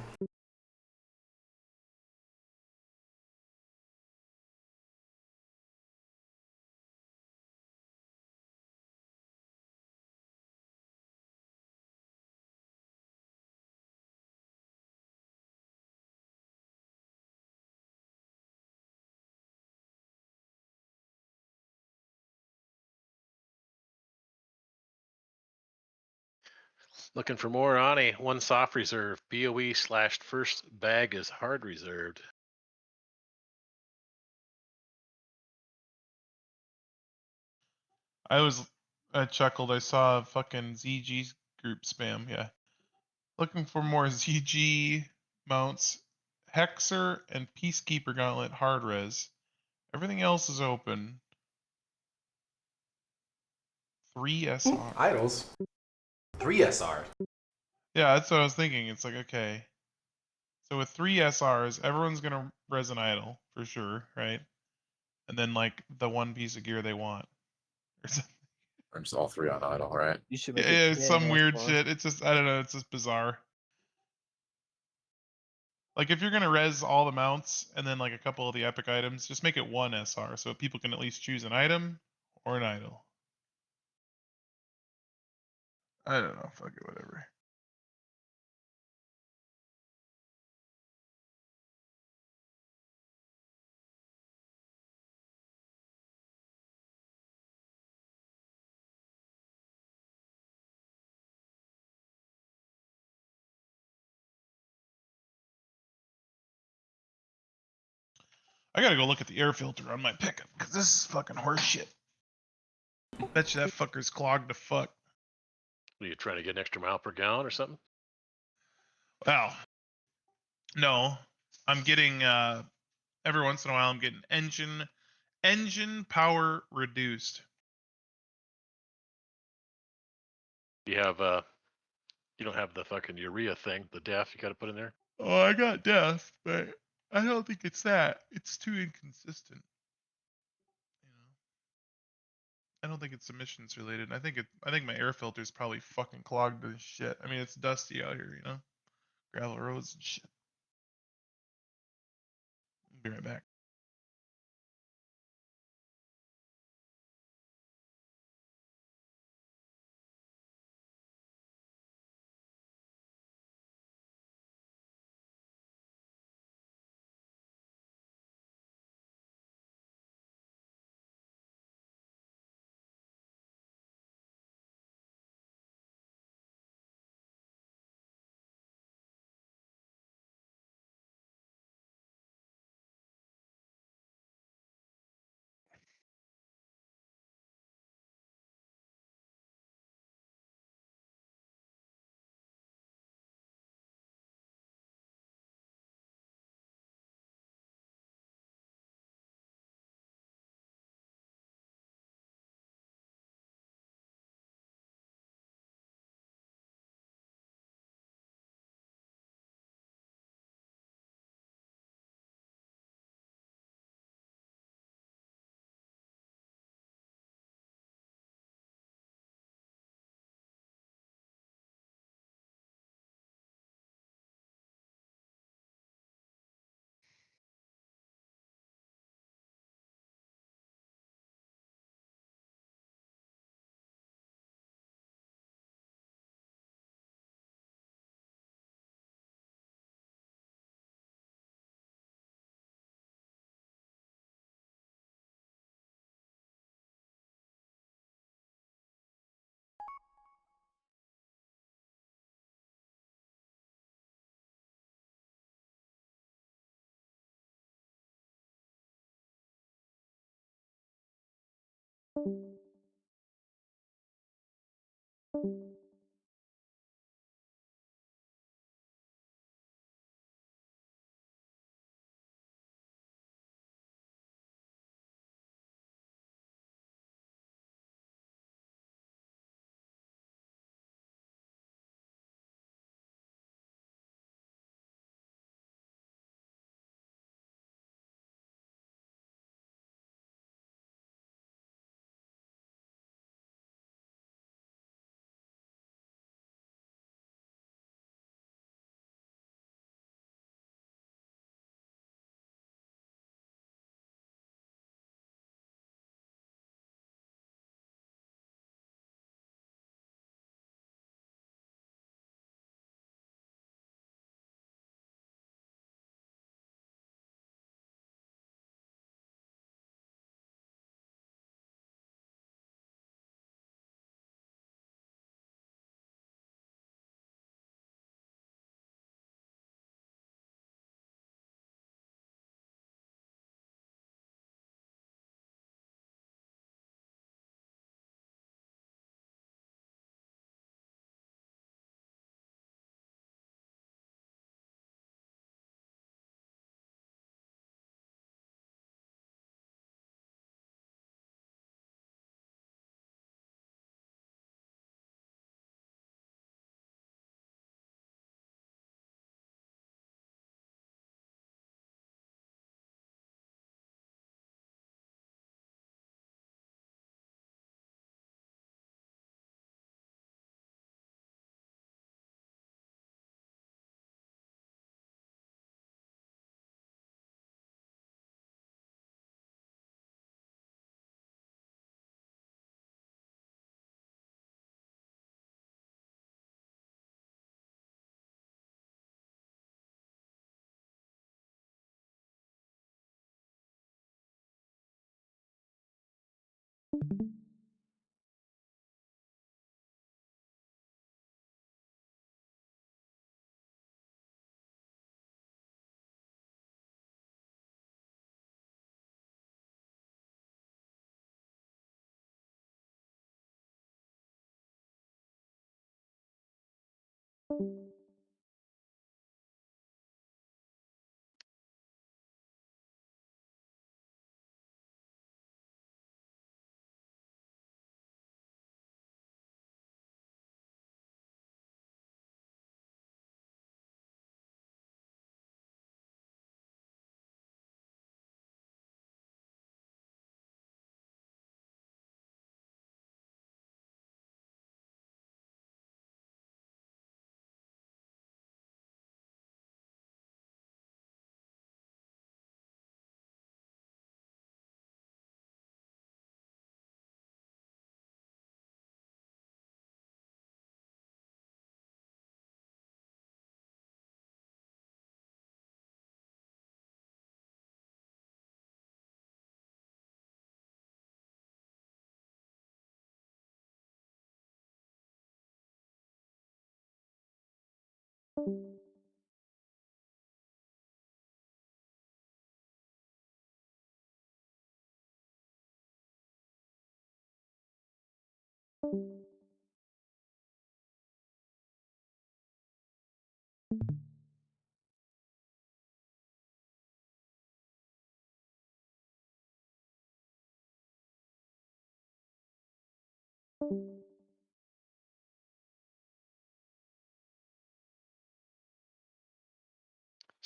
Looking for more Ani. One soft reserve. BOE / first bag is hard reserved. I chuckled. I saw a fucking ZG group spam. Yeah, looking for more ZG mounts, Hexer, and Peacekeeper Gauntlet hard res. Everything else is open. 3 SR. Idols. 3 SR. Yeah, that's what I was thinking. It's like, okay. So with 3 SRs, everyone's gonna res an idol for sure, right? And then like the one piece of gear they want. Or something. Or just all 3 on idle, right? You should make Yeah, it it's some weird 10 shit. It's just I don't know. It's just bizarre. Like if you're gonna res all the mounts and then like a couple of the epic items, just make it 1 SR so people can at least choose an item or an idol. I don't know. Fuck it, whatever. I gotta go look at the air filter on my pickup because this is fucking horse shit. Bet you that fucker's clogged to fuck. Are you trying to get an extra mile per gallon or something? Wow. No, I'm getting every once in a while I'm getting engine power reduced. You have you don't have the fucking urea thing, the DEF you got to put in there. Oh, I got death, but I don't think it's that. It's too inconsistent. You know, I don't think it's emissions related. I think my air filter is probably fucking clogged to shit. I mean, it's dusty out here, you know, gravel roads and shit. I'll be right back.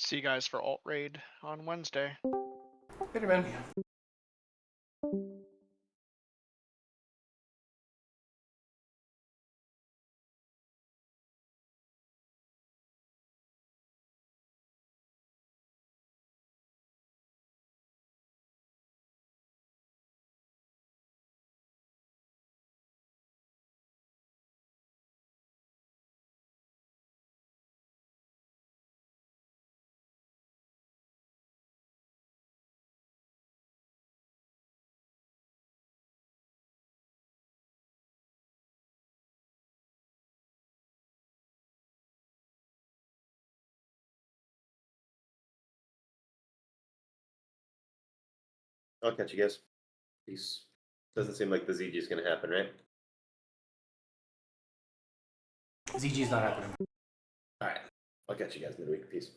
See you guys for alt raid on Wednesday. Later, man. I'll catch you guys. Peace. Doesn't seem like the ZG is gonna happen, right? ZG's not happening. All right. I'll catch you guys midweek. Peace.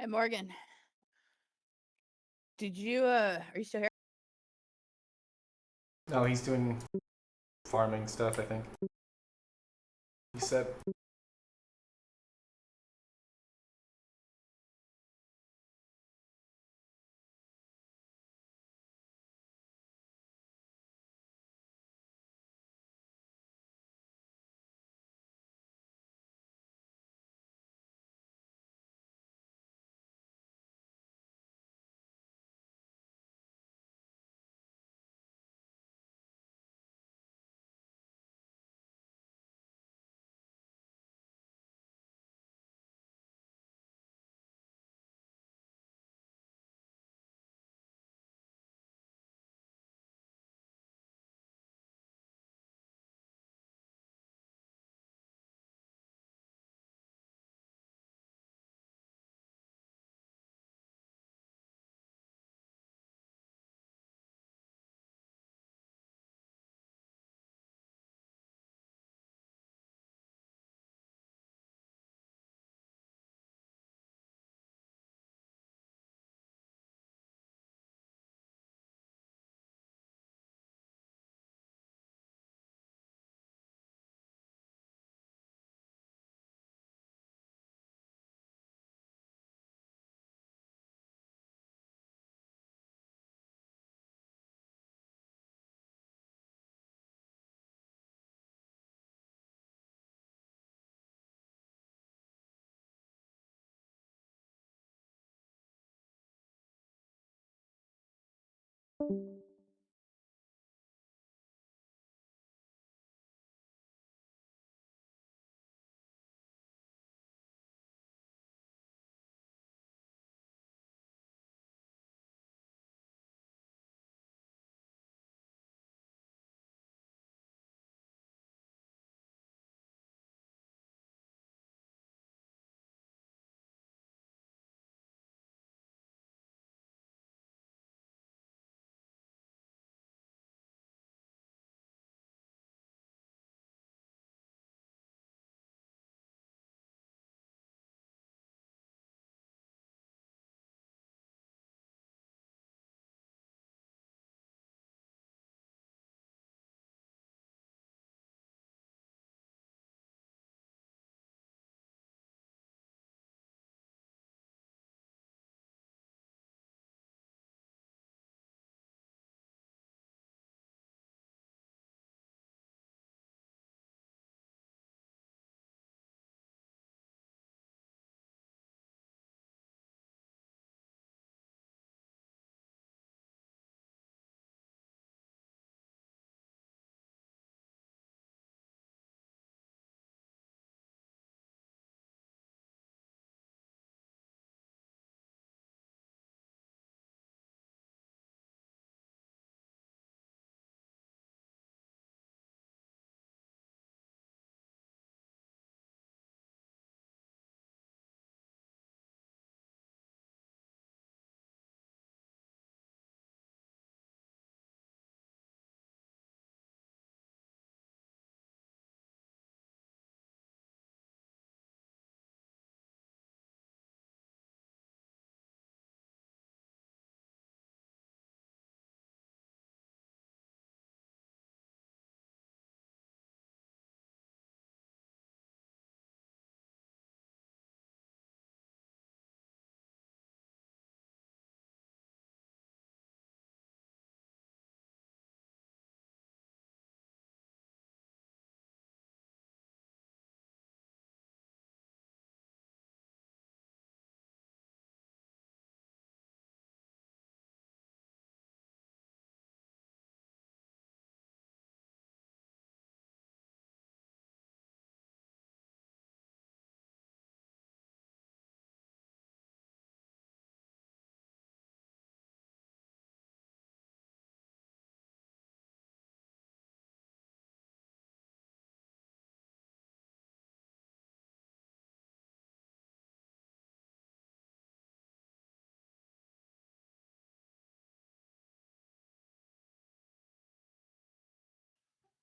Hey, Morgan. Did you, are you still here? No, he's doing farming stuff, I think. He said.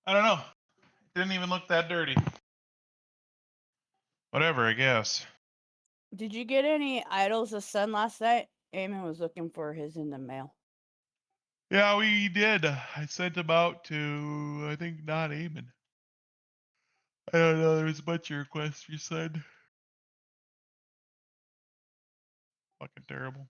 I don't know. It didn't even look that dirty. Whatever, I guess. Did you get any Idols of Sun last night? Eamon was looking for his in the mail. Yeah, we did. I sent them out to, I think, not Eamon. I don't know. There was a bunch of requests you said. Fucking terrible.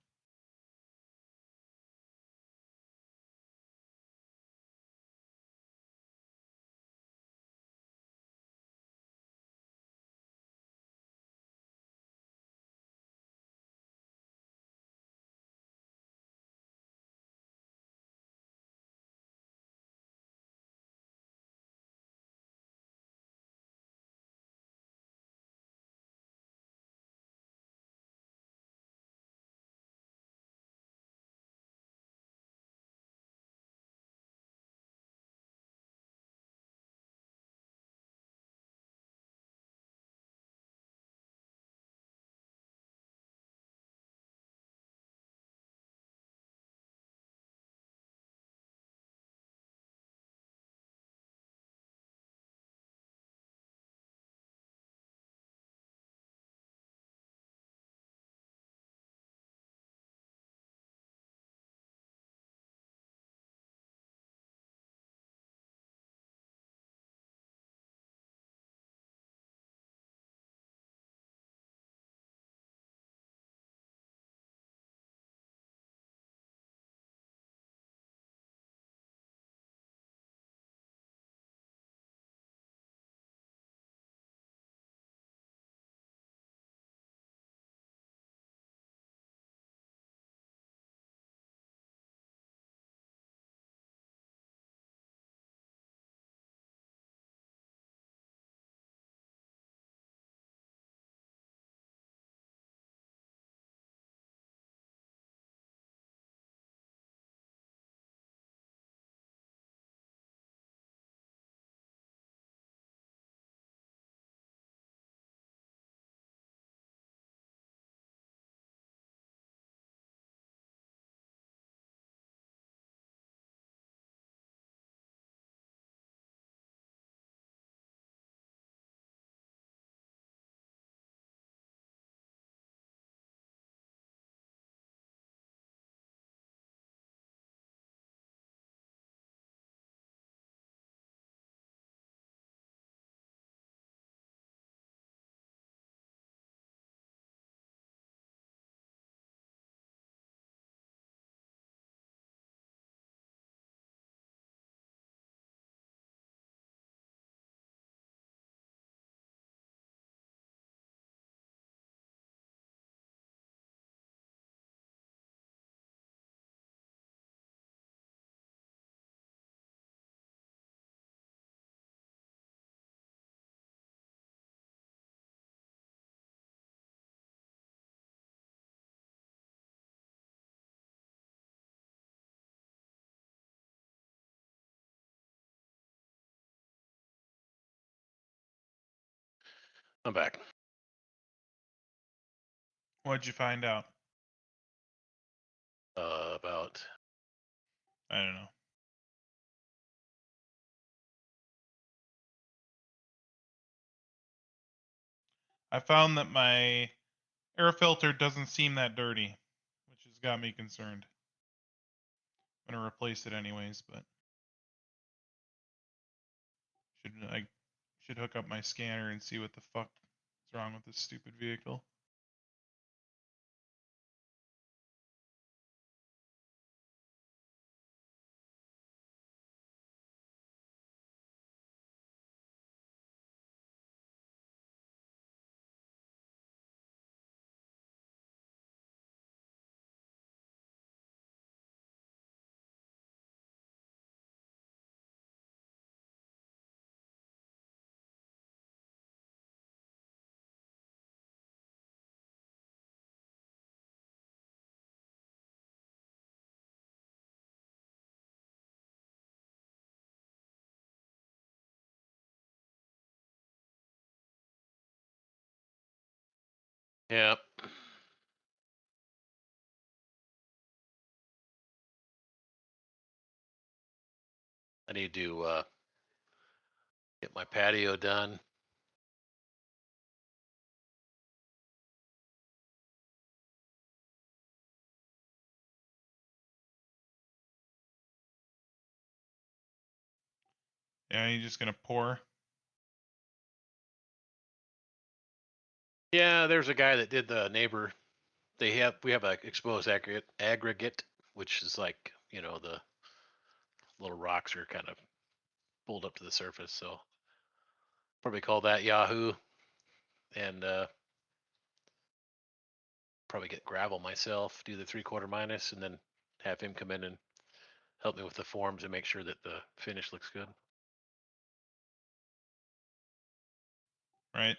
I'm back. What'd you find out? About I don't know. I found that my air filter doesn't seem that dirty, which has got me concerned. I'm gonna replace it anyways, but I should hook up my scanner and see what the fuck is wrong with this stupid vehicle. yeah. I need to get my patio done. Yeah, you're just gonna pour. Yeah, there's a guy that did the neighbor. We have a exposed aggregate, which is like, you know, the little rocks are kind of pulled up to the surface. So probably call that Yahoo, and probably get gravel myself, do the 3/4 minus, and then have him come in and help me with the forms and make sure that the finish looks good. Right.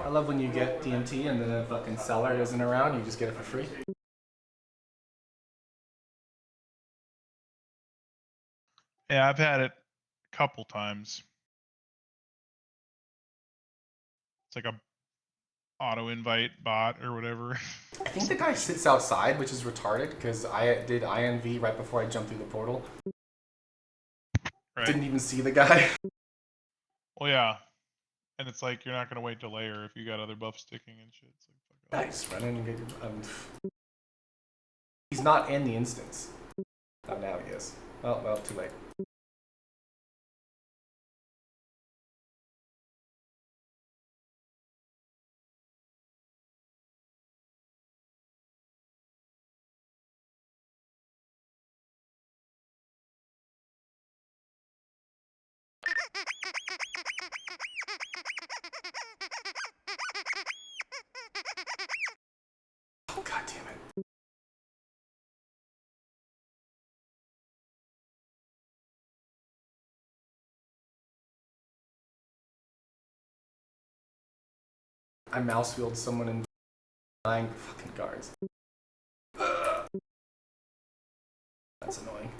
I love when you get DMT and the fucking seller isn't around, you just get it for free. Yeah, I've had it a couple times. It's like a auto invite bot or whatever. I think the guy sits outside, which is retarded, because I did INV right before I jumped through the portal. Right. Didn't even see the guy. Well, yeah. And it's like you're not gonna wait to layer if you got other buffs sticking and shit. It's like, fuck off. Nice, run in and get he's not in the instance. Oh, now he is. Oh, well, too late. Oh, god damn it. I mouse wheeled someone in dying fucking guards. That's annoying.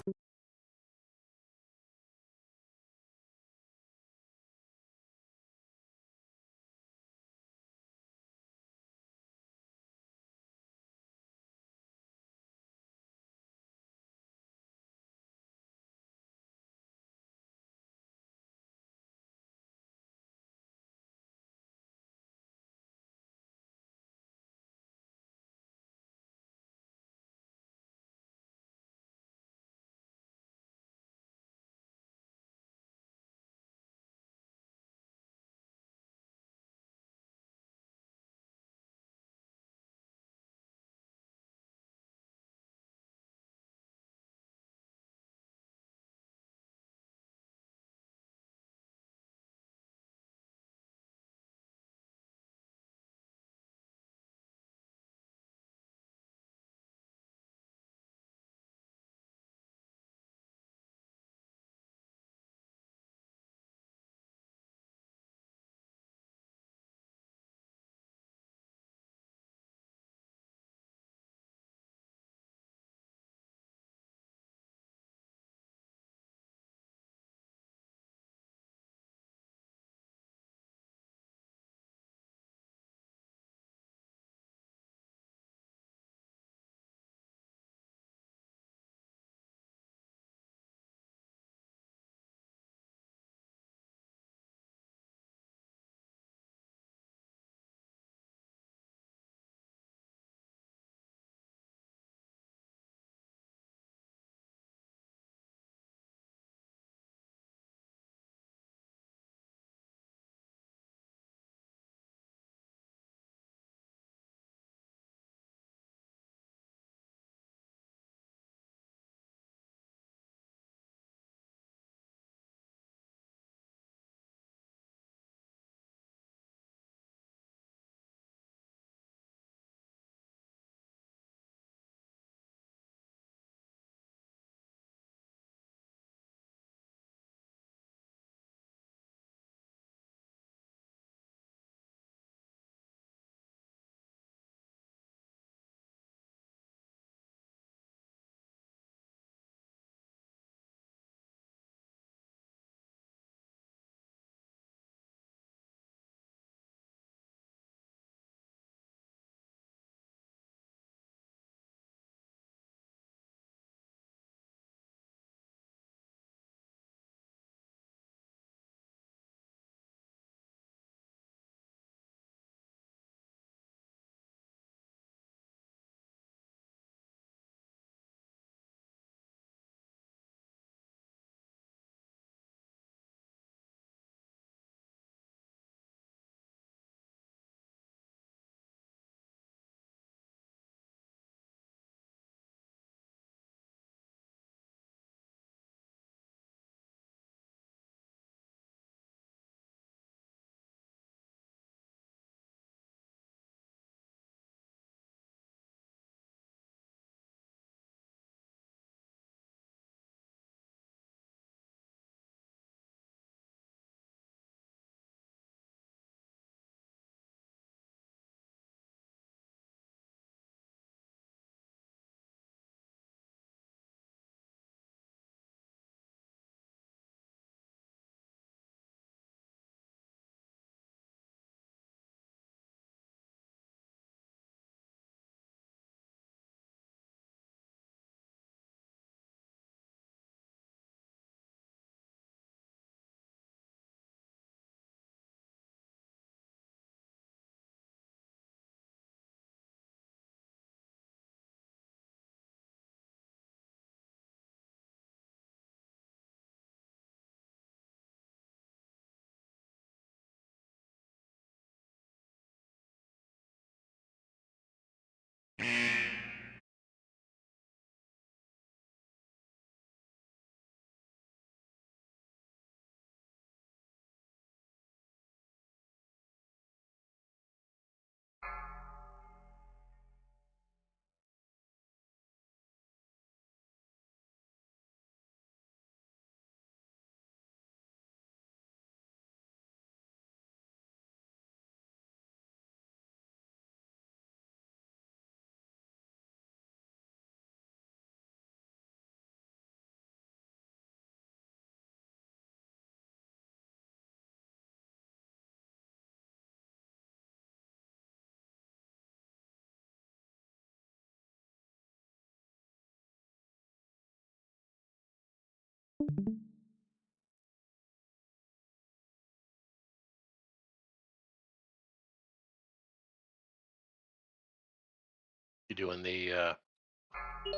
doing the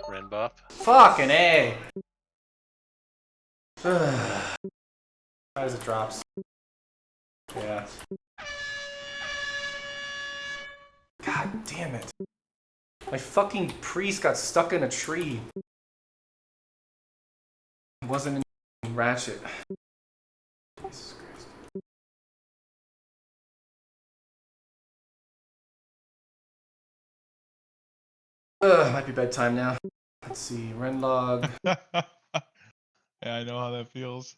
Rend buff? Fucking A. As it drops. Yeah. God damn it. My fucking priest got stuck in a tree. It wasn't in Ratchet. Jesus Christ. Might be bedtime now. Let's see. Rend log. Yeah, I know how that feels.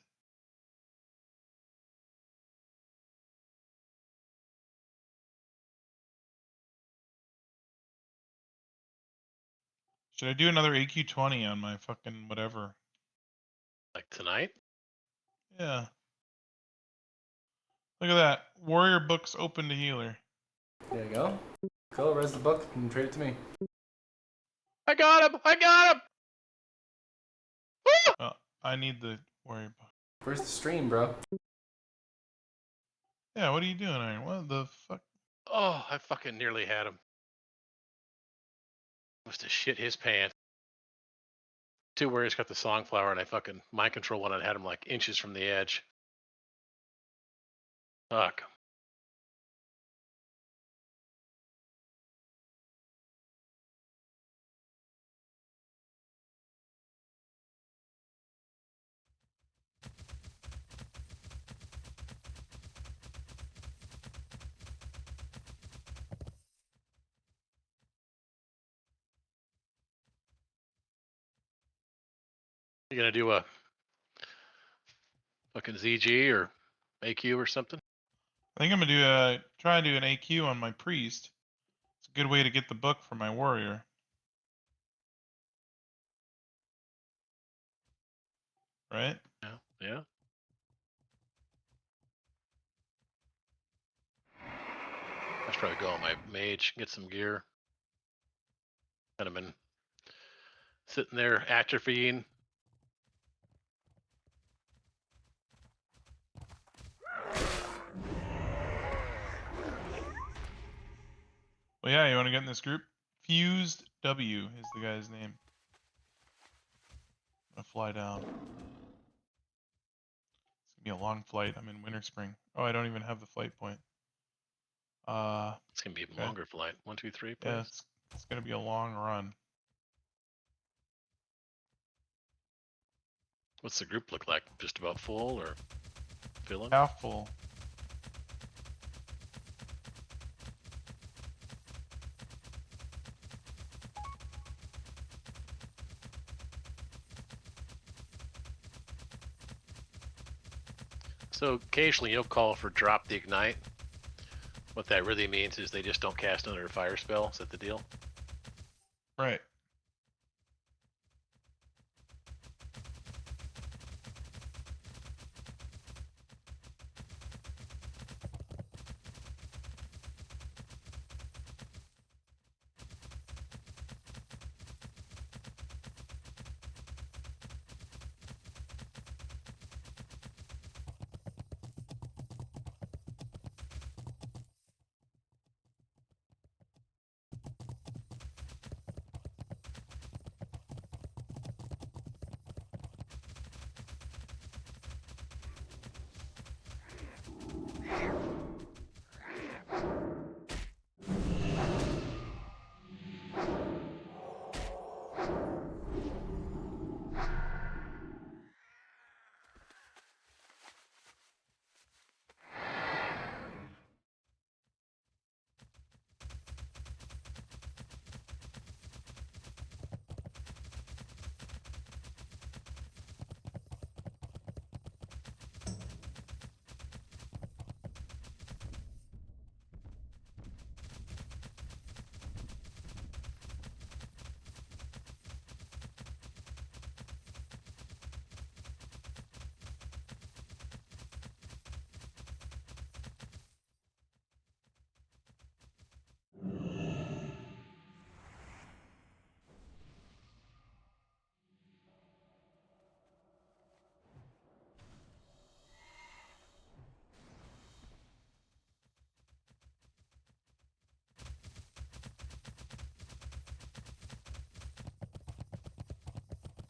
Should I do another AQ20 on my fucking whatever? Like tonight? Yeah. Look at that. Warrior books open to healer. There you go. Go, res the book and trade it to me. I got him! I got him! Oh, I need the warrior book. Where's the stream, bro? Yeah, what are you doing, Iron? What the fuck? Oh, I fucking nearly had him. Must have shit his pants. Two warriors got the song flower, and I fucking mind control one. I had him like inches from the edge. Fuck. You gonna do a fucking ZG or AQ or something? I think I'm gonna try and do an AQ on my priest. It's a good way to get the book for my warrior. Right? Yeah. Yeah. I should probably go on my mage, get some gear. Kind of been sitting there atrophying. Well, yeah, you want to get in this group? Fused W is the guy's name. I'm gonna fly down. It's gonna be a long flight. I'm in Winter Spring. Oh, I don't even have the flight point. It's gonna be a okay. longer flight. 1, 2, 3, please. Yeah, it's gonna be a long run. What's the group look like? Just about full or filling? Half full. So occasionally you'll call for drop the ignite. What that really means is they just don't cast under a fire spell. Is that the deal? Right.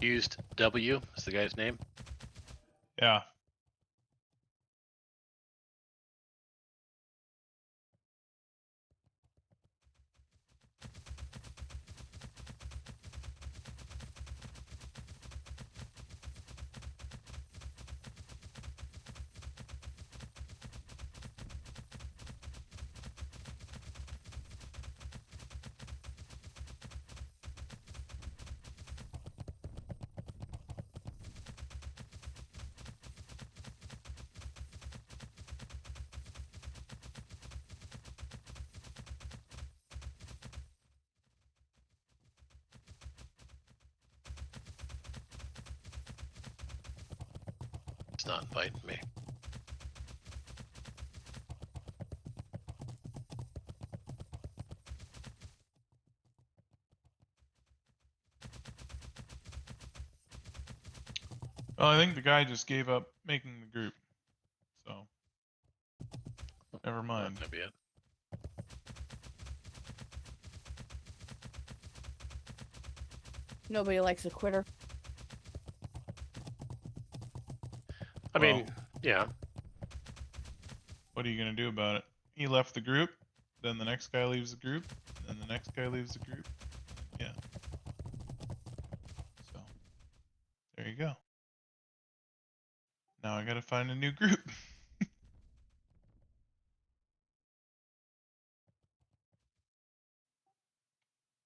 Used W is the guy's name. Yeah. It's not inviting me. Well, I think the guy just gave up making the group. So, never mind. That might be it. Nobody likes a quitter. I mean, yeah. What are you gonna do about it? He left the group, then the next guy leaves the group, then the next guy leaves the group. Yeah. So, there you go. Now I gotta find a new group.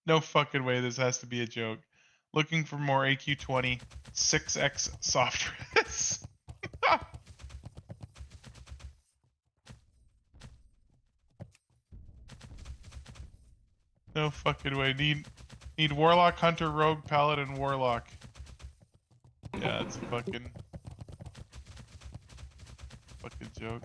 No fucking way this has to be a joke. Looking for more AQ20 6X soft res. No fucking way. Need Warlock, Hunter, Rogue, Paladin, Warlock. Yeah, it's a fucking joke.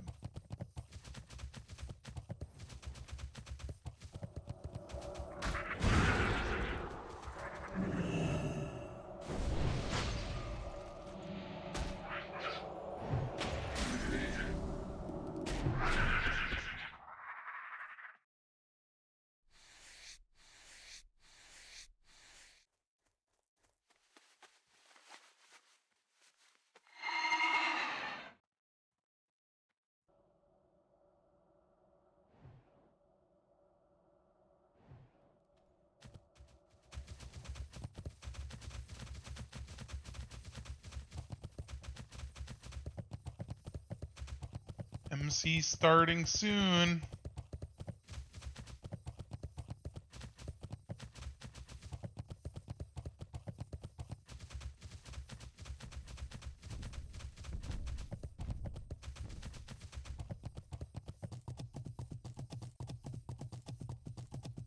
MC starting soon.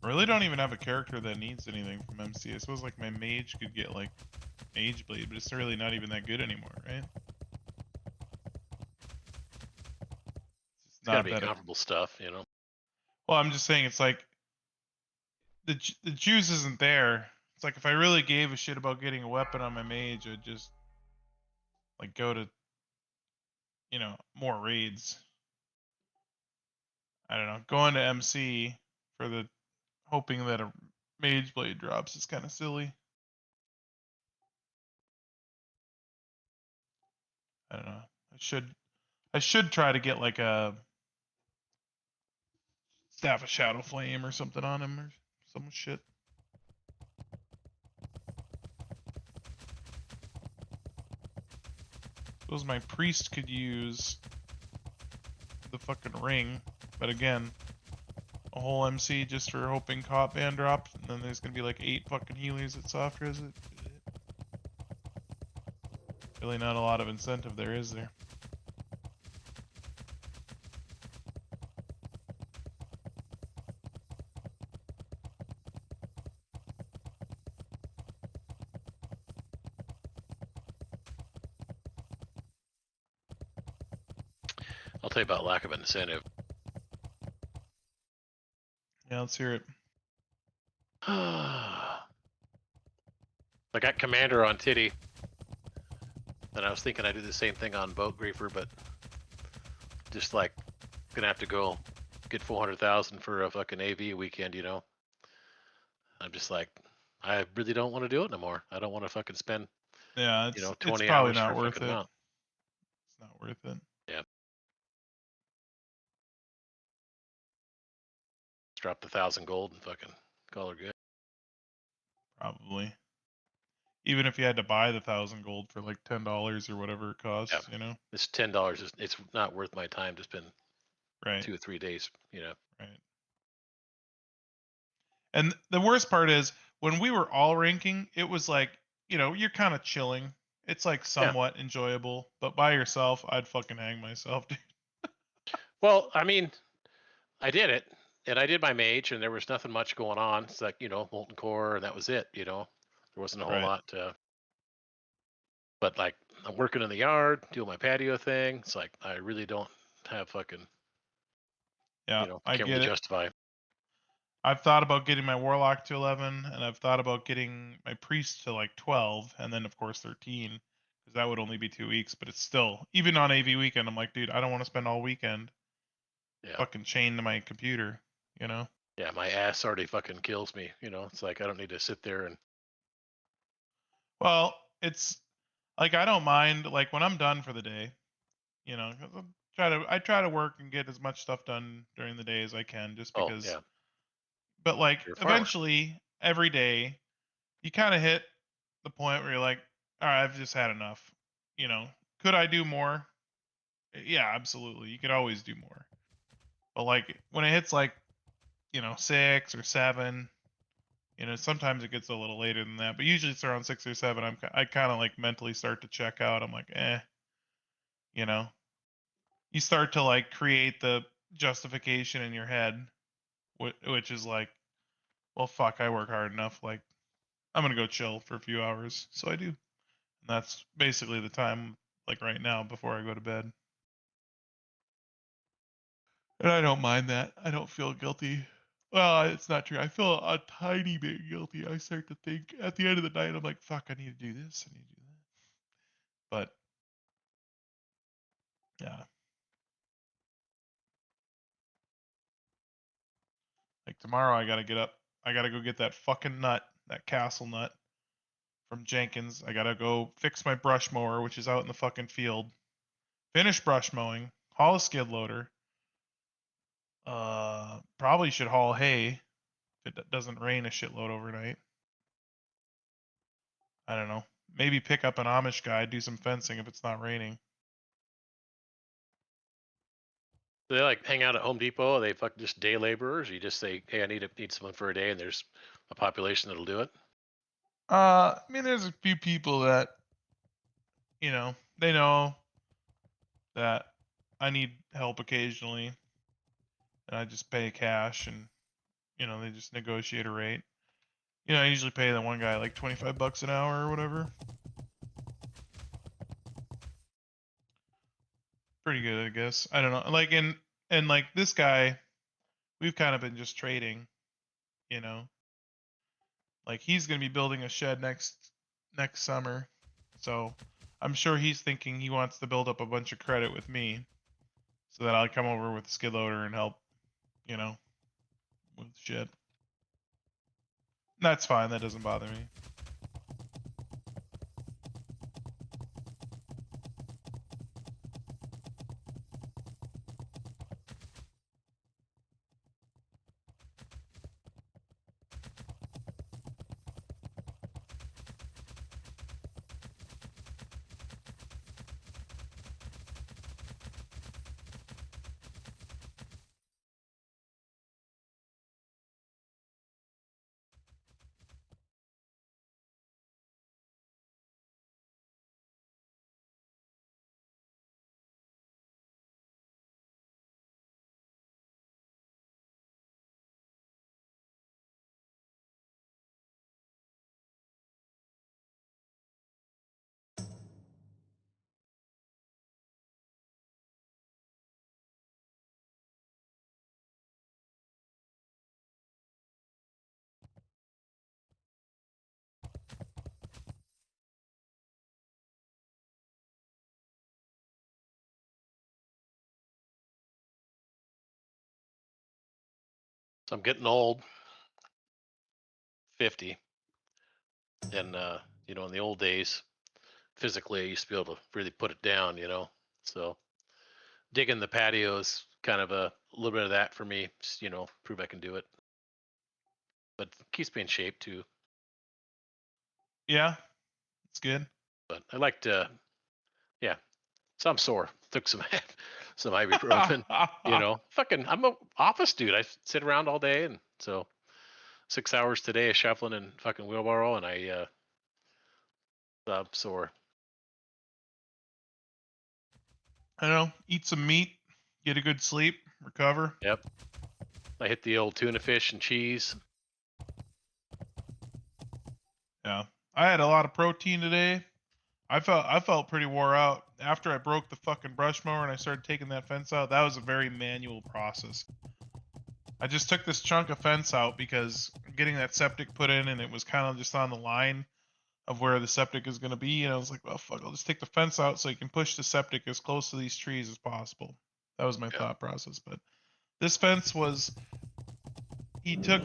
I really don't even have a character that needs anything from MC. I suppose like my mage could get like Mage Blade, but it's really not even that good anymore, right? It's gotta be comparable stuff, you know. Well, I'm just saying it's like the juice isn't there. It's like if I really gave a shit about getting a weapon on my mage, I'd just like go to, you know, more raids. I don't know. Going to MC for the hoping that a Mage Blade drops is kind of silly. I don't know. I should try to get like a Staff of Shadow Flame or something on him or some shit. Suppose my priest could use the fucking ring, but again, a whole MC just for hoping cop band drop, and then there's gonna be like 8 fucking healers at soft res it. Really not a lot of incentive there, is there? I'll tell you about lack of incentive. Yeah, let's hear it. I got Commander on Titty. And I was thinking I'd do the same thing on Boat Griefer, but just like gonna have to go get 400,000 for a fucking AV weekend, you know. I'm just like, I really don't want to do it no more. I don't want to fucking spend Yeah, you know, it's 20 probably hours for not a worth fucking it. amount. It's not worth it. Yeah. Drop the 1,000 gold and fucking call her good. Probably. Even if you had to buy the 1,000 gold for like $10 or whatever it costs, Yeah. you know. This $10 is it's not worth my time to spend Right. 2 or 3 days, you know. Right. And the worst part is when we were all ranking, it was like, you know, you're kind of chilling. It's like somewhat enjoyable, but by yourself, I'd fucking hang myself, dude. Well, I mean, I did it, and I did my mage, and there was nothing much going on. It's like, you know, molten core, and that was it. You know, there wasn't a whole Right. lot. But like, I'm working in the yard, doing my patio thing. It's like I really don't have fucking, Yeah, you know, I can't get really it. justify. I've thought about getting my warlock to 11, and I've thought about getting my priest to like 12, and then of course 13, because that would only be 2 weeks. But it's still, even on AV weekend, I'm like, dude, I don't want to spend all weekend Yeah, fucking chained to my computer, you know. yeah, my ass already fucking kills me. You know, it's like I don't need to sit there and Well, it's like I don't mind like when I'm done for the day, you know. 'Cause I try to work and get as much stuff done during the day as I can, just oh because. yeah, But like you're a farmer. eventually, every day, you kind of hit the point where you're like, all right, I've just had enough. You know, could I do more? Yeah, absolutely. You could always do more. But like when it hits like, you know, 6 or 7, you know, sometimes it gets a little later than that, but usually it's around 6 or 7. I kind of like mentally start to check out. I'm like, you know, you start to like create the justification in your head, which is like, well, fuck, I work hard enough. Like, I'm gonna go chill for a few hours, so I do. And that's basically the time, like right now, before I go to bed. And I don't mind that. I don't feel guilty. Well, it's not true. I feel a tiny bit guilty. I start to think at the end of the night, I'm like, fuck, I need to do this. I need to do that. But yeah, like tomorrow, I gotta get up. I gotta go get that fucking nut, that castle nut from Jenkins. I gotta go fix my brush mower, which is out in the fucking field. Finish brush mowing. Haul a skid loader. Probably should haul hay if it doesn't rain a shitload overnight. I don't know. Maybe pick up an Amish guy, do some fencing if it's not raining. Do they like hang out at Home Depot? Are they fucking just day laborers? You just say, hey, I need someone for a day, and there's a population that'll do it. I mean, there's a few people that, you know, they know that I need help occasionally, and I just pay cash, and you know, they just negotiate a rate. You know, I usually pay the one guy like $25 an hour or whatever. Pretty good, I guess. I don't know. Like and like this guy, we've kind of been just trading, you know. Like he's going to be building a shed next summer. So, I'm sure he's thinking he wants to build up a bunch of credit with me so that I'll come over with the skid loader and help, you know, with shit. That's fine. That doesn't bother me. So I'm getting old, 50, and you know, in the old days, physically I used to be able to really put it down, you know. So digging the patio is kind of a little bit of that for me. Just, you know, prove I can do it. But it keeps me in shape too. Yeah, it's good. But I like to, yeah. So I'm sore. Took some some ibuprofen. You know, fucking, I'm a office dude. I sit around all day, and so 6 hours today of shuffling and fucking wheelbarrow, and I'm sore. I don't know. Eat some meat, get a good sleep, recover. Yep. I hit the old tuna fish and cheese. Yeah, I had a lot of protein today. I felt pretty wore out after I broke the fucking brush mower and I started taking that fence out. That was a very manual process. I just took this chunk of fence out because getting that septic put in, and it was kind of just on the line of where the septic is going to be. And I was like, well, fuck, I'll just take the fence out so you can push the septic as close to these trees as possible. That was my thought process. But this fence was, he took,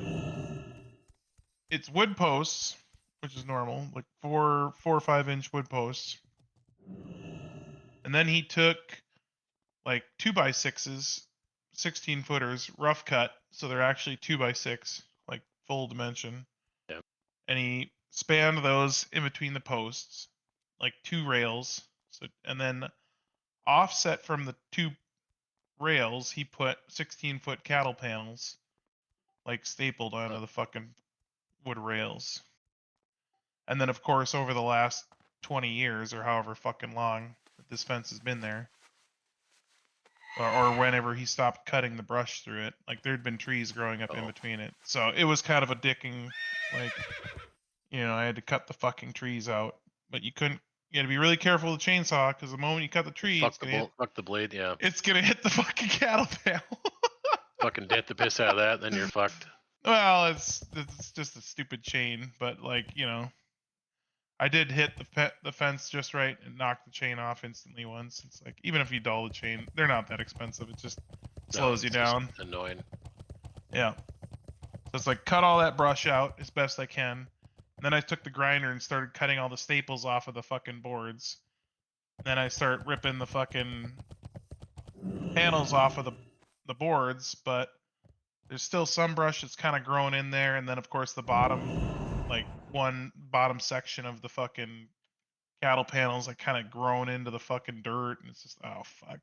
it's wood posts, which is normal, like 4 or 5 inch wood posts. And then he took like 2x6s, 16 footers, rough cut. So they're actually 2x6, like full dimension. Yep. And he spanned those in between the posts, like 2 rails. So, and then offset from the 2 rails, he put 16-foot cattle panels, like stapled onto the fucking wood rails. And then, of course, over the last 20 years or however fucking long that this fence has been there, or whenever he stopped cutting the brush through it, like there'd been trees growing up in between it. So it was kind of a dicking, like, you know, I had to cut the fucking trees out, but you couldn't. You had to be really careful with the chainsaw because the moment you cut the tree, Fuck the blade, yeah. It's gonna hit the fucking cattle panel. Fucking dent the piss out of that, then you're fucked. Well, it's just a stupid chain, but like, you know, I did hit the fence just right and knocked the chain off instantly once. It's like, even if you dull the chain, they're not that expensive. It just slows you down. Annoying. Yeah. So it's like, cut all that brush out as best I can. And then I took the grinder and started cutting all the staples off of the fucking boards. And then I start ripping the fucking panels off of the boards, but there's still some brush that's kind of growing in there. And then, of course, the bottom, like one bottom section of the fucking cattle panels, like kind of grown into the fucking dirt. And it's just, oh, fuck.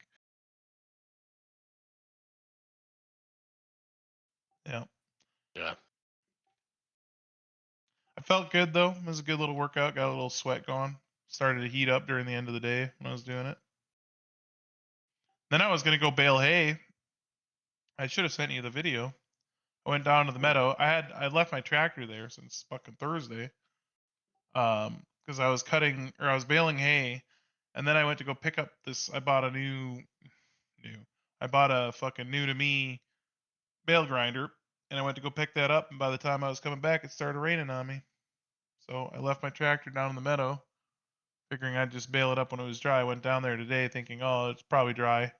Yeah. Yeah. I felt good, though. It was a good little workout. Got a little sweat going. Started to heat up during the end of the day when I was doing it. Then I was going to go bale hay. I should have sent you the video. I went down to the meadow. I left my tractor there since fucking Thursday. Because I was baling hay, and then I went to go pick up this. I bought a fucking new to me bale grinder, and I went to go pick that up. And by the time I was coming back, it started raining on me. So I left my tractor down in the meadow, figuring I'd just bale it up when it was dry. I went down there today thinking, oh, it's probably dry.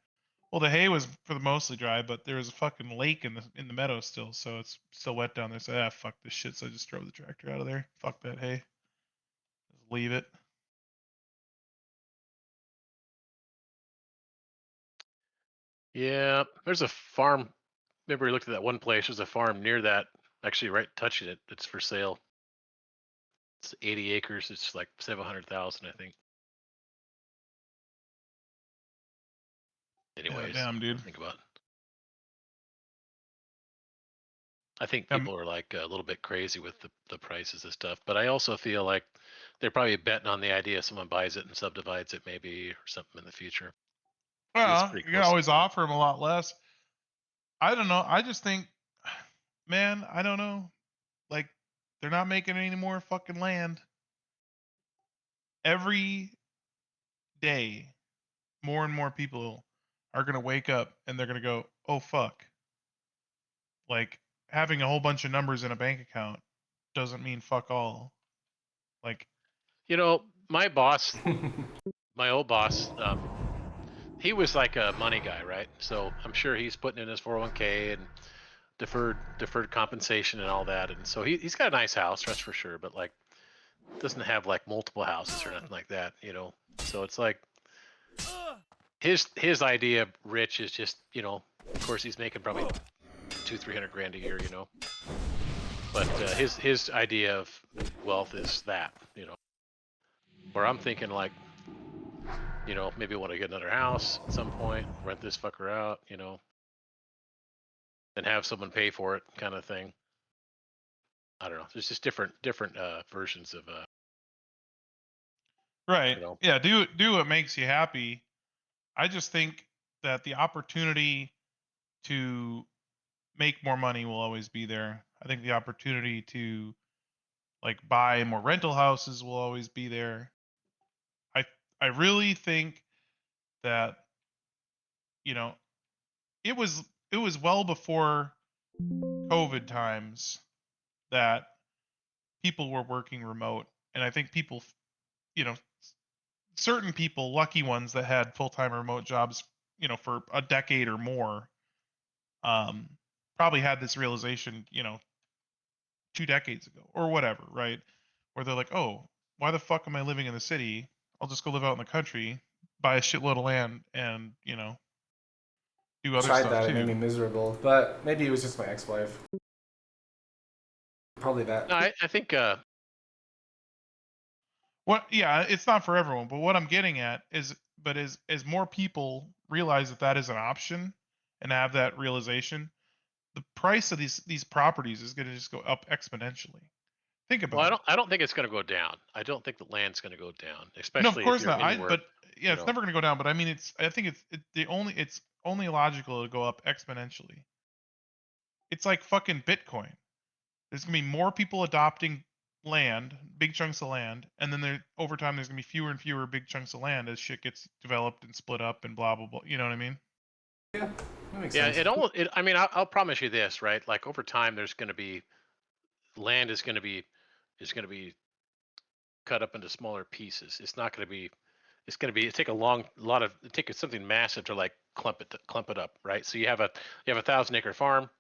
Well, the hay was for the mostly dry, but there was a fucking lake in the meadow still, so it's still wet down there. So fuck this shit. So I just drove the tractor out of there. Fuck that hay. Just leave it. Yeah, there's a farm. Remember we looked at that one place. There's a farm near that, actually right touching it. It's for sale. It's 80 acres. It's like 700,000, I think. Anyways, damn, dude. Think about it. I think people are like a little bit crazy with the prices of stuff, but I also feel like they're probably betting on the idea someone buys it and subdivides it maybe or something in the future. Well, you can always offer them a lot less. I don't know. I just think, man, I don't know. Like, they're not making any more fucking land. Every day, more and more people are going to wake up and they're going to go, oh, fuck. Like, having a whole bunch of numbers in a bank account doesn't mean fuck all. Like, you know, my boss, my old boss, he was like a money guy, right? So I'm sure he's putting in his 401k and deferred compensation and all that. And so he's got a nice house, that's for sure. But like doesn't have like multiple houses or nothing like that, you know. So it's like his idea, Rich, is just, you know, of course he's making probably 200-300 grand a year, you know. But his idea of wealth is that, you know. Where I'm thinking like, you know, maybe I want to get another house at some point, rent this fucker out, you know, and have someone pay for it, kind of thing. I don't know. There's just different versions of Right. you know. Yeah. Do what makes you happy. I just think that the opportunity to make more money will always be there. I think the opportunity to like buy more rental houses will always be there. I I really think that, you know, it was it was well before COVID times that people were working remote, and I think people, you know, certain people, lucky ones that had full-time remote jobs, you know, for a decade or more, um, probably had this realization, you know, 2 decades ago or whatever, right? Where they're like, oh, why the fuck am I living in the city? I'll just go live out in the country, buy a shitload of land, and, you know, do other Tried stuff that, it made too. me miserable. But maybe it was just my ex-wife. Probably that. No, I think What? Yeah, it's not for everyone, but what I'm getting at is, but as more people realize that that is an option and have that realization, the price of these properties is going to just go up exponentially. Think well, about it. I don't think it's going to go down. I don't think the land's going to go down, No, of especially if course you're not. anywhere, But yeah, you it's know. never going to go down. But I mean, I think it's only logical to go up exponentially. It's like fucking Bitcoin. There's gonna be more people adopting land, big chunks of land, and then there over time there's gonna be fewer and fewer big chunks of land as shit gets developed and split up and blah blah blah. You know what I mean? Yeah, that makes Yeah, sense. I mean, I'll promise you this, right? Like over time, there's going to be land is going to be cut up into smaller pieces. It's not going to be. It's going to be. It take a lot of. It take something massive to like clump it up, right? So you have a 1,000-acre farm.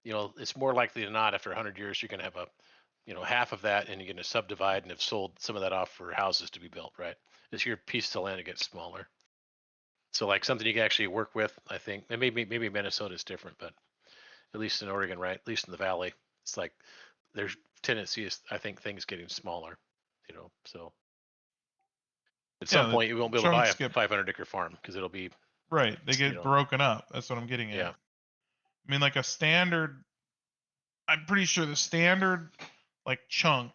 You know, it's more likely than not after 100 years you're going to have a, you know, half of that, and you're going to subdivide and have sold some of that off for houses to be built, right? As your pieces of land get smaller. So like something you can actually work with, I think. And maybe Minnesota is different, but at least in Oregon, right? At least in the valley, it's like there's tendency is I think things getting smaller, you know. So at Yeah, some the point you won't be able to buy chunks a get 500-acre farm because it'll be, right. They you get know, broken up. That's what I'm getting at. yeah. I mean, like a standard. I'm pretty sure the standard like chunk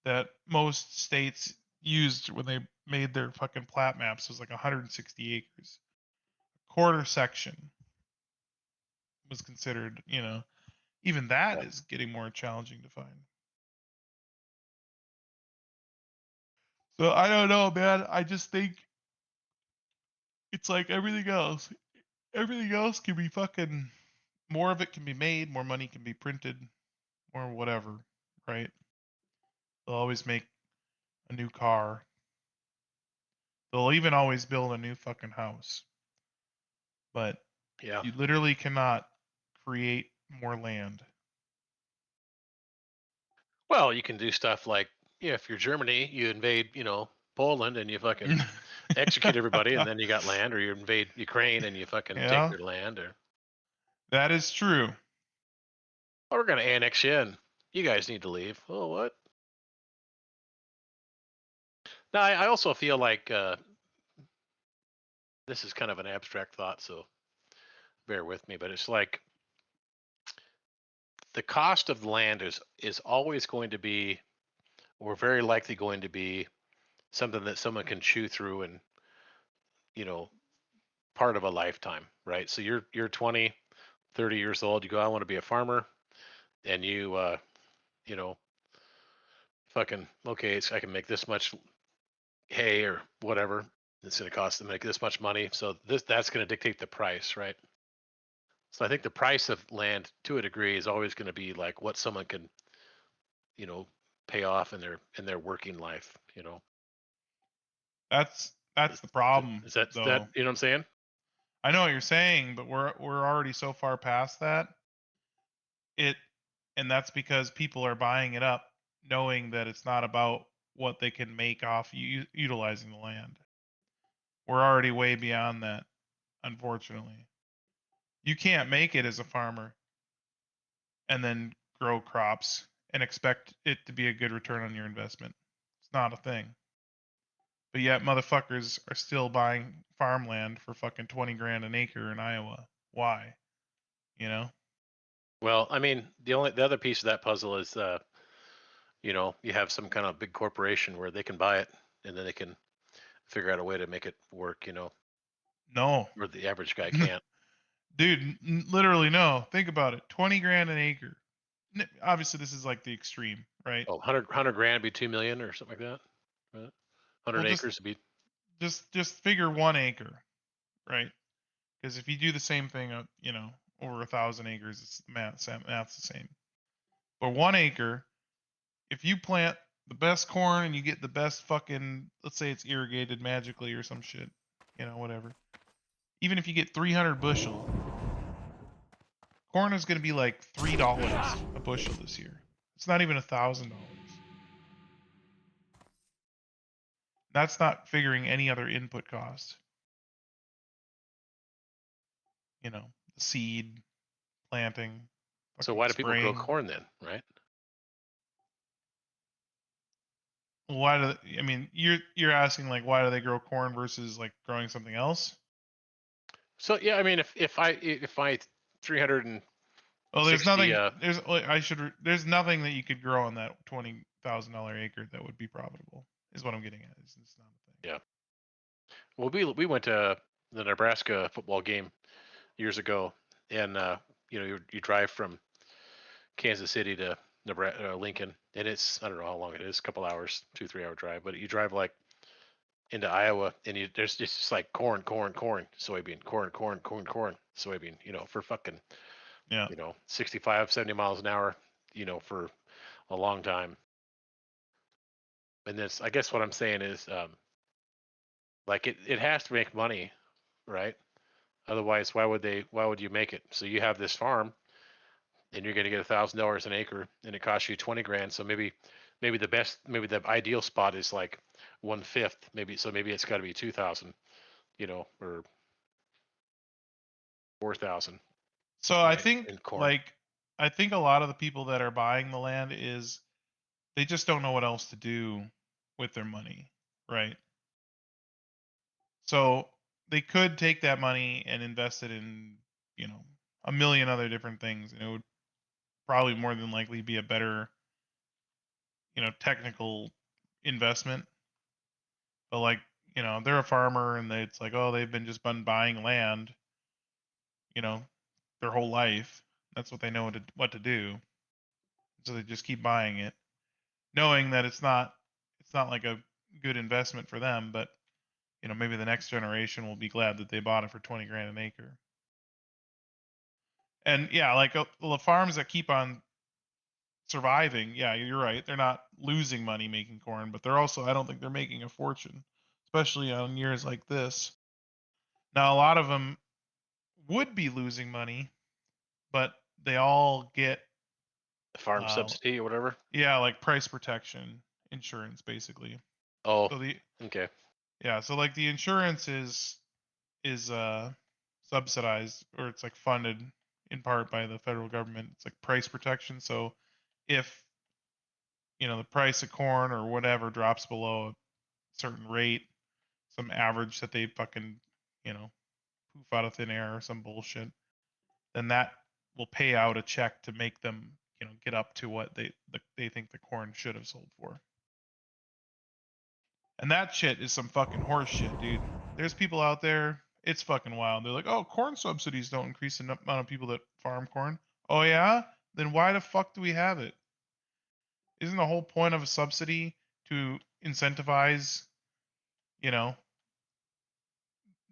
that most states used when they made their fucking plat maps was like 160 acres. Quarter section was considered, you know, even that is getting more challenging to find. So I don't know, man. I just think it's like everything else. Everything else can be fucking more of it can be made, more money can be printed, more whatever, right? They'll always make a new car. They'll even always build a new fucking house. But Yeah. you literally cannot create more land. Well, you can do stuff like, yeah, if you're Germany, you invade, you know, Poland and you fucking execute everybody, and then you got land, or you invade Ukraine and you fucking take Yeah, their land, or that is true. oh, we're gonna annex you in. You guys need to leave. Oh, what? Now, I also feel like this is kind of an abstract thought, so bear with me. But it's like the cost of land is always going to be, or very likely going to be, something that someone can chew through and, you know, part of a lifetime, right? So you're 20, 30 years old. You go, I want to be a farmer, and you know, fucking okay. I can make this much hay or whatever. It's going to cost to make this much money. So that's going to dictate the price, right? So I think the price of land, to a degree, is always going to be like what someone can, you know, pay off in their working life. You know, That's the problem, is that though. you know what I'm saying? I know what you're saying, but we're already so far past that. It and that's because people are buying it up knowing that it's not about what they can make off utilizing the land. We're already way beyond that, unfortunately. You can't make it as a farmer and then grow crops and expect it to be a good return on your investment. It's not a thing. But yet motherfuckers are still buying farmland for fucking 20 grand an acre in Iowa. Why? You know? Well, I mean, the other piece of that puzzle is, you know, you have some kind of big corporation where they can buy it and then they can figure out a way to make it work. You know, No. where the average guy can't. Dude, literally no. Think about it. 20 grand an acre. Obviously this is like the extreme, right? Oh, 100 grand would be 2 million or something like that. Right? 100 Well, acres would be. just figure 1 acre, right? Because if you do the same thing, you know, over 1,000 acres, it's math's the same. But 1 acre, if you plant the best corn and you get the best fucking, let's say it's irrigated magically or some shit, you know, whatever. Even if you get 300 bushel, corn is going to be like $3 a bushel this year. It's not even $1,000. That's not figuring any other input cost. You know, the seed, planting, So fucking why do people grow spraying. corn then, right? Why do I mean you're asking like why do they grow corn versus like growing something else? So yeah, I mean, if I 360 Well, there's nothing. There's nothing that you could grow on that $20,000 acre that would be profitable. Is what I'm getting at. It's not a thing. Yeah. Well, we went to the Nebraska football game years ago, and you know, you drive from Kansas City to Nebraska, Lincoln, and it's, I don't know how long it is, a couple hours, 2-3 hour drive, but you drive like into Iowa, and there's just like corn, soybean, corn, soybean, you know, for fucking, Yeah. you know, 65, 70 miles an hour, you know, for a long time. And this, I guess what I'm saying is, like it has to make money, right? Otherwise, why would you make it? So you have this farm and you're going to get $1,000 an acre and it costs you 20 grand. So maybe the ideal spot is like 1/5, maybe it's got to be 2,000, you know, or 4,000. So I Right, think in corn. like I think a lot of the people that are buying the land is they just don't know what else to do with their money, right? So they could take that money and invest it in, you know, a million other different things, and it would probably more than likely be a better, you know, technical investment. But like, you know, they're a farmer and it's like, oh, they've been buying land, you know, their whole life. That's what they know what to do. So they just keep buying it, knowing that it's not like a good investment for them, but you know, maybe the next generation will be glad that they bought it for 20 grand an acre. And yeah, like the farms that keep on surviving, yeah, you're right. They're not losing money making corn, but they're also, I don't think they're making a fortune, especially on years like this. Now, a lot of them would be losing money, but they all get Farm subsidy or whatever. yeah, like price protection insurance, basically. Oh, So okay. yeah, so like the insurance is subsidized, or it's like funded in part by the federal government. It's like price protection. So if you know the price of corn or whatever drops below a certain rate, some average that they fucking, you know, poof out of thin air or some bullshit, then that will pay out a check to make them, you know, get up to what they think the corn should have sold for. And that shit is some fucking horse shit, dude. There's people out there, it's fucking wild. They're like, oh, corn subsidies don't increase the amount of people that farm corn. Oh, yeah? Then why the fuck do we have it? Isn't the whole point of a subsidy to incentivize, you know,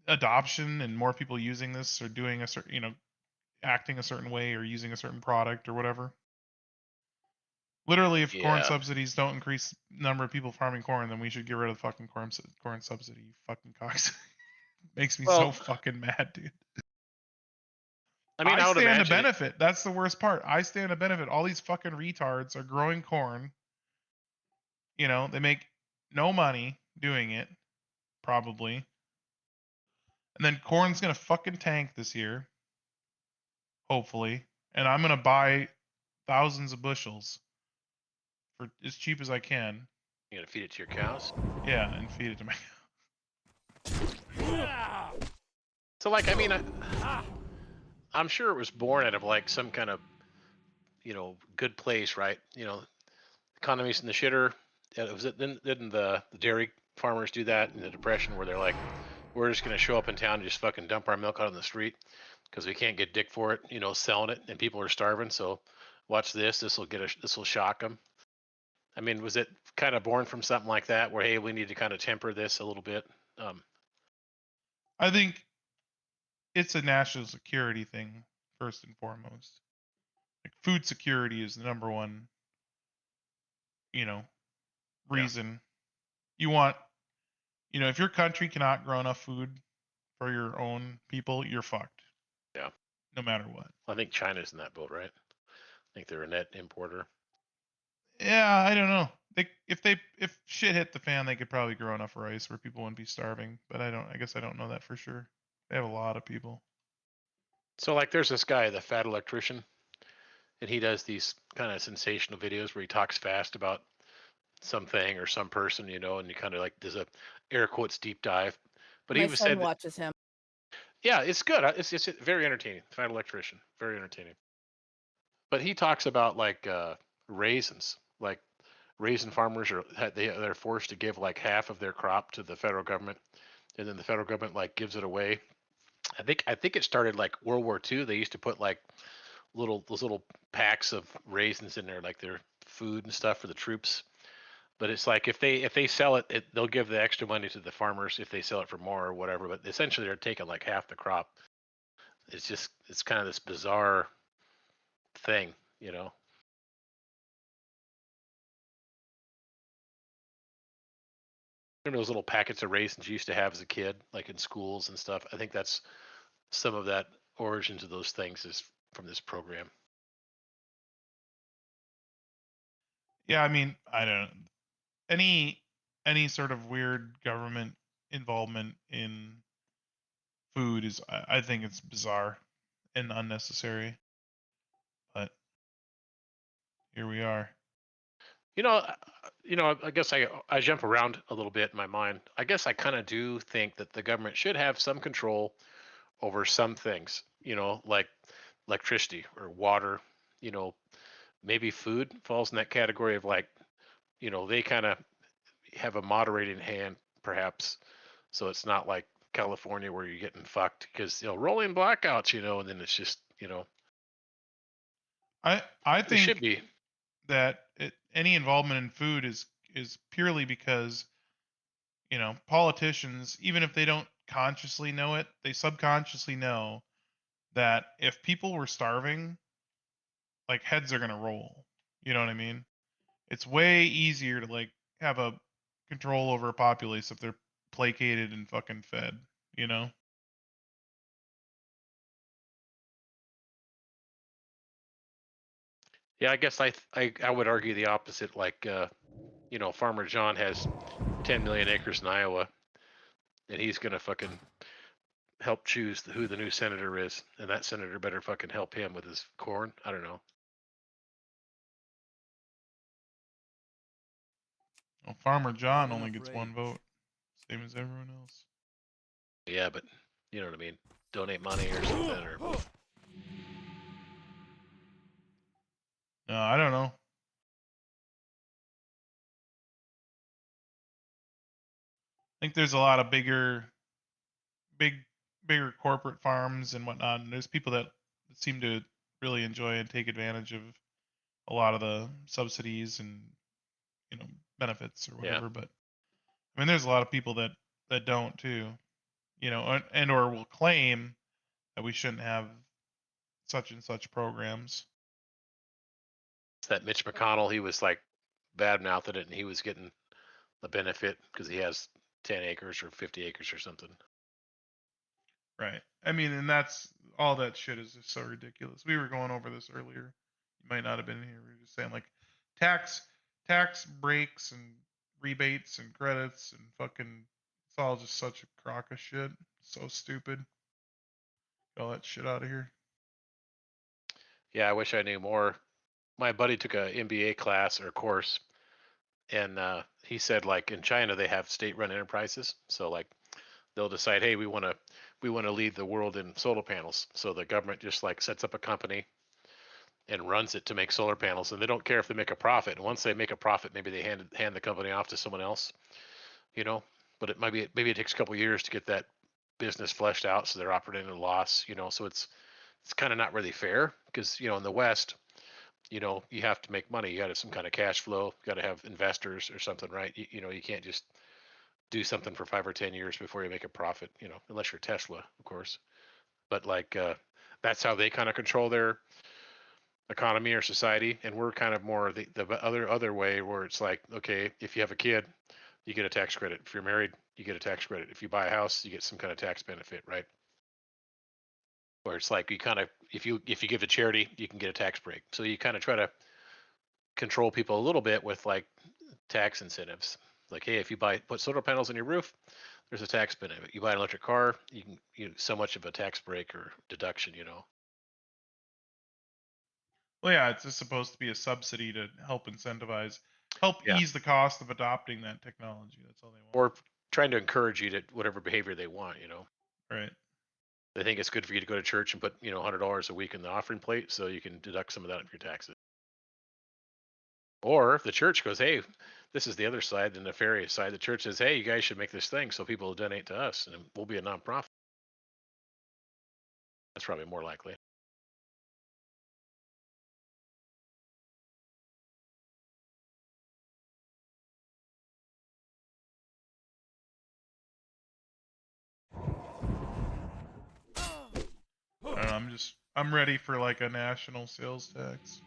adoption and more people using this or doing a certain, you know, acting a certain way or using a certain product or whatever? Literally, if corn Yeah. subsidies don't increase the number of people farming corn, then we should get rid of the fucking corn subsidy, you fucking cocks. Makes me so Well, fucking mad, dude. I mean, I I would stand to imagine benefit. That's the worst part. I stand to benefit. All these fucking retards are growing corn. You know, they make no money doing it, probably. And then corn's gonna fucking tank this year, hopefully. And I'm gonna buy thousands of bushels for as cheap as I can. You gonna feed it to your cows? Yeah, and feed it to my. So, like, I mean, I'm sure it was born out of like some kind of, good place, right? Economy's in the shitter. Didn't the dairy farmers do that in the Depression, where they're like, we're just gonna show up in town and just fucking dump our milk out on the street because we can't get dick for it, selling it, and people are starving. So, watch this. This will shock them. I mean, was it kind of born from something like that, where hey, we need to kind of temper this a little bit? I think it's a national security thing first and foremost. Like food security is the number one, reason. You want, if your country cannot grow enough food for your own people, you're fucked. Yeah. No matter what. I think China's in that boat, right? I think they're a net importer. Yeah, I don't know. If shit hit the fan, they could probably grow enough rice where people wouldn't be starving. But I guess I don't know that for sure. They have a lot of people. So, like, there's this guy, the fat electrician, and he does these kind of sensational videos where he talks fast about something or some person, and he kind of like does a air quotes deep dive. But he My was son said, watches him. yeah, it's good. It's very entertaining. Fat electrician, very entertaining. But he talks about like raisins, like raisin farmers they're forced to give like half of their crop to the federal government, and then the federal government like gives it away. I think it started like World War II. They used to put like those little packs of raisins in there, like their food and stuff for the troops. But it's like if they sell it, they'll give the extra money to the farmers if they sell it for more or whatever. But essentially, they're taking like half the crop. It's kind of this bizarre thing, Remember those little packets of raisins you used to have as a kid, like in schools and stuff? I think that's some of that origins of those things is from this program. Yeah, I mean, I don't any sort of weird government involvement in food is I think it's bizarre and unnecessary. But here we are. I guess I jump around a little bit in my mind. I guess I kind of do think that the government should have some control over some things, like electricity or water, maybe food falls in that category of like, they kind of have a moderating hand perhaps. So it's not like California where you're getting fucked because, rolling blackouts, and then it's just, I it should think be. that any involvement in food is purely because politicians, even if they don't consciously know it, they subconsciously know that if people were starving, like heads are gonna roll. You know what I mean? It's way easier to like have a control over a populace if they're placated and fucking fed. You know? Yeah, I guess I would argue the opposite. Like, Farmer John has 10 million acres in Iowa, and he's gonna fucking help choose who the new senator is, and that senator better fucking help him with his corn. I don't know. Well, Farmer John only gets one vote, same as everyone else. Yeah, but you know what I mean. Donate money or something, or No, I don't know. I think there's a lot of bigger corporate farms and whatnot, and there's people that seem to really enjoy and take advantage of a lot of the subsidies and benefits or whatever. But I mean, there's a lot of people that don't too, and or will claim that we shouldn't have such and such programs. it's that Mitch McConnell. He was like bad mouthing it, and he was getting the benefit because he has 10 acres or 50 acres or something. Right. I mean, and that's all that shit is just so ridiculous. We were going over this earlier. You might not have been here. We were just saying like tax breaks and rebates and credits and fucking. It's all just such a crock of shit. So stupid. Get all that shit out of here. Yeah, I wish I knew more. My buddy took a MBA class or course, and he said like in China they have state-run enterprises. So like they'll decide, hey, we want to lead the world in solar panels. So the government just like sets up a company and runs it to make solar panels, and they don't care if they make a profit. And once they make a profit, maybe they hand the company off to someone else, you know. But it might be maybe it takes a couple of years to get that business fleshed out, so they're operating at a loss, you know. So it's kind of not really fair because in the West, you have to make money. You got to have some kind of cash flow. You got to have investors or something, right? You can't just do something for 5 or 10 years before you make a profit, unless you're Tesla, of course. But like that's how they kind of control their economy or society, and we're kind of more the other way where it's like, okay, if you have a kid, you get a tax credit. If you're married, you get a tax credit. If you buy a house, you get some kind of tax benefit, right? Where it's like you kind of if you give to charity, you can get a tax break. So you kind of try to control people a little bit with like tax incentives. Like, hey, if you put solar panels on your roof, there's a tax benefit. You buy an electric car, you can so much of a tax break or deduction, Well, yeah, it's just supposed to be a subsidy to help help Yeah. ease the cost of adopting that technology. That's all they want. Or trying to encourage you to whatever behavior they want, Right. They think it's good for you to go to church and put, $100 a week in the offering plate so you can deduct some of that of your taxes. Or if the church goes, hey, this is the other side, the nefarious side. The church says, hey, you guys should make this thing so people will donate to us and we'll be a nonprofit. That's probably more likely. I don't know, I'm ready for like a national sales tax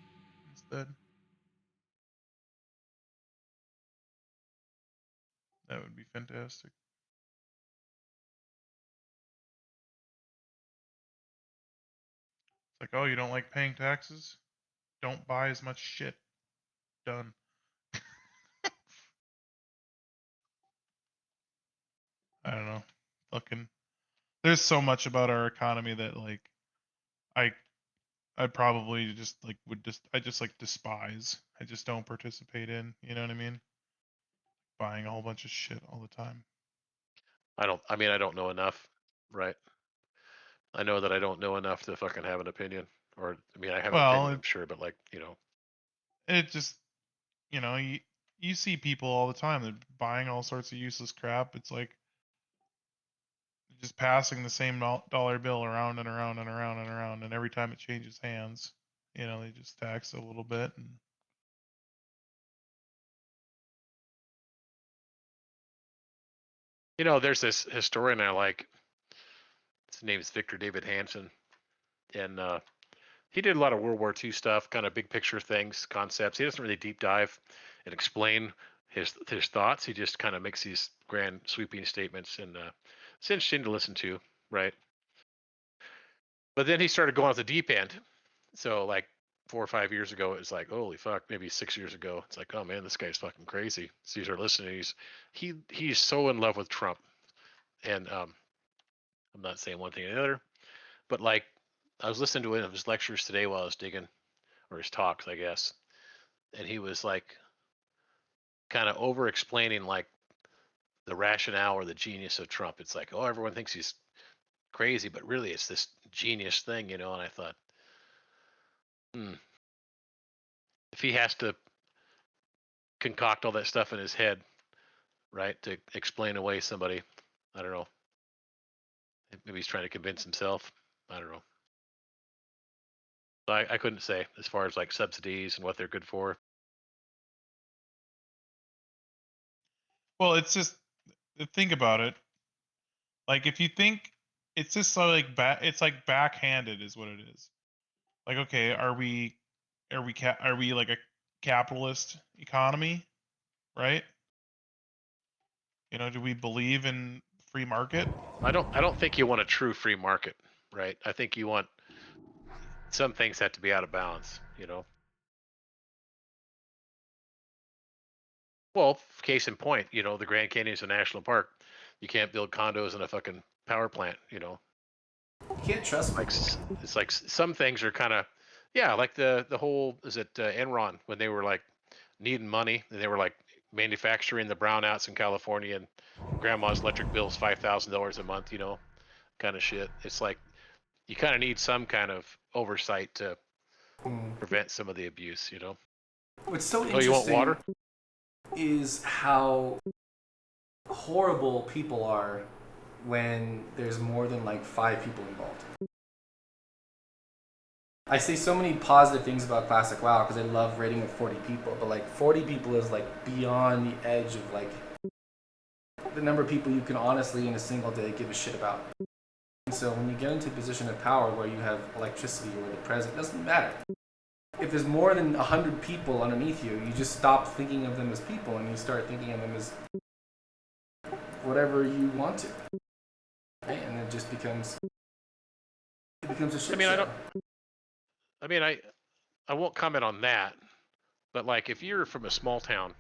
instead. That would be fantastic. It's like, oh, you don't like paying taxes? Don't buy as much shit. Done. I don't know. Fucking there's so much about our economy that like I probably just like I just like despise. I just don't participate in, you know what I mean? Buying a whole bunch of shit all the time. I don't know enough, right? I know that I don't know enough to fucking have an opinion. Or I have an opinion, Well, I'm sure, but like, it just, you see people all the time that buying all sorts of useless crap. It's like just passing the same dollar bill around and around and around and around, and every time it changes hands, they just tax it a little bit. And there's this historian I like. His name is Victor David Hansen, and he did a lot of World War II stuff, kind of big picture things, concepts. He doesn't really deep dive and explain his thoughts. He just kind of makes these grand sweeping statements, and it's interesting to listen to, right? But then he started going off the deep end. So like 4 or 5 years ago, it was like, holy fuck, maybe 6 years ago, it's like, oh man, this guy's fucking crazy. So you start listening, he's so in love with Trump, and I'm not saying one thing or the other, but like I was listening to one of his lectures today while I was digging, or his talks, I guess, and he was like kind of over explaining like the rationale or the genius of Trump. It's like, oh, everyone thinks he's crazy, but really it's this genius thing, And I thought, if he has to concoct all that stuff in his head, right, to explain away somebody, I don't know. Maybe he's trying to convince himself. I don't know. I couldn't say as far as like subsidies and what they're good for. well, it's just think about it. Like if you think it's just so like it's like backhanded is what it is. Like okay, are we like a capitalist economy, right? Do we believe in free market? I don't think you want a true free market, right? I think you want some things have to be out of balance. Well, case in point, the Grand Canyon's a national park. You can't build condos in a fucking power plant. You can't trust Like people. it's like some things are kind of, yeah, like the whole is it Enron when they were like needing money and they were like manufacturing the brownouts in California and grandma's electric bill's $5,000 a month, kind of shit. It's like you kind of need some kind of oversight to prevent some of the abuse. What's so Oh, you want interesting water? is how horrible people are when there's more than like 5 people involved. I say so many positive things about Classic WoW because I love raiding with 40 people, but like 40 people is like beyond the edge of like the number of people you can honestly in a single day give a shit about. And so when you get into a position of power where you have electricity or the president, it doesn't matter. If there's more than 100 people underneath you, you just stop thinking of them as people and you start thinking of them as whatever you want to. Right? And it just becomes a shit show. I won't comment on that, but like if you're from a small town,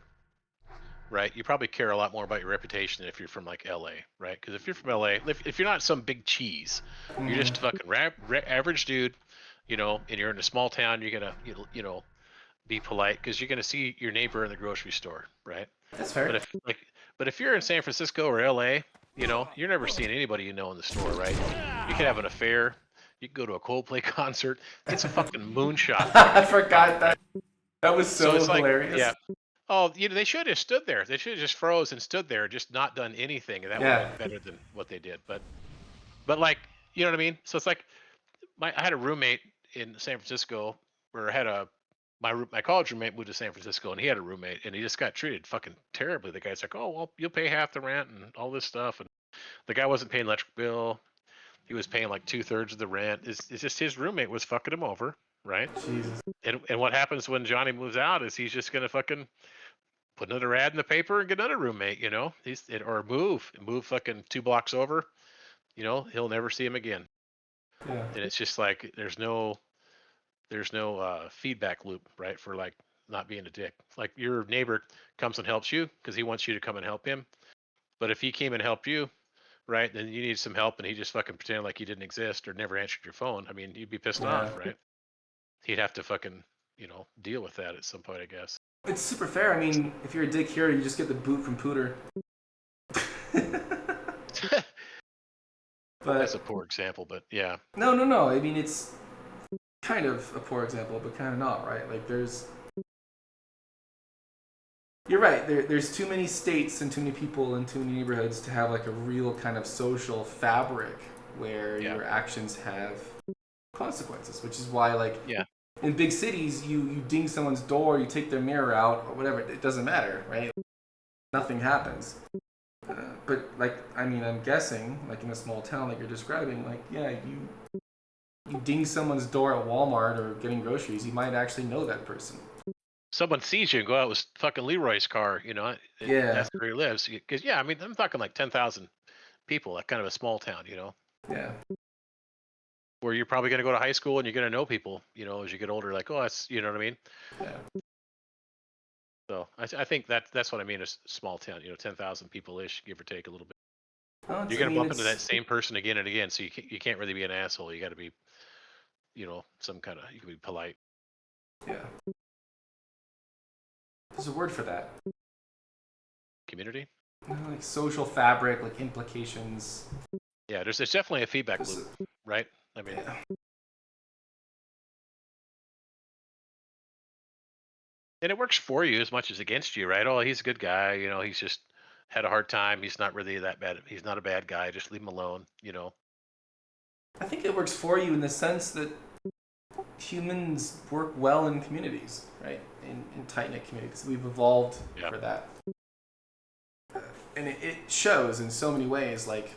right, you probably care a lot more about your reputation than if you're from like LA, right? Because if you're from LA, if you're not some big cheese, you're just a fucking average dude, and you're in a small town, you're gonna be polite because you're gonna see your neighbor in the grocery store, right? That's fair. But if you're in San Francisco or LA, you're never seeing anybody in the store, right? You could have an affair. You could go to a Coldplay concert. It's a fucking moonshot. I forgot that. That was so it's hilarious. Like, yeah. Oh, they should have stood there. They should have just froze and stood there, just not done anything, and that would have been better than what they did. But like, you know what I mean? So it's like, I had a roommate in San Francisco, or I had my college roommate moved to San Francisco, and he had a roommate, and he just got treated fucking terribly. The guy's like, "Oh, well, you'll pay half the rent and all this stuff," and the guy wasn't paying electric bill. He was paying like 2/3 of the rent. It's just his roommate was fucking him over, right? Jesus. And what happens when Johnny moves out is he's just gonna fucking put another ad in the paper and get another roommate, or move fucking 2 blocks over, he'll never see him again. Yeah. And it's just like there's no feedback loop, right? For like not being a dick. Like your neighbor comes and helps you because he wants you to come and help him. But if he came and helped you, right, then you need some help and he just fucking pretended like you didn't exist or never answered your phone. I mean, you'd be pissed off, right? He'd have to fucking, deal with that at some point, I guess. It's super fair. I mean, if you're a dick here, you just get the boot from Pooter. But that's a poor example, but yeah. No. I mean, it's kind of a poor example, but kind of not, right? Like, you're right. There's too many states and too many people and too many neighborhoods to have like a real kind of social fabric where your actions have consequences, which is why like in big cities, you ding someone's door, you take their mirror out or whatever. It doesn't matter, right? Nothing happens. But like, I mean, I'm guessing like in a small town like you're describing, like you ding someone's door at Walmart or getting groceries, you might actually know that person. Someone sees you and go out with fucking Leroy's car, that's where he lives. Because I mean, I'm talking like 10,000 people, like kind of a small town, Yeah. Where you're probably going to go to high school and you're going to know people, as you get older, like, oh, that's, you know what I mean? Yeah. So I think that's what I mean is small town, 10,000 people-ish, give or take a little bit. You're going to bump into that same person again and again, so you can't really be an asshole. You got to be, some kind of, you can be polite. Yeah. There's a word for that. Community? Like social fabric, like implications. Yeah, there's definitely a feedback loop, right? I mean, and it works for you as much as against you, right? Oh, he's a good guy, he's just had a hard time. He's not really that bad. He's not a bad guy. Just leave him alone, I think it works for you in the sense that humans work well in communities, right? In tight-knit communities. We've evolved for that. And it shows in so many ways, like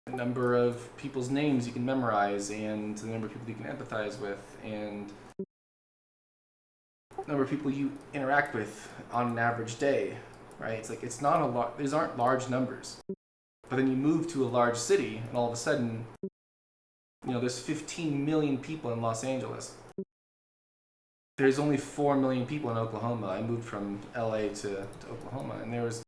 the number of people's names you can memorize and the number of people you can empathize with and the number of people you interact with on an average day, right? It's like it's not a lot. These aren't large numbers. But then you move to a large city and all of a sudden, there's 15 million people in Los Angeles. there's only 4 million people in Oklahoma. I moved from LA to Oklahoma, and there was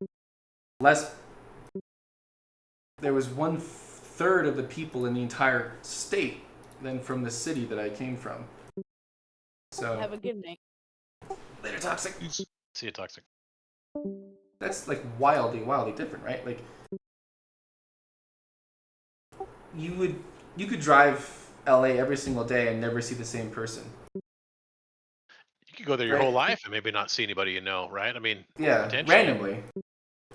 1/3 of the people in the entire state than from the city that I came from. So Have a good night. later, Toxic. See you, Toxic. That's like wildly different, right? Like you could drive LA every single day and never see the same person. You could go there your Right. whole life and maybe not see anybody you know, right? I mean, Yeah, potentially. randomly.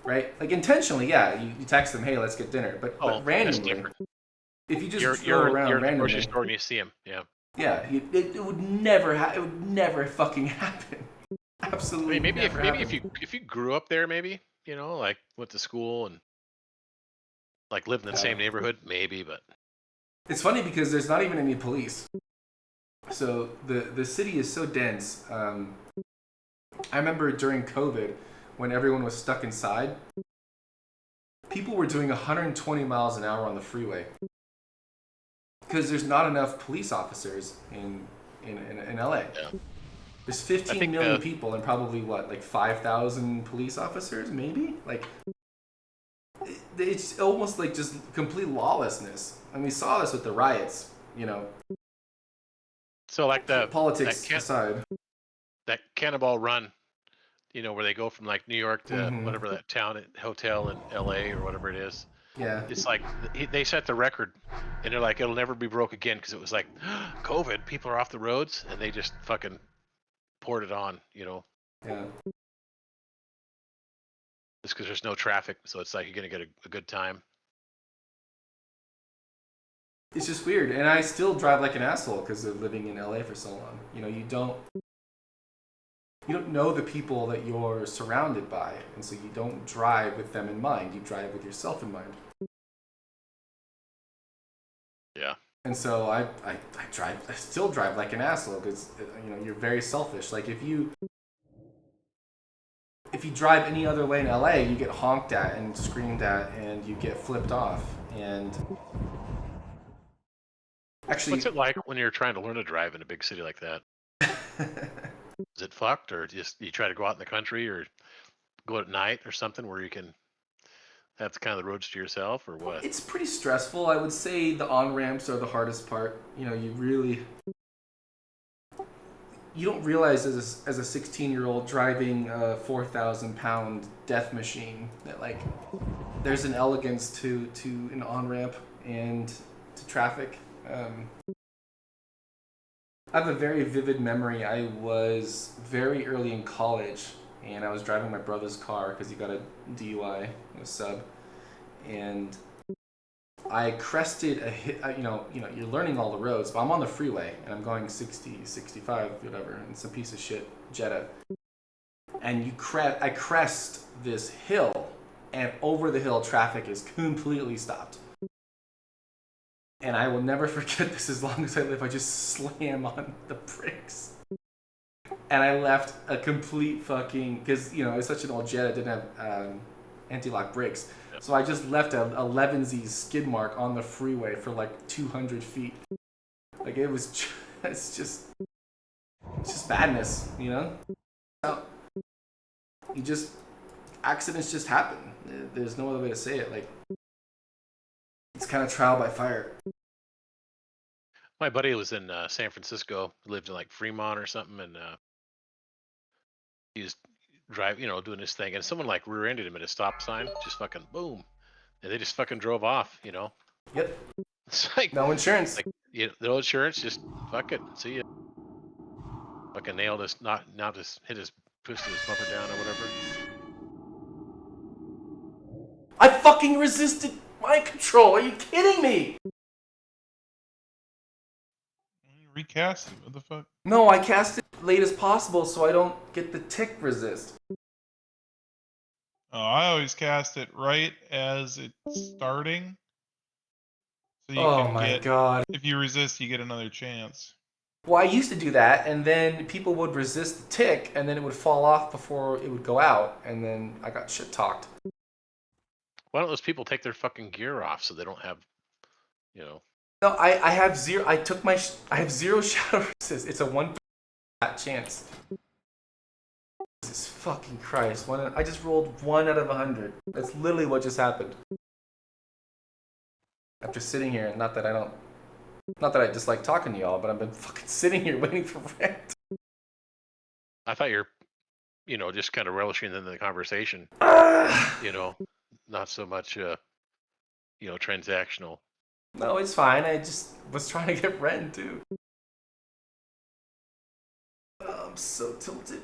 Right? Like intentionally, yeah, you text them, hey, let's get dinner. But That's randomly, different. if you just You're go around at the randomly, grocery store and you see him. Yeah. yeah, it would never fucking happen. I Absolutely mean, never happen. if you grew up there, maybe like went to school and like lived in the same neighborhood, maybe. But It's funny because there's not even any police. So the city is so dense. I remember during COVID, when everyone was stuck inside, people were doing 120 miles an hour on the freeway because there's not enough police officers in LA. yeah. There's 15 million people and probably like 5,000 police officers, maybe. Like it's almost like just complete lawlessness. And we saw this with the riots. So like the politics aside, that Cannonball Run, where they go from like New York to whatever that hotel in LA or whatever it is. Yeah. It's like they set the record, and they're like, it'll never be broke again because it was like COVID. People are off the roads, and they just fucking poured it on, Yeah. just because there's no traffic. So it's like you're gonna get a good time. It's just weird, and I still drive like an asshole because of living in LA for so long. You don't know the people that you're surrounded by, and so you don't drive with them in mind. You drive with yourself in mind. Yeah. And so I still drive like an asshole because you're very selfish. Like if you drive any other way in LA, you get honked at and screamed at, and you get flipped off. And actually, what's it like when you're trying to learn to drive in a big city like that? Is it fucked, or just you try to go out in the country or go at night or something where you can have kind of the roads to yourself, or what? It's pretty stressful. I would say the on-ramps are the hardest part. You don't realize as a 16-year-old driving a 4,000-pound death machine that like there's an elegance to an on-ramp and to traffic. I have a very vivid memory. I was very early in college, and I was driving my brother's car because he got a DUI, a sub, and I crested a hit. You're learning all the roads, but I'm on the freeway and I'm going 60, 65, whatever, and it's a piece of shit Jetta. And I crest this hill, and over the hill, traffic is completely stopped. And I will never forget this as long as I live. I just slam on the brakes. And I left a complete fucking... Because, it was such an old Jetta, it didn't have anti-lock brakes. So I just left a 11Z skid mark on the freeway for like 200 feet. Like it's just madness, So accidents just happen. There's no other way to say it. Like, it's kind of trial by fire. My buddy was in San Francisco, lived in like Fremont or something, and he was doing his thing, and someone like rear-ended him at a stop sign, just fucking boom, and they just fucking drove off. Yep. It's like no insurance. Like no insurance, just fuck it, see ya. Fucking nailed us, not just twisted his bumper down or whatever. I fucking resisted mind control. Are you kidding me? Recast it. What the fuck? No, I cast it late as possible so I don't get the tick resist. Oh, I always cast it right as it's starting. So you Oh can my get, god. if you resist, you get another chance. Well, I used to do that, and then people would resist the tick, and then it would fall off before it would go out, and then I got shit talked. Why don't those people take their fucking gear off so they don't have, No, I have zero. I have zero shadow resist. It's a 1 That chance. Jesus fucking Christ. I just rolled 1 out of 100. That's literally what just happened. After sitting here, not that I just like talking to y'all, but I've been fucking sitting here waiting for rent. I thought you're, just kind of relishing in the conversation. Not so much, transactional. No, it's fine. I just was trying to get rent too. Oh, I'm so tilted.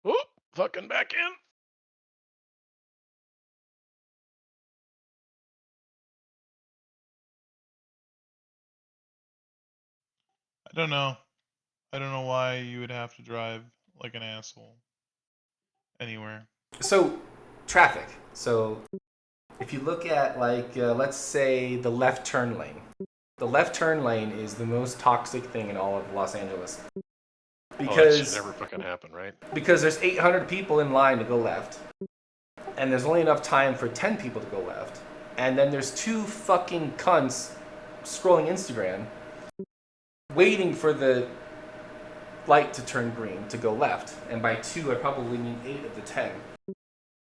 Oh, fucking back in. I don't know. I don't know why you would have to drive like an asshole anywhere. So, traffic. So, if you look at let's say the left turn lane. The left turn lane is the most toxic thing in all of Los Angeles. That should never fucking happen, right? Because there's 800 people in line to go left. And there's only enough time for 10 people to go left. And then there's 2 fucking cunts scrolling Instagram waiting for the light to turn green to go left. And by 2, I probably mean 8 of the 10.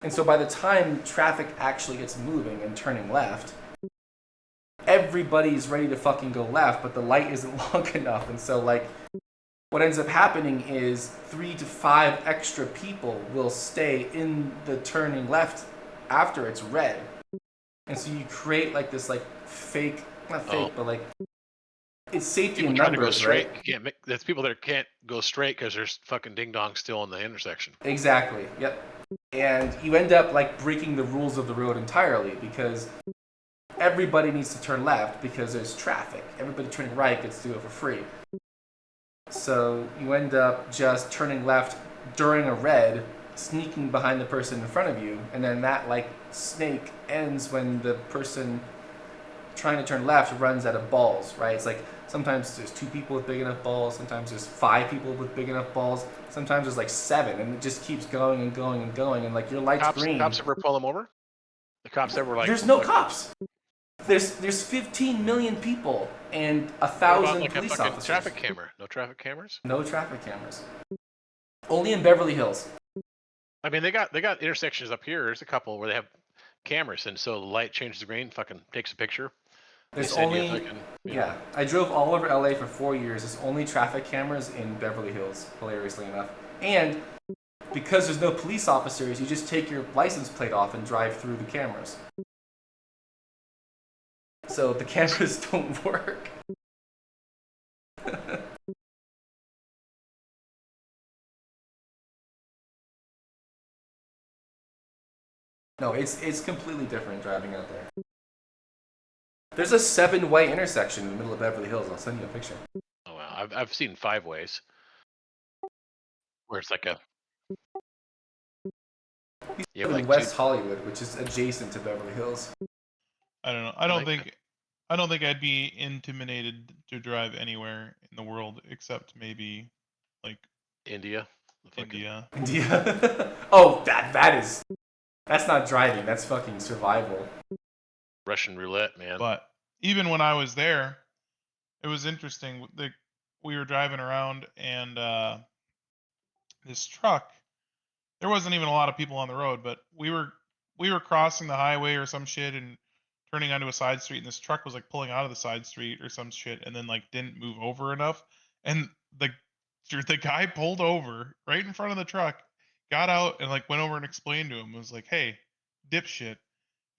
And so by the time traffic actually gets moving and turning left, everybody's ready to fucking go left, but the light isn't long enough. And so what ends up happening is 3 to 5 extra people will stay in the turning left after it's red. And so you create this fake, not fake, but it's safety People in trying numbers, to go straight. right? You can't that's people that can't go straight because there's fucking ding dong still in the intersection. Exactly. Yep. And you end up breaking the rules of the road entirely because everybody needs to turn left because there's traffic. Everybody turning right gets to do it for free. So you end up just turning left during a red, sneaking behind the person in front of you, and then that snake ends when the person trying to turn left runs out of balls, right? It's sometimes there's 2 people with big enough balls, sometimes there's 5 people with big enough balls, sometimes there's 7, and it just keeps going and going and going, and your light's green. Cops ever pull them over? The cops ever There's no cops. There's 15 million people and 1,000 police officers. Traffic camera? No traffic cameras? No traffic cameras. Only in Beverly Hills. I mean, they got intersections up here. There's a couple where they have cameras, and so the light changes green, fucking takes a picture. There's only I drove all over LA for 4 years. There's only traffic cameras in Beverly Hills, hilariously enough. And because there's no police officers, you just take your license plate off and drive through the cameras. So the cameras don't work. No, it's completely different driving out there. There's a 7-way intersection in the middle of Beverly Hills. I'll send you a picture. Oh wow, I've seen 5 ways where it's like a. In West Hollywood, which is adjacent to Beverly Hills. I don't know. I don't think I'd be intimidated to drive anywhere in the world except maybe India. India. Oh, that's not driving. That's fucking survival. Russian roulette, man. But even when I was there, it was interesting. We were driving around, and this truck. There wasn't even a lot of people on the road, but we were crossing the highway or some shit and turning onto a side street, and this truck was pulling out of the side street or some shit, and then didn't move over enough, and the guy pulled over right in front of the truck, got out and went over and explained to him. Was like, "Hey, dipshit,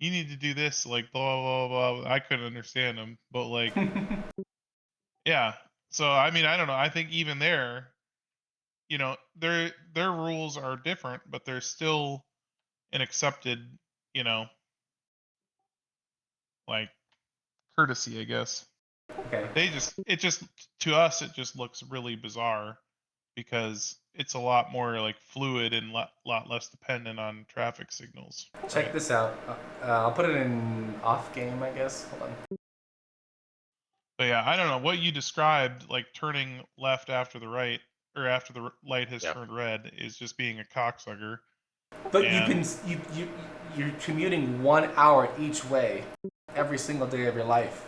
you need to do this." Blah blah blah blah. I couldn't understand him, but yeah. So I mean, I don't know. I think even there, their rules are different, but there's still an accepted, courtesy, I guess. Okay. To us, it just looks really bizarre because it's a lot more fluid and lot less dependent on traffic signals. Check this out. I'll put it in off game, I guess. Hold on. But yeah, I don't know what you described, turning left after the right or after the light has turned red, is just being a cocksucker. But you're commuting 1 hour each way every single day of your life.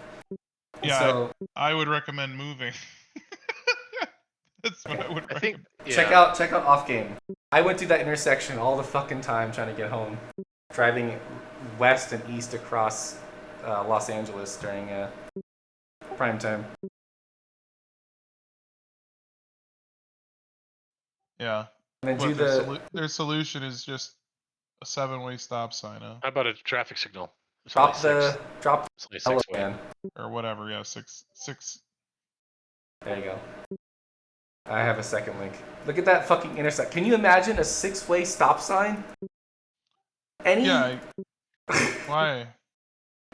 Yeah, so I would recommend moving. That's what I would I think Check out off game. I went through that intersection all the fucking time trying to get home, driving west and east across Los Angeles during prime time. Yeah. And then But do their solution is just a 7-way stop sign, huh? How about a traffic signal? It's drop only six. drop It's only yellow 6-way. man. Or whatever. Yeah, six. There you go. I have a second link. Look at that fucking intersect. Can you imagine a 6-way stop sign? Yeah. Why?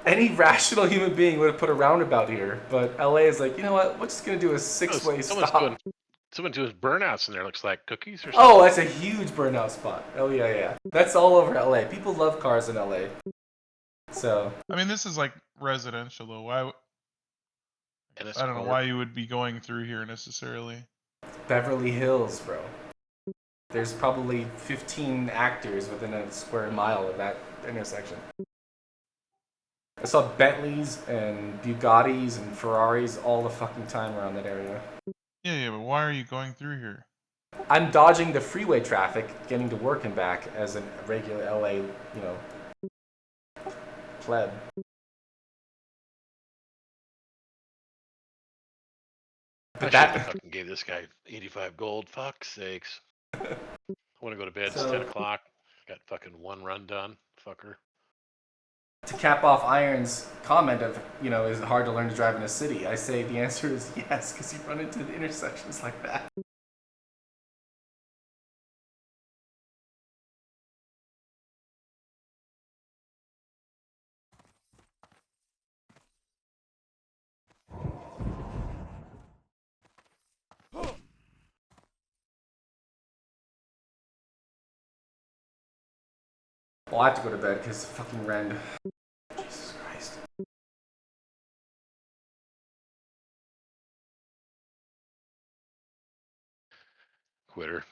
Any rational human being would have put a roundabout here, but LA is like, you know what? We're just gonna do a 6-way stop. Someone doing burnouts in there. Looks like cookies or something. Oh, that's a huge burnout spot. Oh yeah. That's all over LA. People love cars in LA. So. I mean, this is like residential though. Why? I don't know why you would be going through here necessarily. Beverly Hills, bro. There's probably 15 actors within a square mile of that intersection. I saw Bentleys and Bugattis and Ferraris all the fucking time around that area. Yeah, but why are you going through here? I'm dodging the freeway traffic, getting to work and back as a regular LA, pleb. I should have fucking gave this guy 85 gold. Fuck's sakes. I want to go to bed. It's 10 o'clock. Got fucking one run done. Fucker. To cap off Iron's comment of, is it hard to learn to drive in a city? I say the answer is yes, because you run into the intersections like that. Well, I have to go to bed because fucking Rend. Jesus Christ. Quitter.